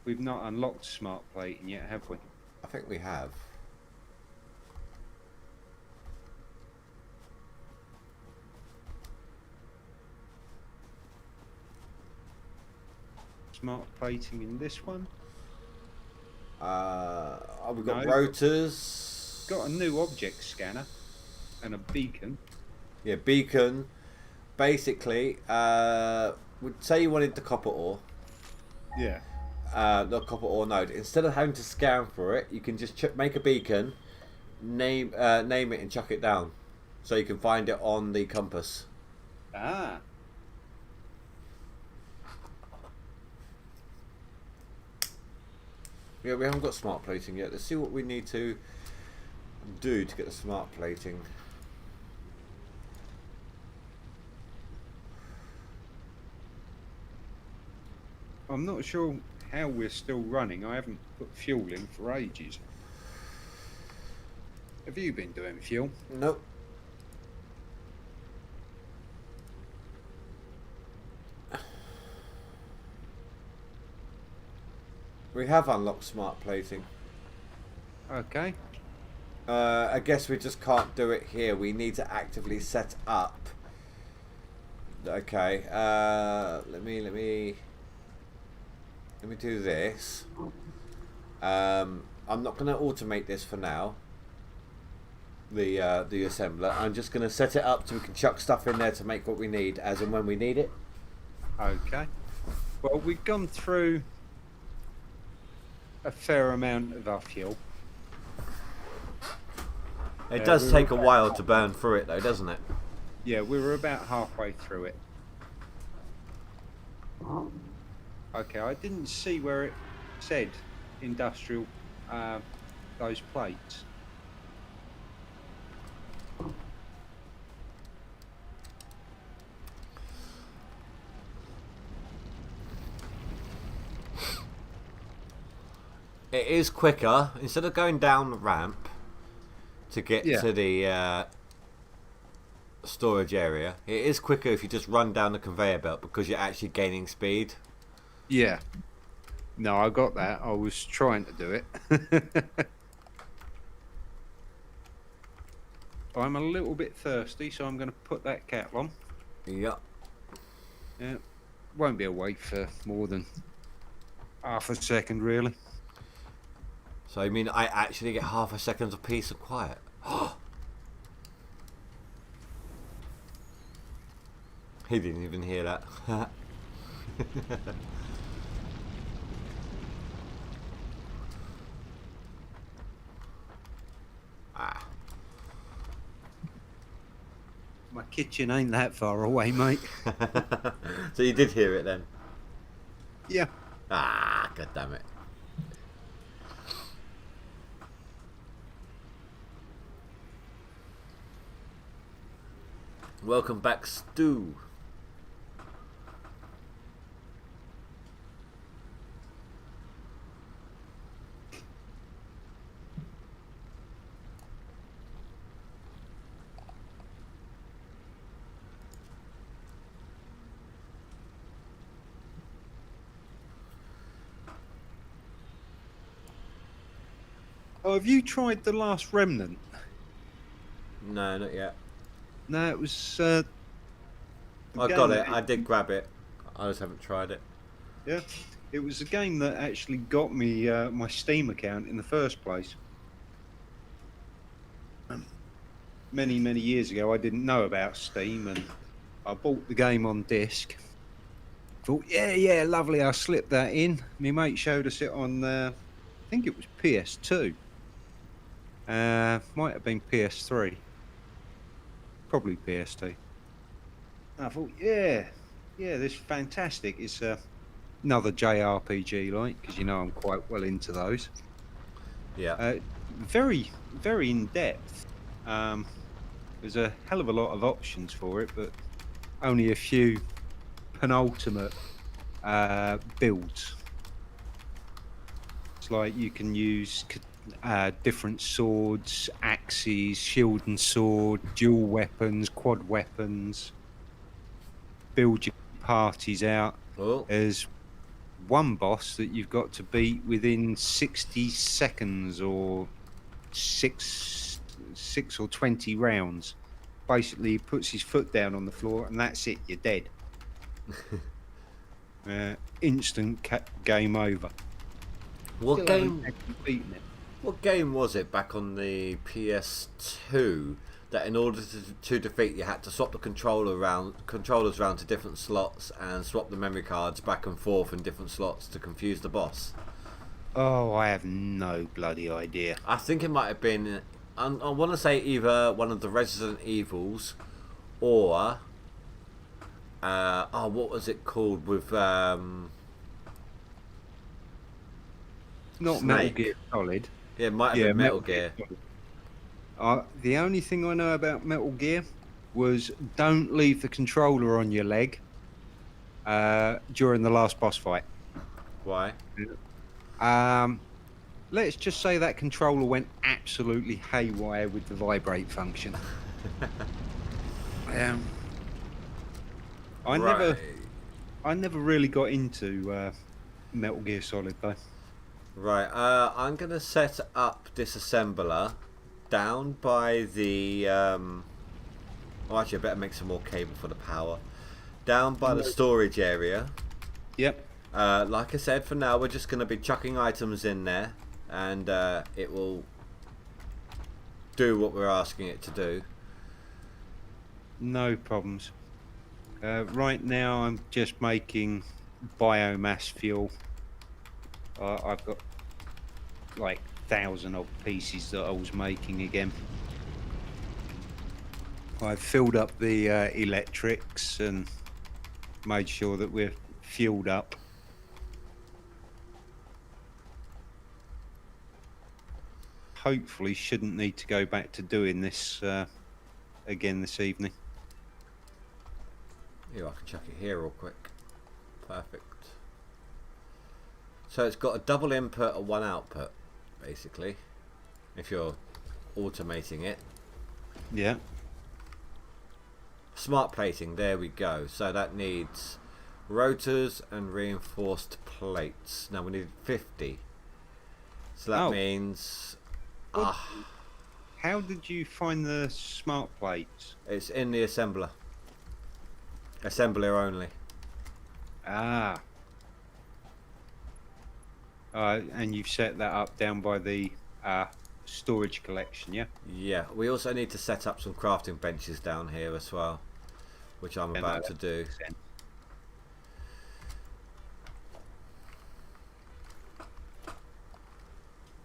we've not unlocked smart plating yet, have we? I think we have. Smart plating in this one. We've got No. rotors. Got a new object scanner and a beacon. Yeah, beacon. Basically, would say you wanted the copper ore. Yeah. The copper ore node. Instead of having to scan for it, you can just make a beacon, name it, and chuck it down, so you can find it on the compass. Ah. Yeah, we haven't got smart plating yet. Let's see what we need to do to get the smart plating. I'm not sure how we're still running. I haven't put fuel in for ages. Have you been doing fuel? Nope. We have unlocked smart plating. Okay. I guess we just can't do it here. We need to actively set up. Okay. Let me do this. I'm not going to automate this for now. The assembler. I'm just going to set it up so we can chuck stuff in there to make what we need as and when we need it. Okay. Well, we've gone through a fair amount of our fuel. It does take a while to burn through it, though, doesn't it? Yeah, we were about halfway through it. Okay, I didn't see where it said industrial those plates. It is quicker instead of going down the ramp to get to the storage area. It is quicker if you just run down the conveyor belt because you're actually gaining speed. Yeah. No, I got that. I was trying to do it. I'm a little bit thirsty, so I'm going to put that kettle on. Yep. Yeah. Won't be awake for more than half a second, really. So you mean I actually get half a second of peace and quiet? He didn't even hear that. My kitchen ain't that far away, mate. So you did hear it then? Yeah. God damn it. Welcome back, Stu. Oh, have you tried the Last Remnant? No, not yet. No, it was. I got it. that- I did grab it. I just haven't tried it. Yeah, it was a game that actually got me my Steam account in the first place. Many, many years ago, I didn't know about Steam, and I bought the game on disc. Thought, yeah, lovely. I slipped that in. My mate showed us it on, I think it was PS2. Might have been PS3. Probably PS2. And I thought, yeah, this is fantastic. It's another JRPG, like, because you know I'm quite well into those. Yeah. Very, very in depth. There's a hell of a lot of options for it, but only a few penultimate builds. It's like you can use different swords, axes, shield and sword, dual weapons, quad weapons. Build your parties out. Oh. There's one boss that you've got to beat within 60 seconds or six or 20 rounds. Basically, he puts his foot down on the floor and that's it, you're dead. Instant game over. What Still game? haven't actually beaten it. What game was it back on the PS2 that in order to defeat you had to swap the controllers around to different slots and swap the memory cards back and forth in different slots to confuse the boss? Oh, I have no bloody idea. I think it might have been. I want to say either one of the Resident Evils or what was it called with Not Metal Snake. Gear Solid. Yeah, it might have been Metal Gear. Solid. The only thing I know about Metal Gear was don't leave the controller on your leg during the last boss fight. Why? Let's just say that controller went absolutely haywire with the vibrate function. I never really got into Metal Gear Solid though. Right, I'm going to set up disassembler down by the... oh, actually, I better make some more cable for the power. Down by the storage area. Yep. Like I said, for now, we're just going to be chucking items in there. And it will do what we're asking it to do. No problems. Right now, I'm just making biomass fuel. I've got like 1,000 odd pieces that I was making again. I've filled up the electrics and made sure that we're fueled up. hopefully shouldn't need to go back to doing this again this evening. Here, I can chuck it here real quick. Perfect. So it's got a double input and one output, basically, if you're automating it. Yeah. Smart plating, there we go. So that needs rotors and reinforced plates. Now we need 50. So that means... How did you find the smart plates? It's in the assembler. Assembler only. Ah. And you've set that up down by the storage collection, yeah? Yeah, we also need to set up some crafting benches down here as well, which I'm about to do.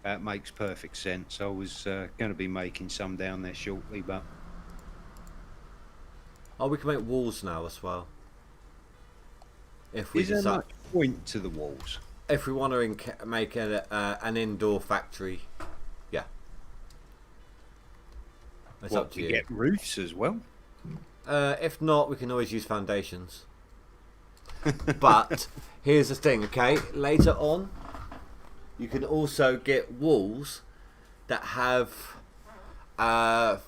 That makes perfect sense. I was going to be making some down there shortly, but... Oh, we can make walls now as well. If we Is there decide, much point to the walls? if we want to make an indoor factory, yeah. It's up to you. Get roofs as well? If not, we can always use foundations. But here's the thing, okay? Later on, you can also get walls that have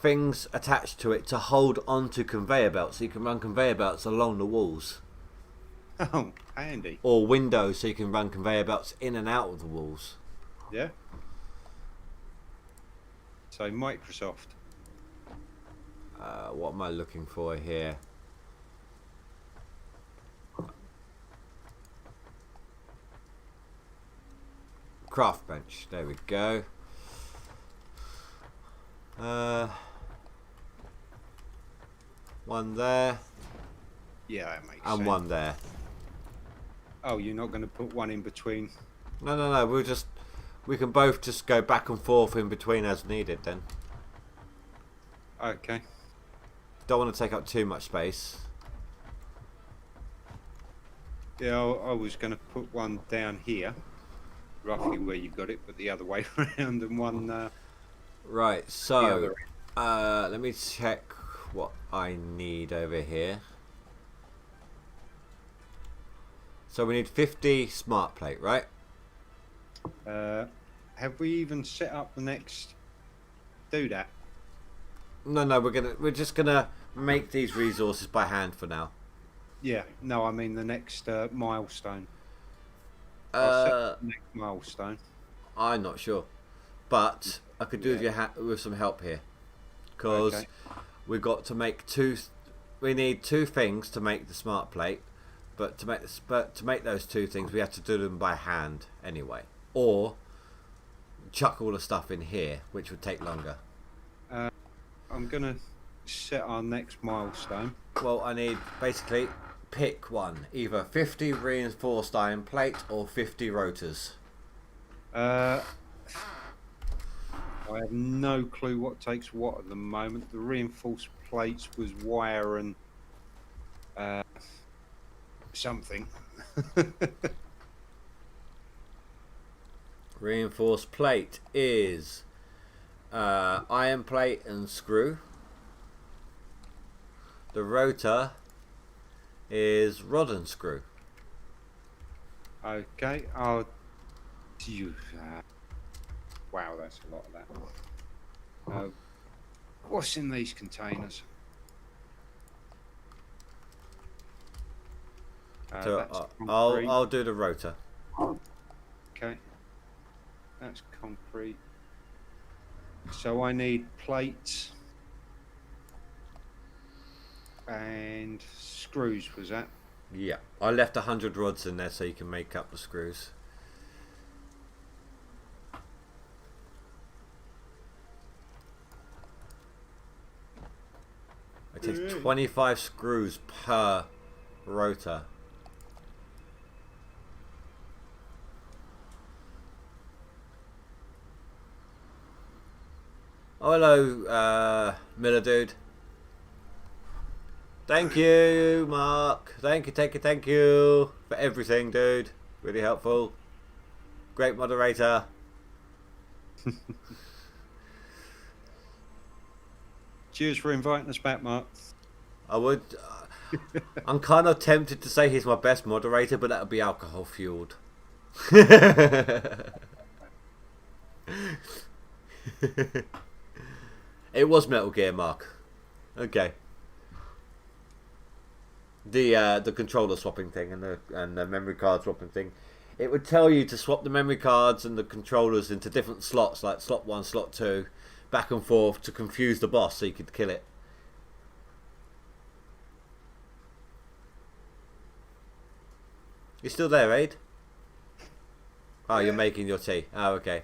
things attached to it to hold onto conveyor belts, so you can run conveyor belts along the walls. Oh, handy. Or windows, so you can run conveyor belts in and out of the walls. Yeah. So Microsoft. What am I looking for here? Craft bench, there we go. One there. Yeah, that makes and sense. one there. Oh, you're not going to put one in between? No. We can both just go back and forth in between as needed then. Okay. Don't want to take up too much space. Yeah, I was going to put one down here, roughly where you got it, but the other way around, and one. Right. So, let me check what I need over here. So we need 50 smart plate, right? Have we even set up the next? Do that. No. We're just gonna make these resources by hand for now. Yeah. No, I mean the next milestone. I'll set up the next milestone. I'm not sure, but I could do with some help here, because we've got to make two. We need two things to make the smart plate, but to make those two things, we have to do them by hand anyway, or chuck all the stuff in here, which would take longer. I'm gonna set our next milestone. Well, I need basically pick one, either 50 reinforced iron plate or 50 rotors. I have no clue what takes what at the moment. The reinforced plates was wire and something. Reinforced plate is iron plate and screw. The rotor is rod and screw. Okay, I'll. Wow, that's a lot of that. What's in these containers? So I'll do the rotor. Okay, that's concrete. So I need plates and screws. Was that? Yeah, I left 100 rods in there so you can make up the screws. It takes 25 screws per rotor. Oh, hello, Miller dude. Thank you, Mark. Thank you for everything, dude. Really helpful. Great moderator. Cheers for inviting us back, Mark. I would. I'm kind of tempted to say he's my best moderator, but that would be alcohol fueled. It was Metal Gear, Mark. Okay. The controller swapping thing and the memory card swapping thing. It would tell you to swap the memory cards and the controllers into different slots, like slot 1, slot 2, back and forth to confuse the boss so you could kill it. You still there, Aid? Oh, you're making your tea. Oh, okay.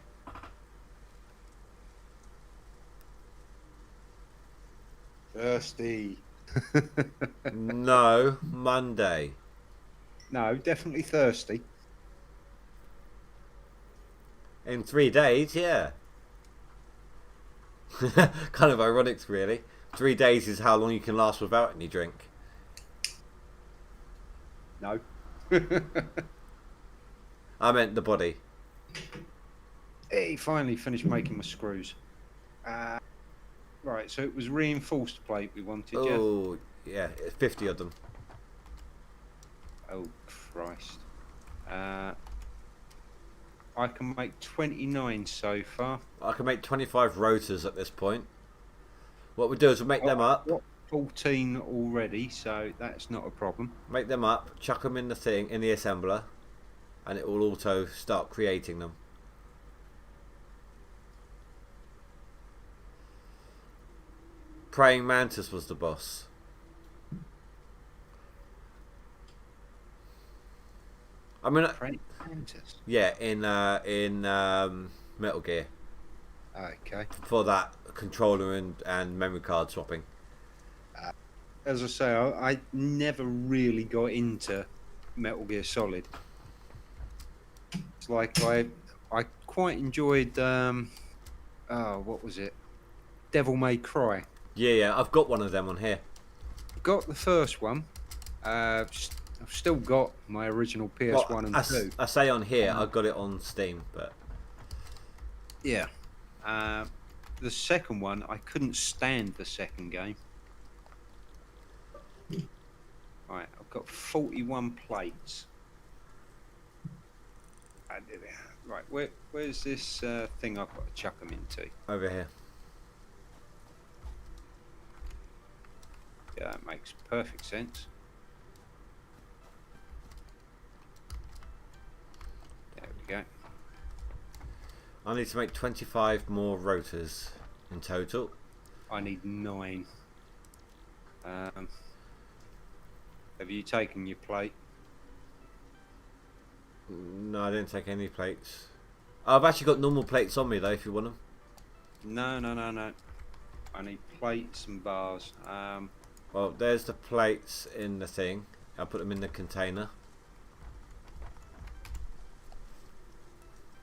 Thirsty. No, Monday. No, definitely thirsty. In 3 days, yeah. Kind of ironic, really. 3 days is how long you can last without any drink. No. I meant the body. He finally finished making my screws. Right, so it was reinforced plate we wanted, yeah? Oh, yeah, 50 of them. Oh, Christ. I can make 29 so far. I can make 25 rotors at this point. What we do is we'll make them up. Got 14 already, so that's not a problem. Make them up, chuck them in the thing, in the assembler, and it will auto start creating them. Praying Mantis was the boss. I mean, Mantis. yeah, in Metal Gear Okay. for that controller and memory card swapping. As I say, I never really got into Metal Gear Solid. It's like I quite enjoyed what was it? Devil May Cry. Yeah, I've got one of them on here. Got the first one. I've still got my original PS1 and 2. I say on here, I got it on Steam, but Yeah. The second one, I couldn't stand the second game. Right, I've got 41 plates. Right, where's this thing I've got to chuck them into? over here. Yeah, that makes perfect sense. There we go. I need to make 25 more rotors in total. I need 9. Have you taken your plate? No, I didn't take any plates. I've actually got normal plates on me though, if you want them. No. I need plates and bars. Well, there's the plates in the thing. I'll put them in the container.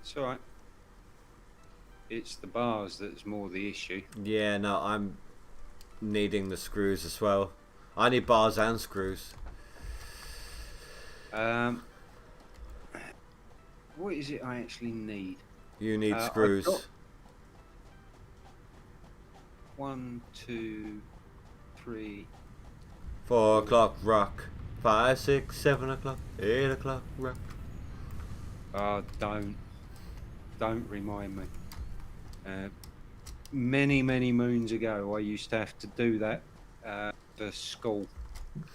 It's alright. It's the bars that's more the issue. Yeah, no, I'm needing the screws as well. I need bars and screws. What is it I actually need? You need I've screws. got 1, 2, 3. 4 o'clock rock. 5, 6, 7 o'clock. 8 o'clock rock. Oh, don't remind me. Many moons ago, I used to have to do that for school.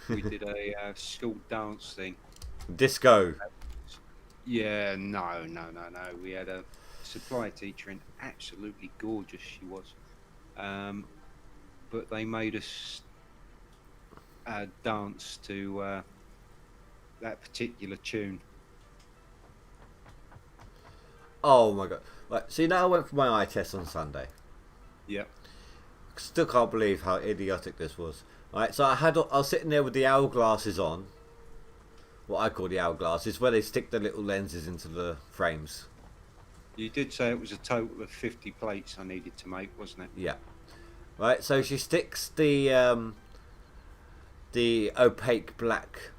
We did a school dance thing. Disco. Yeah, no. We had a supply teacher, and absolutely gorgeous she was. But they made us dance to that particular tune. Oh my god. Right, see, now I went for my eye test on Sunday. Yep. Still can't believe how idiotic this was. Right, so I was sitting there with the hourglasses on. What I call the hourglasses, where they stick the little lenses into the frames. You did say it was a total of 50 plates I needed to make, wasn't it? Yeah. Right, so she sticks the opaque black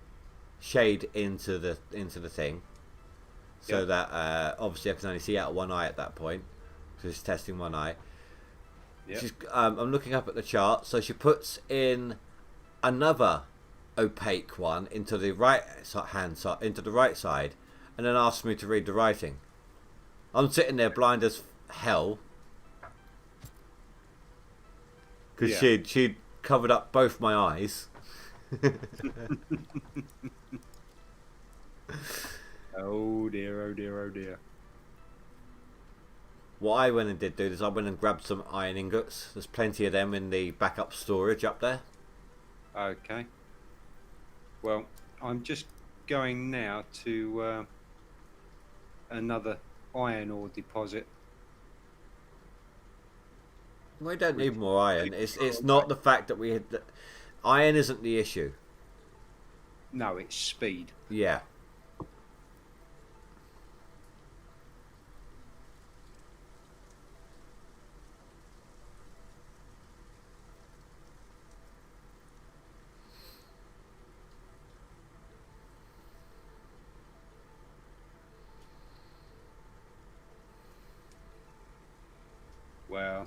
shade into the thing, so that obviously I can only see out one eye at that point, because it's testing one eye. Yeah. I'm looking up at the chart. So she puts in another opaque one into the right hand side, into the right side, and then asks me to read the writing. I'm sitting there blind as hell because she'd covered up both my eyes. Oh dear, oh dear, oh dear. What I went and did, dude, is I went and grabbed some iron ingots. There's plenty of them in the backup storage up there. Okay. Well, I'm just going now to another iron ore deposit. We don't need more iron. It's not the fact that we had... Iron isn't the issue. No, it's speed. Yeah. Well,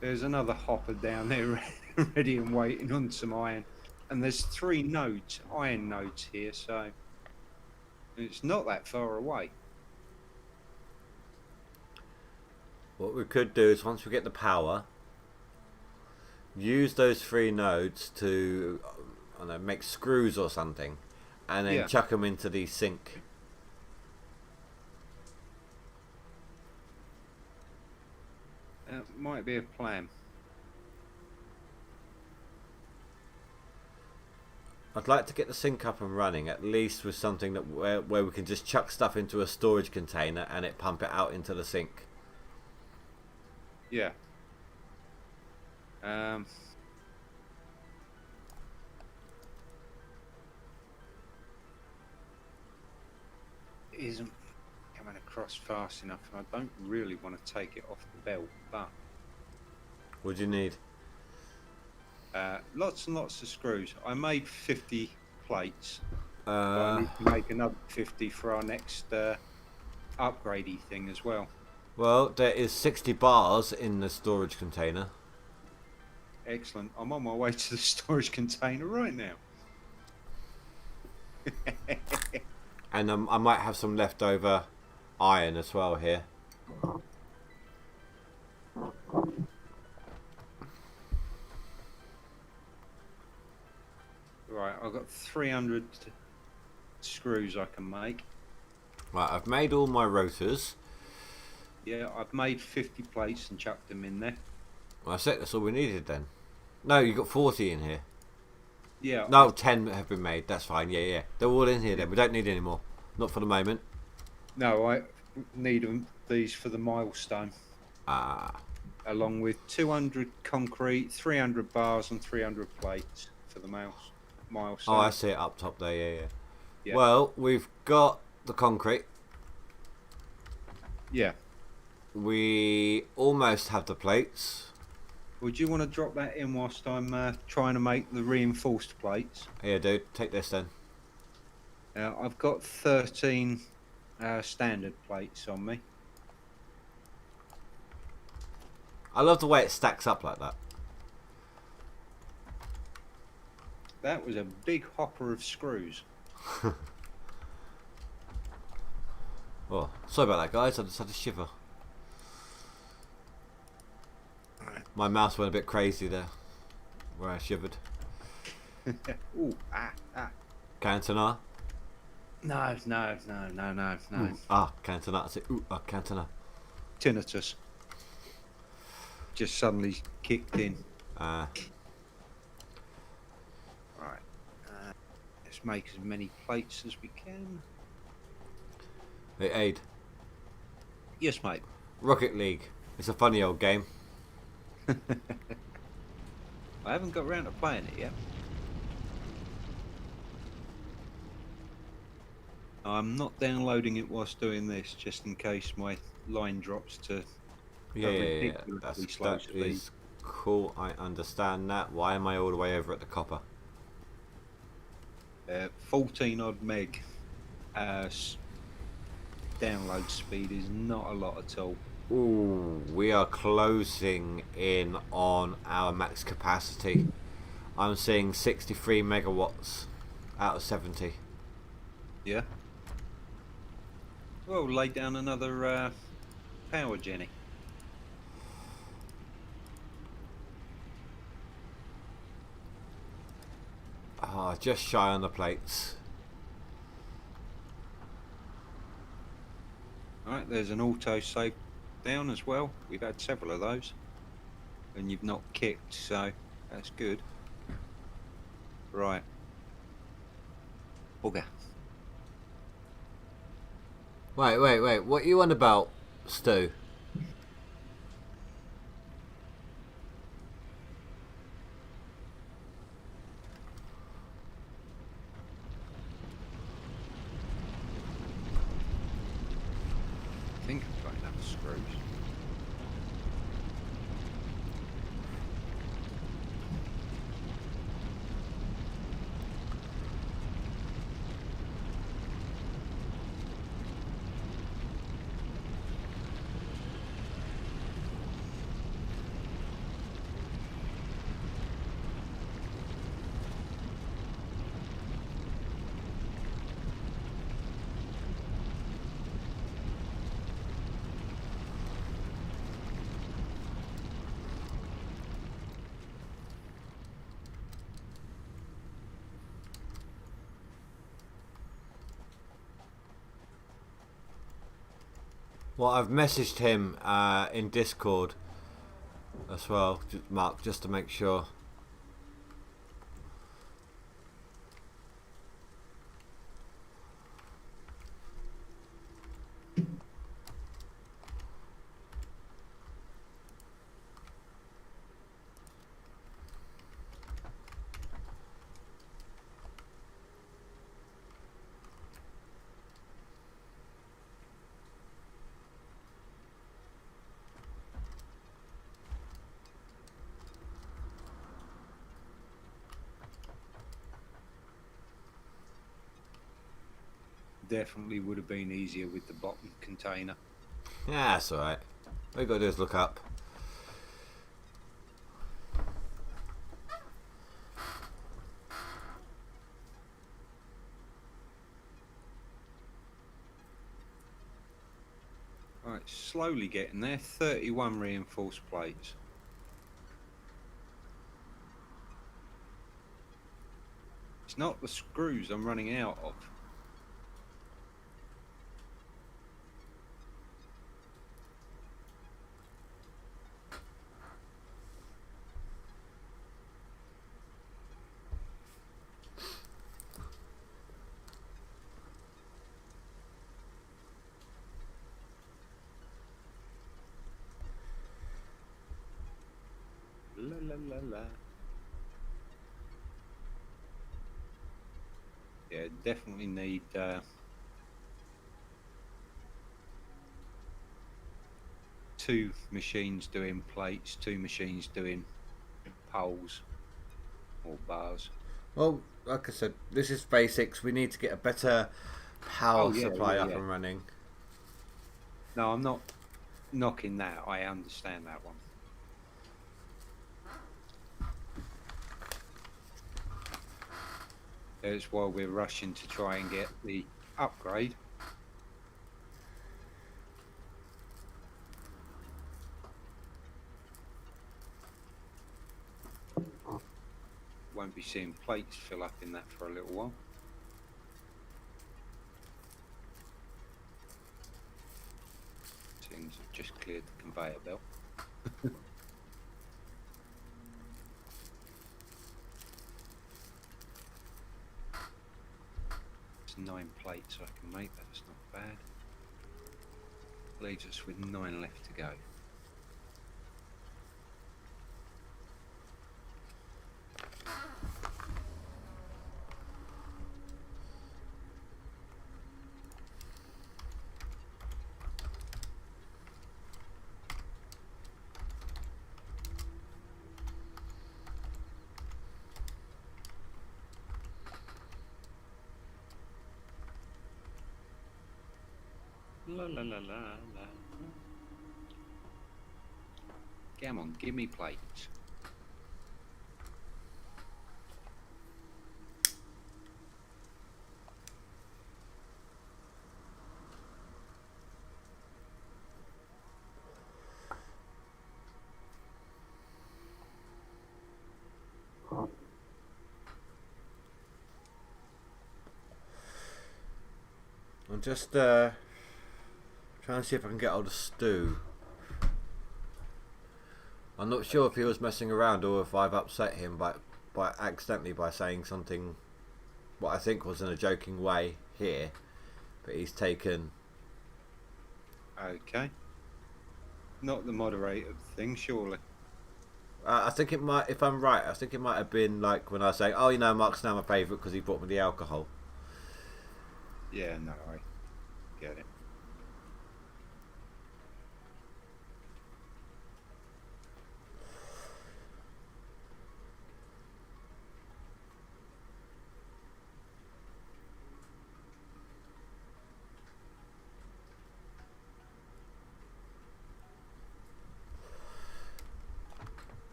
there's another hopper down there ready and waiting on some iron. And there's 3 nodes, iron nodes here, so it's not that far away. What we could do is once we get the power, use those 3 nodes to, I don't know, make screws or something, and then chuck them into the sink. That might be a plan. I'd like to get the sink up and running, at least with something that where we can just chuck stuff into a storage container and it pump it out into the sink. Yeah. It isn't coming across fast enough, and I don't really want to take it off the belt, but What do you need? lots and lots of screws. I made 50 plates. But I Uh, need to make another 50 for our next upgradey thing as well. well, there is 60 bars in the storage container. Excellent. I'm on my way to the storage container right now. And I might have some leftover iron as well here. Right, I've got 300 screws I can make. Right, I've made all my rotors. Yeah, I've made 50 plates and chucked them in there. Well, that's it, that's all we needed then. No, you got 40 in here. Yeah. No, 10 have been made, that's fine, yeah. They're all in here then, we don't need any more. Not for the moment. No, I need these for the milestone. Ah. Along with 200 concrete, 300 bars and 300 plates for the milestone. Oh, I see it up top there, yeah. Yeah. Well, we've got the concrete. Yeah. We almost have the plates. Would you want to drop that in whilst I'm trying to make the reinforced plates? Here, dude, take this then. I've got 13 standard plates on me. I love the way it stacks up like that. That was a big hopper of screws. Oh, sorry about that, guys. I just had a shiver. My mouse went a bit crazy there, where I shivered. Ooh, Cantona. No. Ooh, Cantona. I say, ooh, Cantona. Tinnitus. Just suddenly kicked in. Ah. Right. Let's make as many plates as we can. Hey, Aid. Yes, mate. Rocket League. It's a funny old game. I haven't got around to playing it yet. I'm not downloading it whilst doing this, just in case my line drops to Yeah. ridiculously slow That speed. is cool. I understand that. Why am I all the way over at the copper? 14 odd meg download speed is not a lot at all. Ooh, we are closing in on our max capacity. I'm seeing 63 megawatts out of 70. Yeah. Well, lay down another power Jenny. Ah, just shy on the plates. Alright, there's an auto save down as well. We've had several of those. And you've not kicked, so that's good. Right. Bugger. Wait. What are you on about, Stu? I think I've got enough screws. Well, I've messaged him in Discord as well, Mark, just to make sure. Definitely would have been easier with the bottom container. Yeah, that's alright. All you gotta do is look up. Right, slowly getting there. 31 reinforced plates. It's not the screws I'm running out of. La la la la. Yeah, definitely need 2 machines doing plates, 2 machines doing poles or bars. Well, like I said, this is basics. We need to get a better power Oh, yeah, supply yeah, up yeah. and running. No, I'm not knocking that. I understand that one. That's why we're rushing to try and get the upgrade. Won't be seeing plates fill up in that for a little while. Seems I've just cleared the conveyor belt. It's 9 plates I can make, that's not bad. Leaves us with 9 left to go. La la la la la. Come on, give me plates. I'm just trying to see if I can get hold of Stu. I'm not sure if he was messing around or if I've upset him by accidentally by saying something what I think was in a joking way here, but he's taken. Okay. Not the moderator thing, surely. I think it might, if I'm right, I think it might have been like when I say, oh, you know, Mark's now my favourite because he brought me the alcohol. Yeah, no, I get it.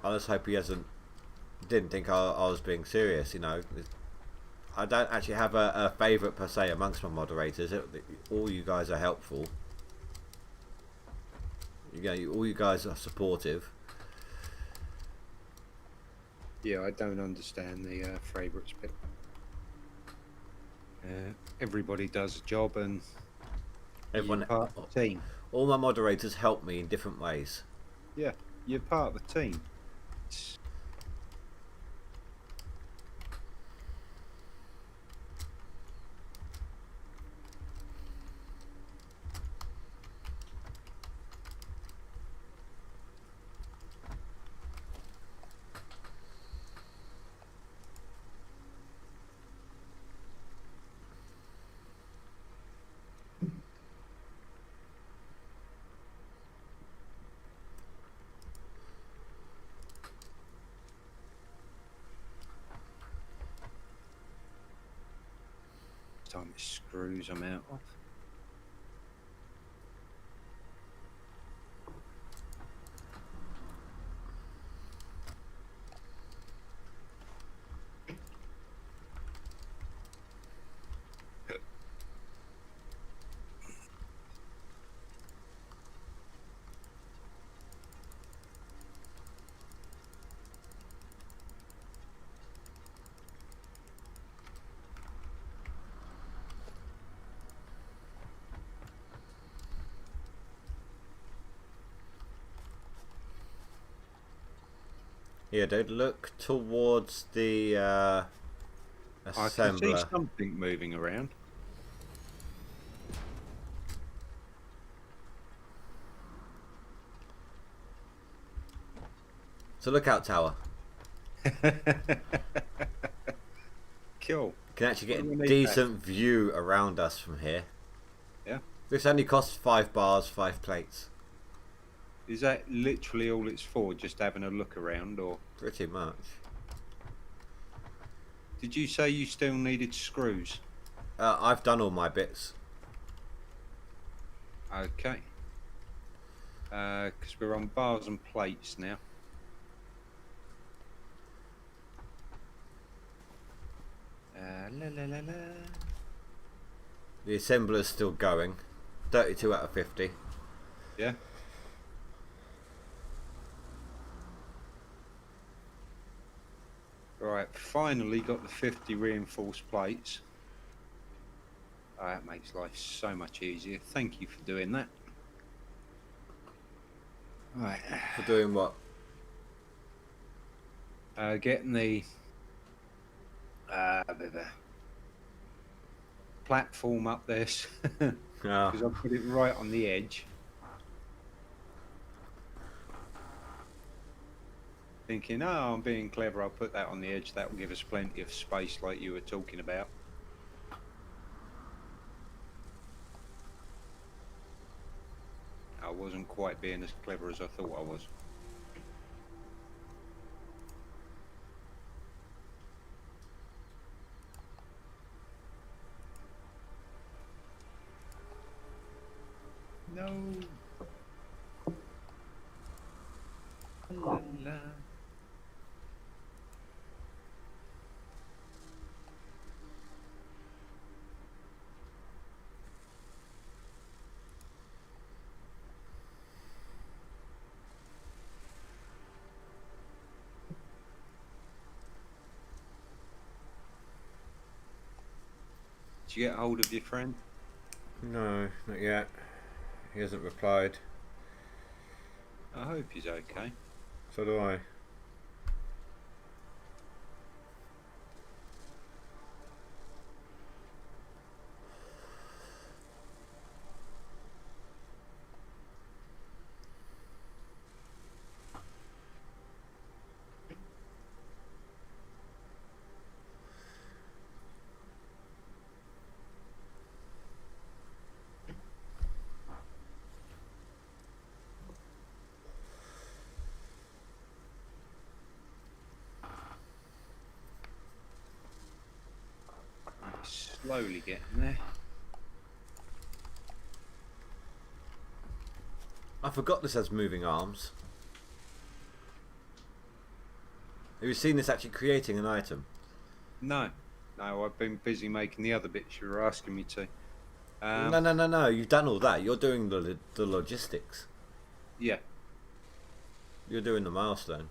I just hope he didn't think I was being serious, you know. I don't actually have a favourite per se amongst my moderators. All you guys are helpful. All you guys are supportive. Yeah, I don't understand the favourites bit. Everybody does a job and Everyone, you're part of the team. all my moderators help me in different ways. Yeah, you're part of the team. It's... time it screws them out of. Yeah, dude, look towards the I can see assembler. something moving around. It's a lookout tower. Cool. Can actually get What do a we need decent view around us from here. Yeah. This only costs 5 bars, 5 plates. Is that literally all it's for? Just having a look around, or Pretty much. did you say you still needed screws? I've done all my bits. Okay. Because we're on bars and plates now. La la la la. The assembler's still going. 32 out of 50. Yeah. Right, finally got the 50 reinforced plates. Oh, that makes life so much easier. Thank you for doing that. Right. For doing what? Getting the platform up there because Oh, I put it right on the edge. Thinking, oh, I'm being clever, I'll put that on the edge. That will give us plenty of space like you were talking about. I wasn't quite being as clever as I thought I was. No. la. Did you get hold of your friend? No, not yet. He hasn't replied. I hope he's okay. So do I. Slowly getting there. I forgot this has moving arms. Have you seen this actually creating an item? No, I've been busy making the other bits you were asking me to. No. You've done all that. You're doing the logistics. Yeah. You're doing the milestone.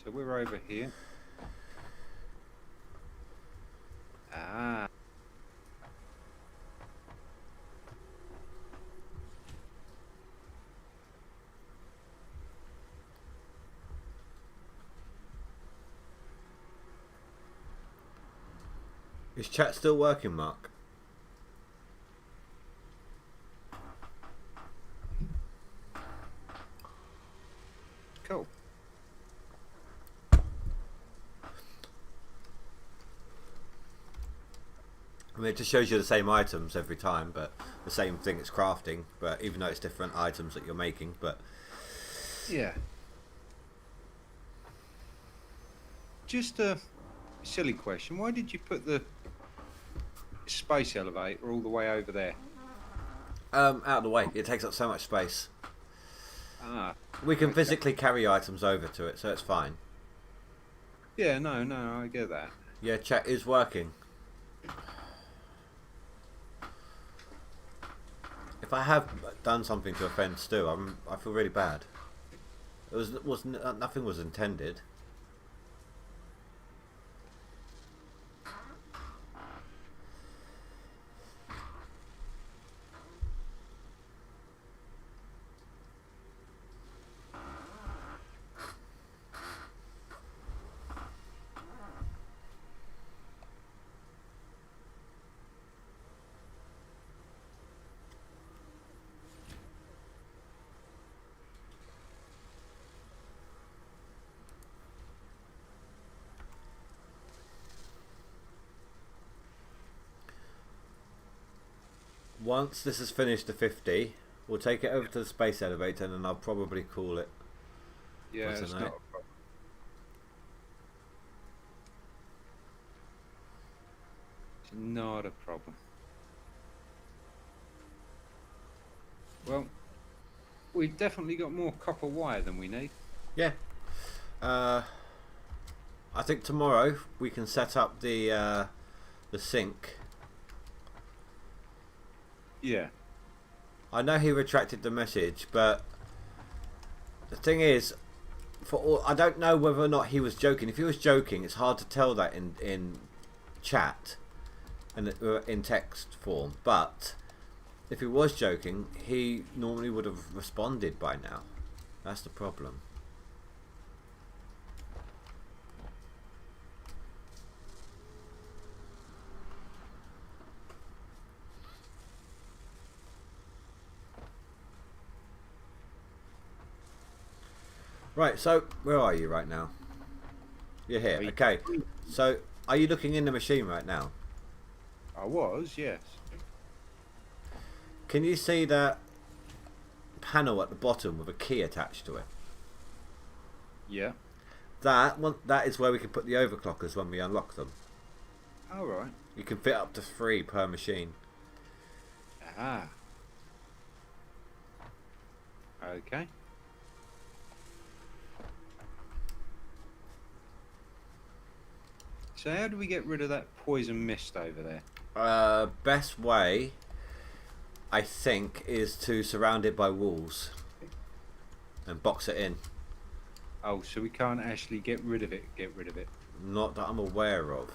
So we're over here. Ah. Is chat still working, Mark? Cool. I mean, it just shows you the same items every time, but the same thing it's crafting, but even though it's different items that you're making, but... Yeah. Just a silly question. Why did you put the space elevator all the way over there? Out of the way. It takes up so much space. Ah. We can Okay. physically carry items over to it, so it's fine. Yeah, no, I get that. Yeah, chat is working. If I have done something to offend Stu, I feel really bad. Nothing was intended. Once this is finished to 50, we'll take it over to the space elevator and then I'll probably call it. Yeah, What's it's the not note? a problem. It's not a problem. Well, we've definitely got more copper wire than we need. Yeah. I think tomorrow we can set up the sink. Yeah. I know he retracted the message, but the thing is, I don't know whether or not he was joking. If he was joking, it's hard to tell that in chat and in text form. But if he was joking, he normally would have responded by now. That's the problem. Right, so where are you right now? You're here. Okay. So are you looking in the machine right now? I was, yes. Can you see that panel at the bottom with a key attached to it? Yeah. That is where we can put the overclockers when we unlock them. All right. You can fit up to 3 per machine. Ah. Okay. So how do we get rid of that poison mist over there? Best way, I think, is to surround it by walls and box it in. Oh, so we can't actually get rid of it. Not that I'm aware of.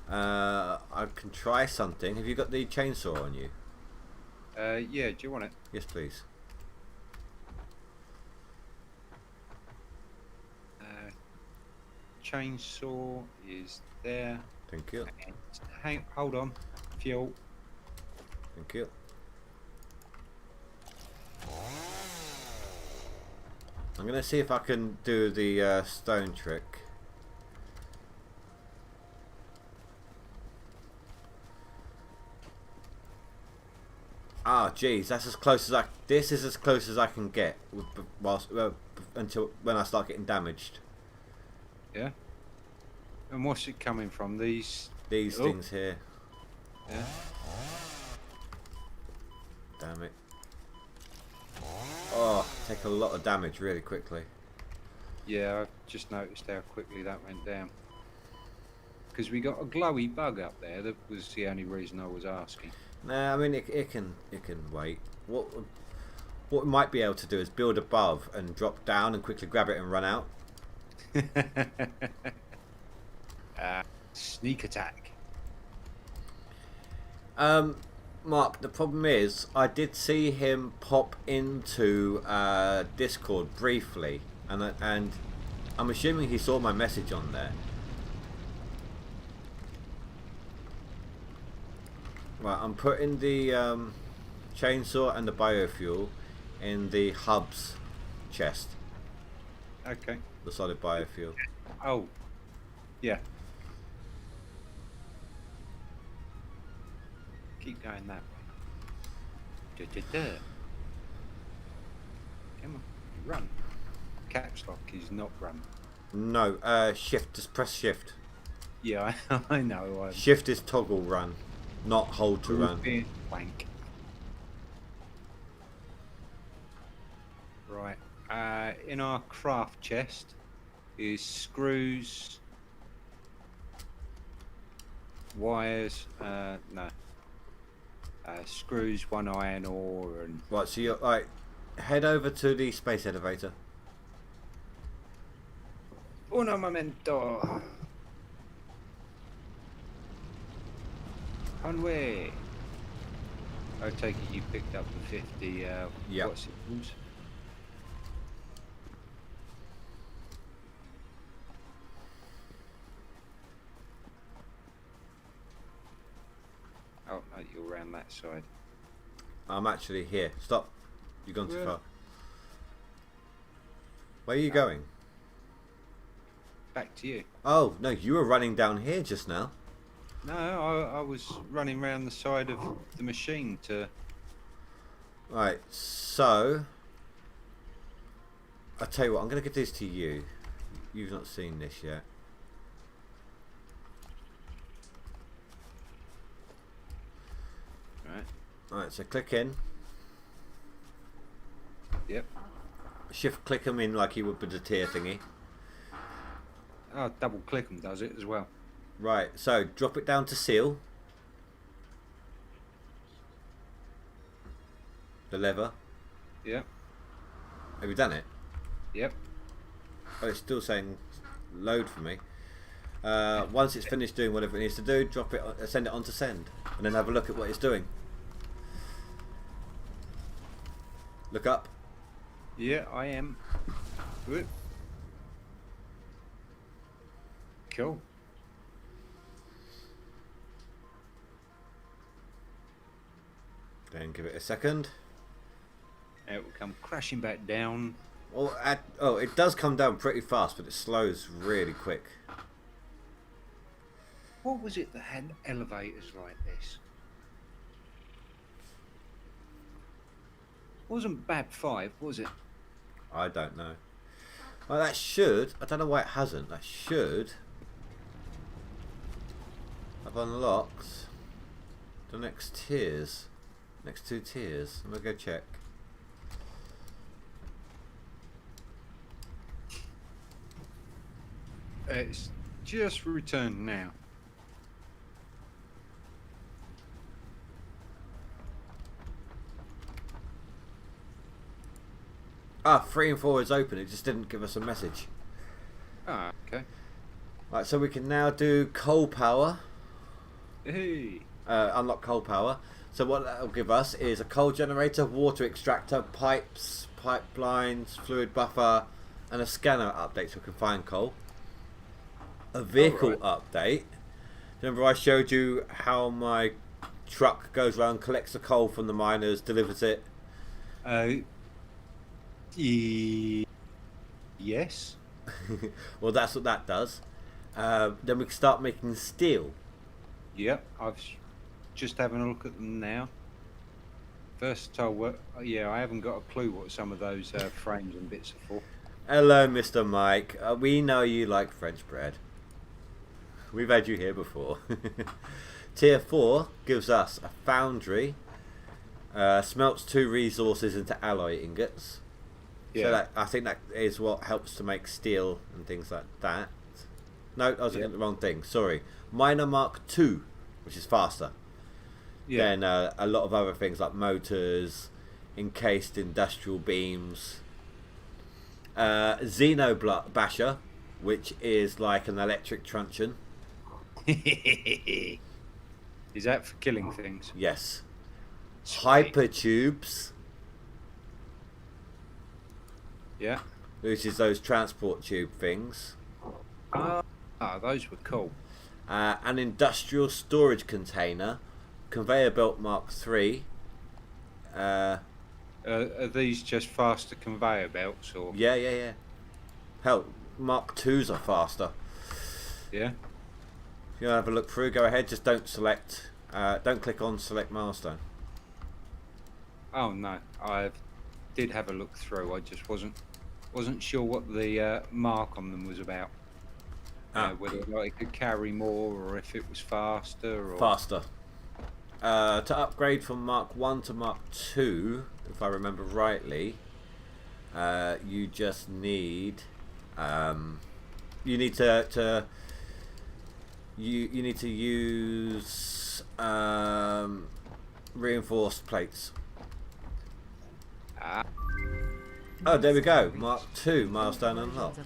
I can try something. Have you got the chainsaw on you? Yeah. Do you want it? Yes, please. Chainsaw is there. Thank you. And hold on. Fuel. Thank you. I'm gonna see if I can do the stone trick. Ah, geez, that's as close as I. This is as close as I can get, whilst until when I start getting damaged. Yeah. And what's it coming from? These Things here. Yeah. Damn it. Oh, take a lot of damage really quickly. Yeah, I've just noticed how quickly that went down. Because we got a glowy bug up there. That was the only reason I was asking. Nah, I mean it can wait. What we might be able to do is build above and drop down and quickly grab it and run out. Sneak attack. Mark, the problem is I did see him pop into Discord briefly, and I'm assuming he saw my message on there. Right, I'm putting the chainsaw and the biofuel in the hubs chest. Okay. The solid biofuel. Oh. Yeah. Keep going that way. Come on. Run. Caps lock is not run. No, shift. Just press shift. Yeah, I know. Shift is toggle run, not hold to run. Wank. Right. In our craft chest is screws, wires. No. Screws, 1 iron ore, and Right, so you're right. Head over to the space elevator. uno momento. On way. I take it you picked up the 50. Yep. What's it called? Oh no, you're around that side. I'm actually here. Stop. You've gone too Where? far. Where are you going? Back to you. Oh, no, you were running down here just now. No, I was running around the side of the machine to. Right, so I'll tell you what, I'm going to give this to you. You've not seen this yet. Right, so click in. Yep. Shift click them in like you would with the tier thingy. Oh, double click them does it as well. Right, so drop it down to seal. The lever. Yep. Have you done it? Yep. Oh, it's still saying load for me. Once it's finished doing whatever it needs to do, drop it, send it on to send, and then have a look at what it's doing. Look up. Yeah, I am. Good. Cool. Then give it a second. It will come crashing back down. Well, it does come down pretty fast, but it slows really quick. What was it that had elevators like this? Wasn't BAB 5, was it? I don't know. Well, that should. I don't know why it hasn't. That should have unlocked the next tiers. Next 2 tiers. I'm gonna go check. It's just returned now. Ah, 3 and 4 is open. It just didn't give us a message. Ah, okay. Right, so we can now do coal power. Hey. Unlock coal power. So what that will give us is a coal generator, water extractor, pipes, pipelines, fluid buffer, and a scanner update so we can find coal. A vehicle update. Remember I showed you how my truck goes around, collects the coal from the miners, delivers it. Yes. Well, that's what that does. Then we can start making steel. Yep. Just having a look at them now. Versatile work. Yeah, I haven't got a clue what some of those frames and bits are for. Hello, Mr. Mike. We know you like French bread. We've had you here before. Tier 4 gives us a foundry, smelts 2 resources into alloy ingots. Yeah. So that, I think that is what helps to make steel and things like that. No, I was looking at the wrong thing. Sorry. Miner Mark II, which is faster. Yeah. Then a lot of other things like motors, encased industrial beams. Xeno Basher, which is like an electric truncheon. Is that for killing things? Yes. Sweet. Hypertubes, Yeah. which is those transport tube things. Those were cool. An industrial storage container, conveyor belt Mark III. Are these just faster conveyor belts or? Yeah. Hell, Mark IIs are faster. Yeah. If you want to have a look through, go ahead. Just don't select. Don't click on select milestone. Oh no, I did have a look through. I just wasn't sure what the mark on them was about. Whether like it could carry more or if it was faster or Faster. To upgrade from Mark 1 to Mark 2, if I remember rightly, you just need you need to use reinforced plates. Oh, there we go. Mark 2 milestone unlocked.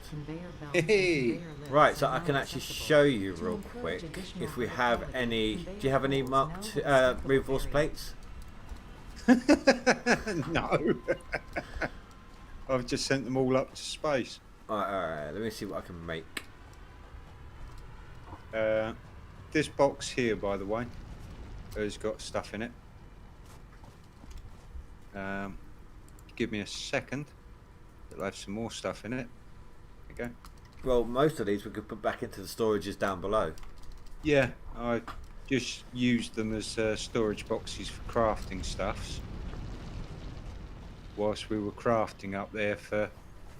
Hey. Right, so I can actually show you real quick if we have any. Do you have any Mark 2 reinforced plates? No. I've just sent them all up to space. Alright, let me see what I can make. This box here, by the way, has got stuff in it. Give me a second. It'll have some more stuff in it. There you go. Well, most of these we could put back into the storages down below. Yeah, I just used them as storage boxes for crafting stuffs. Whilst we were crafting up there for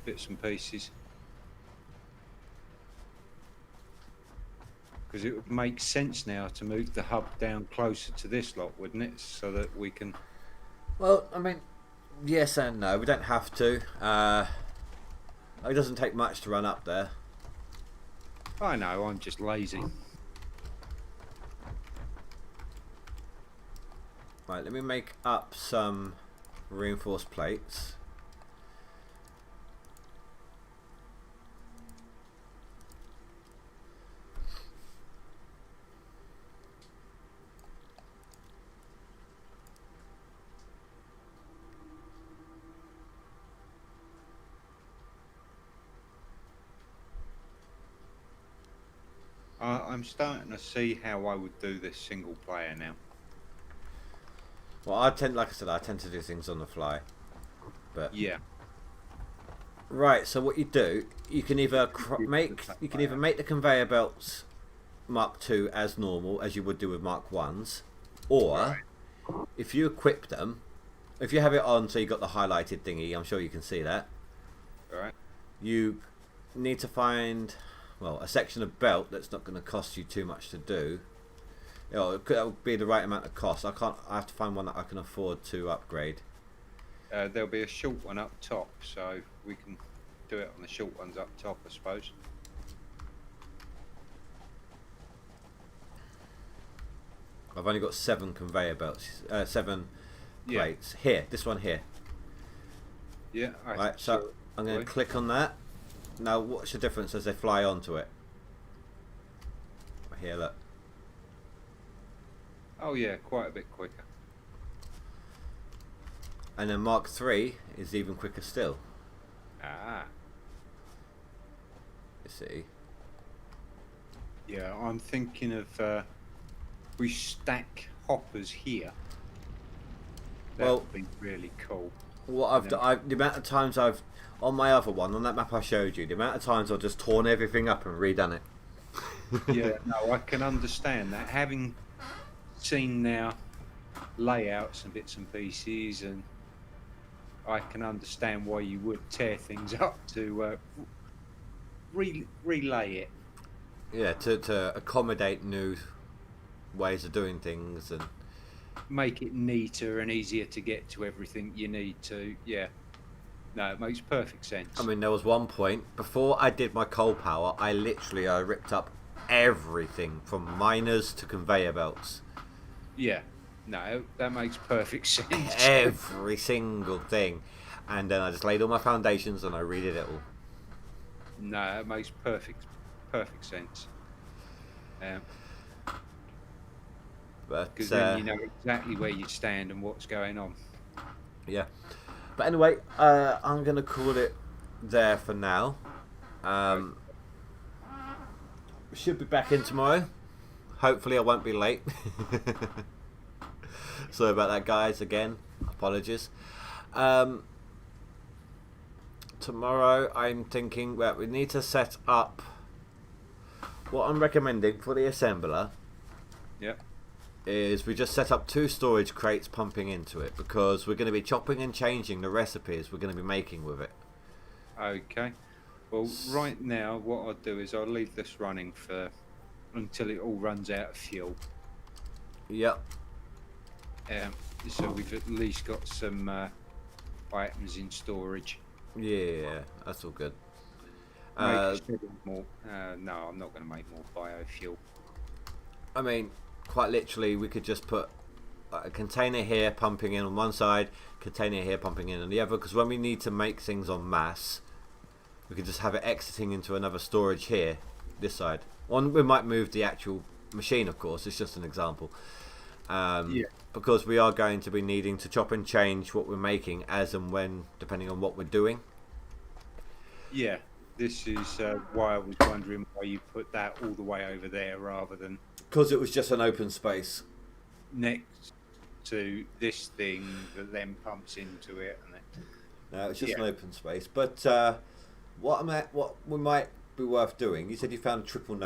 bits and pieces. Because it would make sense now to move the hub down closer to this lot, wouldn't it? So that we can... Well, I mean, yes and no. We don't have to. It doesn't take much to run up there. I know, I'm just lazy. Right, let me make up some reinforced plates. I'm starting to see how I would do this single player now. Well, I tend to do things on the fly. But Yeah. right, so what you do, you can either make the conveyor belts Mark II as normal as you would do with Mark 1s, or if you equip them, if you have it on so you got the highlighted thingy, I'm sure you can see that. Alright. you need to find, well, a section of belt that's not going to cost you too much to do. It'll be the right amount of cost. I have to find one that I can afford to upgrade. There'll be a short one up top, so we can do it on the short ones up top, I suppose. I've only got 7 conveyor belts, 7 Yeah. plates. Here, this one here. Yeah. Right, so I'm going to click on that. Now, what's the difference as they fly onto it? Here, look. Oh yeah, quite a bit quicker. And then Mark 3 is even quicker still. Ah. You see. Yeah, I'm thinking of we stack hoppers here. That Well, would be really cool. what I've done, the amount of times I've on my other one, on that map I showed you, the amount of times I've just torn everything up and redone it. Yeah, no, I can understand that. Having seen now layouts and bits and pieces, and I can understand why you would tear things up to relay it. Yeah, to accommodate new ways of doing things and Make it neater and easier to get to everything you need to. Yeah. No, it makes perfect sense. I mean, there was one point before I did my coal power, I ripped up everything from miners to conveyor belts. Yeah. No, that makes perfect sense. Every single thing. And then I just laid all my foundations and I redid it all. No, it makes perfect sense. But Because then you know exactly where you stand and what's going on. yeah. But anyway, I'm going to call it there for now. We should be back in tomorrow. Hopefully I won't be late. Sorry about that, guys. Again, apologies. Tomorrow I'm thinking, well, we need to set up what I'm recommending for the assembler. Yep. Is we just set up 2 storage crates pumping into it, because we're going to be chopping and changing the recipes we're going to be making with it. Okay. Well, right now, what I'll do is I'll leave this running until it all runs out of fuel. Yep. So we've at least got some items in storage. Yeah, that's all good. Make more. No, I'm not going to make more biofuel. I mean, quite literally, we could just put a container here pumping in on one side, container here pumping in on the other, because when we need to make things en masse, we could just have it exiting into another storage here, this side. We might move the actual machine, of course, it's just an example. Yeah. Because we are going to be needing to chop and change what we're making as and when, depending on what we're doing. Yeah, this is why I was wondering why you put that all the way over there rather than... Because it was just an open space. Next to this thing that then pumps into it. And No, it's just an open space. But what we might be worth doing, you said you found a triple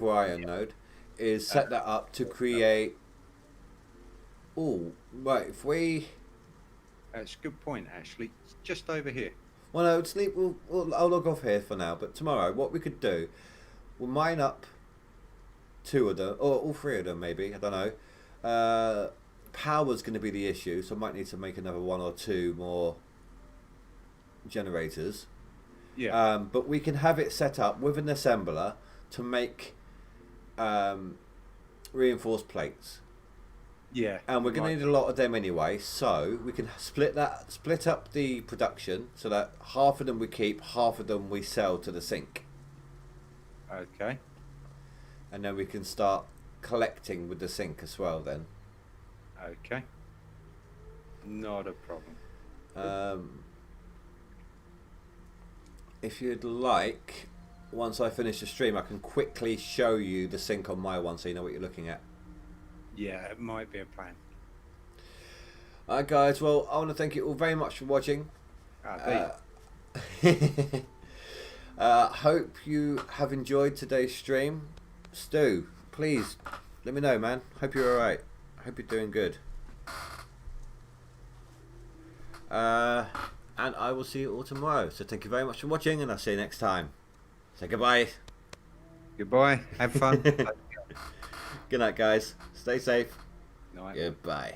iron node, is set that up to create... Oh, right, if we... That's a good point, actually. It's just over here. Well, no, I'll log off here for now, but tomorrow, what we could do, we'll mine up 2 of them, or all 3 of them maybe, I don't know. Power's going to be the issue, so I might need to make another 1 or 2 more generators. Yeah. But we can have it set up with an assembler to make reinforced plates. Yeah. And we're going to need a lot of them anyway, so we can split up the production so that half of them we keep, half of them we sell to the sink. Okay. And then we can start collecting with the sink as well then. Okay. Not a problem. If you'd like, once I finish the stream, I can quickly show you the sink on my one so you know what you're looking at. Yeah, it might be a plan. Alright guys, well I want to thank you all very much for watching. Hope you have enjoyed today's stream. Stu, please let me know, man. Hope you're alright. Hope you're doing good. and I will see you all tomorrow. So thank you very much for watching, and I'll see you next time. Say goodbye. Goodbye. Have fun. Good night, guys. Stay safe. Night. Goodbye.